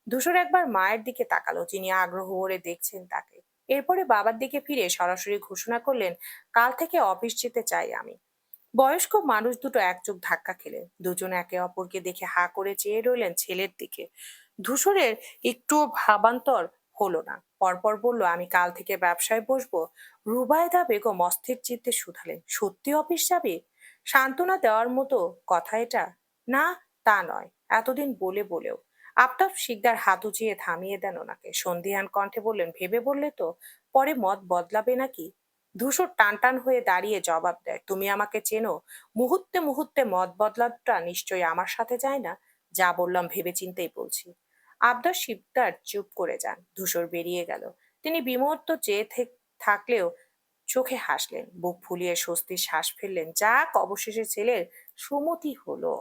ধূসর একবার মায়ের দিকে তাকালো, যিনি আগ্রহ ভরে দেখছেন তাকে। এরপরে বাবার দিকে ফিরে সরাসরি ঘোষণা করলেন, কাল থেকে অফিস যেতে চাই আমি। বয়স্ক মানুষ দুটো একচোখ ধাক্কা খেলেন। দুজন একে অপরকে দেখে হা করে চেয়ে রইলেন ছেলের দিকে। ধূসরের একটুও ভাবান্তর হলো না। পরপর বলল, আমি কাল থেকে ব্যবসায় বসবো। রুবায়দা বেগম অস্থির চিত্তে শুধালেন, সত্যি অফিস যাবে? সান্ত্বনা দেওয়ার মতো কথা এটা? না, তা নয়। এতদিন বলে বলেও। আফতাব শিকদার হাত উঁচিয়ে থামিয়ে দেন ওনাকে। সন্ধিহান কণ্ঠে বললেন, ভেবে বললে তো? পরে মত বদলাবে নাকি? ধূসর টান টান হয়ে দাঁড়িয়ে জবাব দেয়, তুমি আমাকে চেনো? মুহূর্তে মুহূর্তে মত বদলাটা নিশ্চয়ই আমার সাথে যায় না। যা বললাম ভেবে চিন্তেই বলছি। আবদার শিকদার চুপ করে যান। ধূসর বেরিয়ে গেল। তিনি বিমর্ত চেয়ে থাকলেও চোখে হাসলেন, বুক ফুলিয়ে স্বস্তির শ্বাস ফেললেন। যাক, অবশেষে ছেলের সুমতি হলো।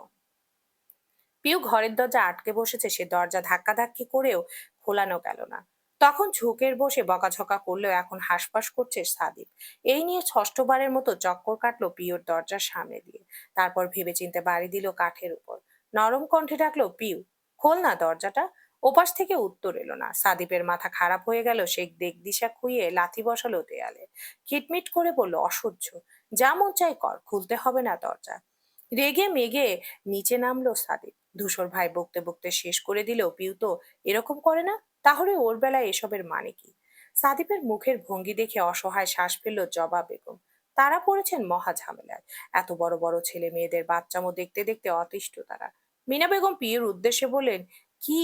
পিউ ঘরের দরজা আটকে বসেছে, সে দরজা ধাক্কাধাক্কি করেও খোলানো গেল না। তখন ঝোঁকের বসে বকাঝকা করলেও এখন হাসপাস করছে সাদিক। এই নিয়ে ষষ্ঠবারের মতো চক্কর কাটলো পিউর দরজার সামনে দিয়ে। তারপর ভেবেচিন্তে বাড়ি দিল কাঠের উপর। নরম কণ্ঠে ডাকলো, পিউ, খোল না দরজাটা। ওপাশ থেকে উত্তর এলো না। সাদিপের মাথা খারাপ হয়ে গেল। সে দিক দিশা খুইয়ে লাথি বসালো দেয়ালে। খিটমিট করে বলল, অসহ্য। যা মন চাই কর, খুলতে হবে না দরজা। রেগে মেগে নিচে নামলো সাদিক। ধূসর ভাই বকতে বকতে শেষ করে দিল, পিউ তো এরকম করে না। তাহলে ওর বেলায় এসবের মানে কি? সাদিপের মুখের ভঙ্গি দেখে অসহায় শ্বাস ফেলল জবা বেগম। তারা পড়েছেন মহা ঝামেলায়। এত বড় বড় ছেলে মেয়েদের বাচ্চামো দেখতে দেখতে অতিষ্ঠ তারা। মিনা বেগম পিউর উদ্দেশ্যে বললেন, কি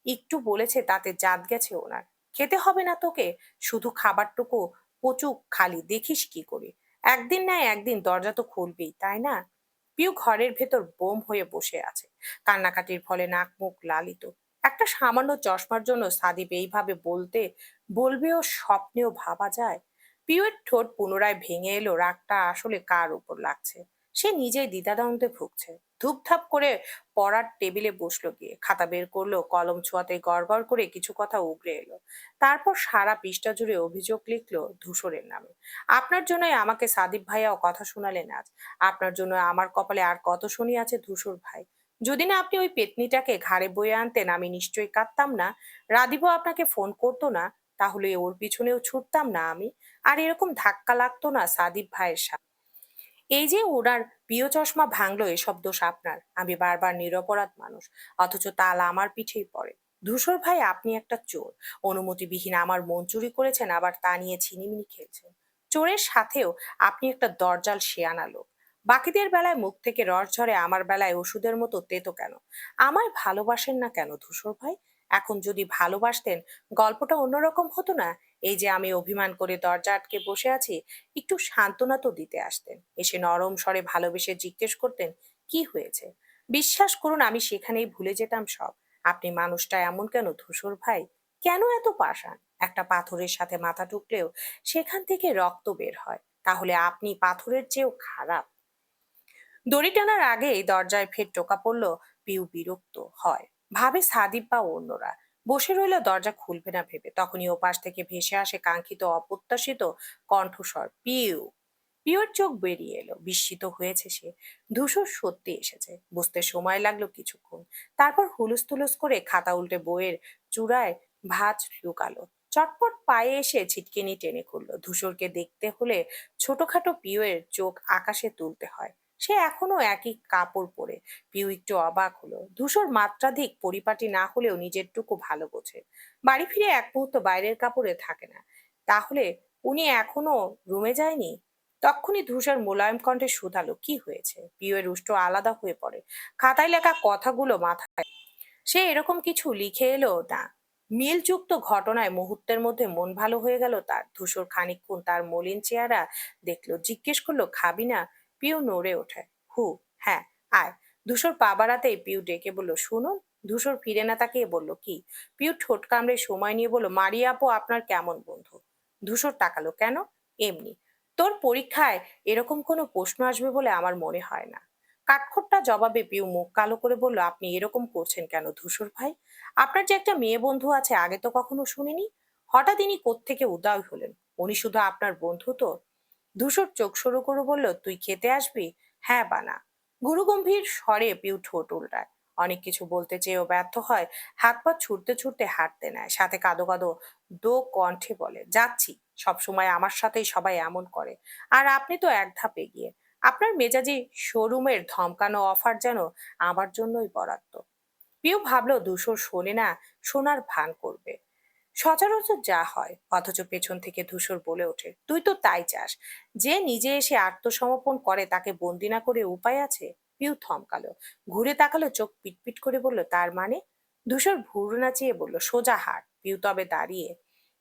একটু বলেছে তাতে জাত গেছে ওনার। খেতে হবে না তোকে, শুধু খাবারটুকু পচুক খালি, দেখিস কি করে। একদিন না একদিন দরজা তো খুলবেই, তাই না? পিউ ঘরের ভেতর বোম হয়ে বসে আছে। কান্নাকাটির ফলে নাক মুখ লালিত। একটা সামান্য চশমার জন্য সাদিপ এইভাবে বলবেও স্বপ্নেও ভাবা যায়? পিউয়ের ঠোঁট পুনরায় ভেঙে এলো, রাগটা আসলে কার উপর লাগছে। সে নিজেই দ্বিধাদ্বন্দ্বে ভুগছে। ধূপধাপ করে পড়ার টেবিলে বসলো, গিয়ে খাতা বের করলো, কলম ছোঁয়াতে গড়গড় করে কিছু কথা উগরে এলো। তারপর সারা পৃষ্ঠা জুড়ে অভিযোগ লিখলো ধূসরের নামে। আপনার জন্যই আমাকে সাদিপ ভাইয়াও কথা শোনালেন আজ। আপনার জন্য আমার কপালে আর কত শনি আছে ধূসর ভাই। যদি না আপনি ওই পেতনিটাকে ঘাড়ে বয়ে আনতেন, আমি নিশ্চয়ই কাঁদতাম না। রাদীপও আপনাকে ফোন করতো না, তাহলে ওর পিছনেও ছুটতাম না আমি। আর এরকম ধাক্কা লাগতো না সাদিপ ভাইয়ের সাথে। এই যে ওনার প্রিয় চশমা ভাঙলো, এসব দোষ আপনার। আমি বারবার নিরপরাধ মানুষ, অথচ তাল আমার পিঠেই পড়ে। ধূসর ভাই, আপনি একটা চোর। অনুমতিবিহীন আমার মন চুরি করেছেন, আবার তা নিয়ে ছিনিমিনি খেলছেন। চোরের সাথেও আপনি একটা দরজাল শেয়ানা লোক। বাকিদের বেলায় মুখ থেকে রস ঝরে, আমার বেলায় ওষুধের মতো তেতো কেন? আমায় ভালোবাসেন না কেন ধূসর ভাই? এখন যদি ভালোবাসতেন, গল্পটা অন্যরকম হতো না? এই যে আমি অভিমান করে দরজা আটকে বসে আছি, একটু সান্ত্বনা তো দিতে আসতেন। এসে নরম স্বরে ভালোবেসে জিজ্ঞেস করতেন কি হয়েছে। বিশ্বাস করুন, আমি সেখানেই ভুলে যেতাম সব। আপনি মানুষটা এমন কেন ধূসর ভাই? কেন এত পাষাণ? একটা পাথরের সাথে মাথা ঠুকলেও সেখান থেকে রক্ত বের হয়, তাহলে আপনি পাথরের চেয়েও খারাপ। দড়ি টানার আগেই দরজায় ফের টোকা পড়ল। পিউ বিরক্ত হয়, ভাবে সাদিপ বা অন্যরা। বসে রইল দরজা খুলবে না ভেবে। তখনই ওপাশ থেকে ভেসে আসে কাঙ্ক্ষিত অপ্রত্যাশিত কণ্ঠস্বর, পিউ। পিওর চোখ বেরিয়ে এলো, বিস্মিত হয়েছে সে। ধূসর সত্যি এসেছে, বুঝতে সময় লাগলো কিছুক্ষণ। তারপর হুলুস তুলুস করে খাতা উল্টে বইয়ের চূড়ায় ভাঁজ লুকালো। চটপট পায়ে এসে ছিটকিনি টেনে খুললো। ধূসরকে দেখতে হলে ছোটখাটো পিওয়ের চোখ আকাশে তুলতে হয়। সে এখনো একই কাপড় পরে। পিউ একটু অবাক হলো। ধূসর মাত্রাধিক পরিপাটি না হলেও নিজেরটুকু ভালো বোঝে। বাড়ি ফিরে এক মুহূর্ত বাইরের কাপড়ে থাকে না। তাহলে উনি এখনো রুমে যায়নি? তক্ষুনি ধূসর মোলায়েম কণ্ঠে শুধালো, কি হয়েছে? পিউয়ের উষ্ঠ আলাদা হয়ে পড়ে। খাতায় লেখা কথাগুলো মাথায় সে এরকম কিছু লিখে এলো না। মিলযুক্ত ঘটনায় মুহূর্তের মধ্যে মন ভালো হয়ে গেল তার। ধূসর খানিকক্ষণ তার মলিন চেহারা দেখলো, জিজ্ঞেস করলো, খাবি না? পিউ নড়ে ওঠে। হু, হ্যাঁ, আয়। ধূসর পা বাড়াতেই পিউ ডেকে বলল, শুনুন। ধূসর ফিরে না তাকিয়ে বলল, কি? পিউ ঠোঁট কামড়ে সময় নিয়ে বলল, মারিয়া আপু আপনার কেমন বন্ধু? ধূসর তাকালো, কেন? এমনি। তোর পরীক্ষায় এরকম কোনো প্রশ্ন আসবে বলে আমার মনে হয় না। কাঠখোট্টা জবাবে পিউ মুখ কালো করে বলল, আপনি এরকম করছেন কেন ধূসর ভাই? আপনার যে একটা মেয়ে বন্ধু আছে, আগে তো কখনো শুনিনি। হঠাৎ ইনি কোত্থেকে উদয় হলেন? উনি শুধু আপনার বন্ধু তো? ধূসর চোখ সরু করে বলল, তুই খেতে আসবি? হ্যাঁ বানা। গুরুগম্ভীর স্বরে পিউ ঠোঁট উল্টায়। অনেক কিছু বলতে চেয়েও ব্যর্থ হয়। হাত পা ছুটতে ছুটতে হাঁটতে নেয়, সাথে কাঁদো কাঁদো দো কণ্ঠে বলে, যাচ্ছি। সবসময় আমার সাথেই সবাই এমন করে, আর আপনি তো এক ধাপ এগিয়ে। আপনার মেজাজি শোরুমের ধমকানো অফার যেন আমার জন্যই বরাদ্দ। পিউ ভাবলো ধূসর শোনে না, শোনার ভান করবে। সচরাচর যা হয়। অথচ পেছন থেকে ধূসর বলে ওঠে, তুই তো তাই চাস। যে নিজে এসে আত্মসমর্পণ করে তাকে বন্দি না করে উপায় আছে? পিউ থমকালো, ঘুরে তাকালো, চোখ পিটপিট করে বলল, তার মানে? ধূসর ভুরু নাচিয়ে বলল, সোজা হাট। পিউ তবে দাঁড়িয়ে।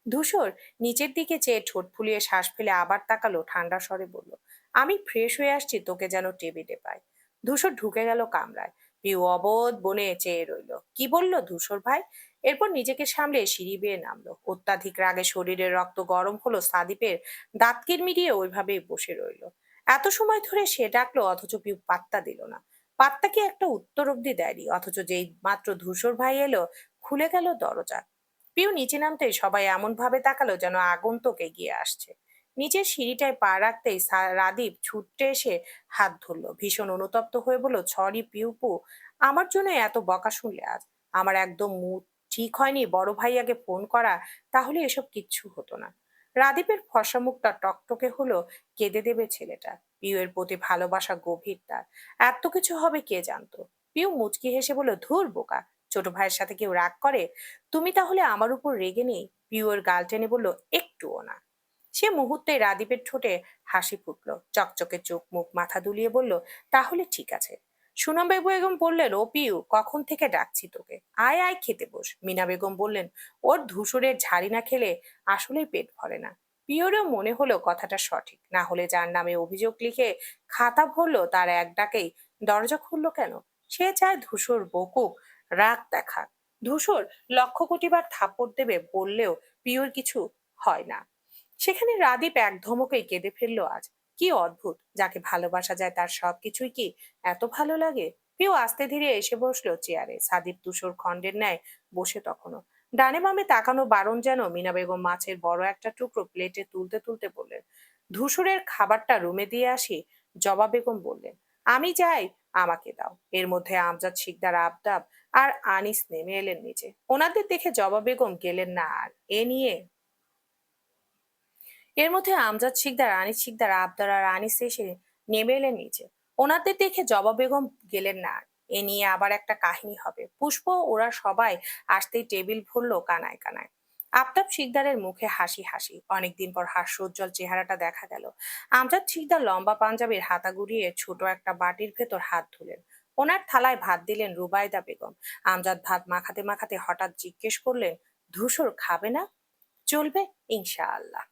ধূসর নিচের দিকে চেয়ে ঠোঁট ফুলিয়ে শ্বাস ফেলে আবার তাকালো, ঠান্ডা স্বরে বলল, আমি ফ্রেশ হয়ে আসছি, তোকে যেন টেবিলে পাই। ধূসর ঢুকে গেল কামরায়। পিউ অবোধ বনে চেয়ে রইল। কি বলল ধূসর ভাই? এরপর নিজেকে সামলে সিঁড়ি বেয়ে নামলো। অত্যাধিক রাগে শরীরের রক্ত গরম হলো। সাদিপের দাঁত কিরমিরিয়ে ওইভাবেই বসে রইলো। এত সময় ধরে সে ডাকলো, অথচ পিউ পাত্তা দিল না। পাত্তা কি একটা উত্তর অব্দি দেয়নি। অথচ যেই মাত্র ধূসর ভাই এলো, খুলে গেল দরজা। পিউ নিচে নামতেই সবাই এমন ভাবে তাকালো যেন আগন্তুক এগিয়ে আসছে। নিচের সিঁড়িটায় পা রাখতেই রাদীপ ছুটে এসে হাত ধরলো। ভীষণ অনুতপ্ত হয়ে বলল, সরি পিউপু, আমার জন্য এত বকা শুনলে আজ। আমার একদম মুড ঠিক হয়নি। বড় ভাইয়াকে ফোন করা, তাহলে এসব কিচ্ছু হতো না। রাদীপের ফর্সা মুখটা টকটকে হলো। কেঁদে দেবে ছেলেটা। পিউ এর প্রতি ভালোবাসা গভীর তার। এত কিছু হবে কে জানতো। পিউ মুচকি হেসে বলল, ধুর বোকা, ছোট ভাইয়ের সাথে কেউ রাগ করে? তুমি তাহলে আমার উপর রেগে নেই? পিউ এর গাল টেনে বলল, একটুও না। সে মুহূর্তে রাদীপের ঠোঁটে হাসি ফুটলো। চকচকে চোখ মুখ মাথা দুলিয়ে বলল, তাহলে ঠিক আছে। সুনম বেগম বললেন, ও পিউ, কখন থেকে ডাকছি তোকে, আয় আয় খেতে বস। মিনা বেগম বললেন, ওর ধূসরের ঝাড়ি না খেলে আসলেই পেট ভরে না। পিওরও মনে হলো কথাটা সঠিক। না হলে যার নামে অভিযোগ লিখে খাতা ভরলো, তার এক ডাকেই দরজা খুললো কেন? সে চায় ধূসর বকুক, রাগ দেখাক। ধূসর লক্ষ কোটি বার থাপ্পড় দেবে বললেও পিওর কিছু হয় না। সেখানে রাদীপ এক ধমকেই কেঁদে ফেললো আজ। কি অদ্ভুত, যাকে ভালোবাসা যায় তার সবকিছুই কি এত ভালো লাগে। পিউ আস্তে ধীরে এসে বসলো চেয়ারে। সাদীপ তুষর খণ্ডের ন্যায় বসে তখনো। ডানে বামে তাকানো বারণ যেন। মিনা বেগম মাছের বড় একটা টুকরো প্লেটে তুলতে তুলতে বললেন, ধূসরের খাবারটা রুমে দিয়ে আসি। জবা বেগম বললেন, আমি যাই, আমাকে দাও। এর মধ্যে আমজাদ শিকদার আবদাব আর আনিস নেমে এলেন নিচে। ওনাদের দেখে জবা বেগম গেলেন না আর এ নিয়ে। এর মধ্যে আমজাদ শিকদার, আনিস শিকদার, আবদার আর আনিস এসে নেমে এলেন নিচে। ওনাদের দেখে জবা বেগম গেলেন না আর। এ নিয়ে আবার একটা কাহিনী হবে। পুষ্প ওরা সবাই আসতেই টেবিল ভরলো কানায় কানায়। আফতাব শিকদারের মুখে হাসি হাসি, অনেকদিন পর হাস্যোজ্জ্বল চেহারাটা দেখা গেল। আমজাদ শিকদার লম্বা পাঞ্জাবির হাতা গুড়িয়ে ছোট একটা বাটির ভেতর হাত ধুলেন। ওনার থালায় ভাত দিলেন রুবাইদা বেগম। আমজাদ ভাত মাখাতে মাখাতে হঠাৎ জিজ্ঞেস করলেন, ধূসর খাবে না? চলবে, ইনশাআল্লাহ।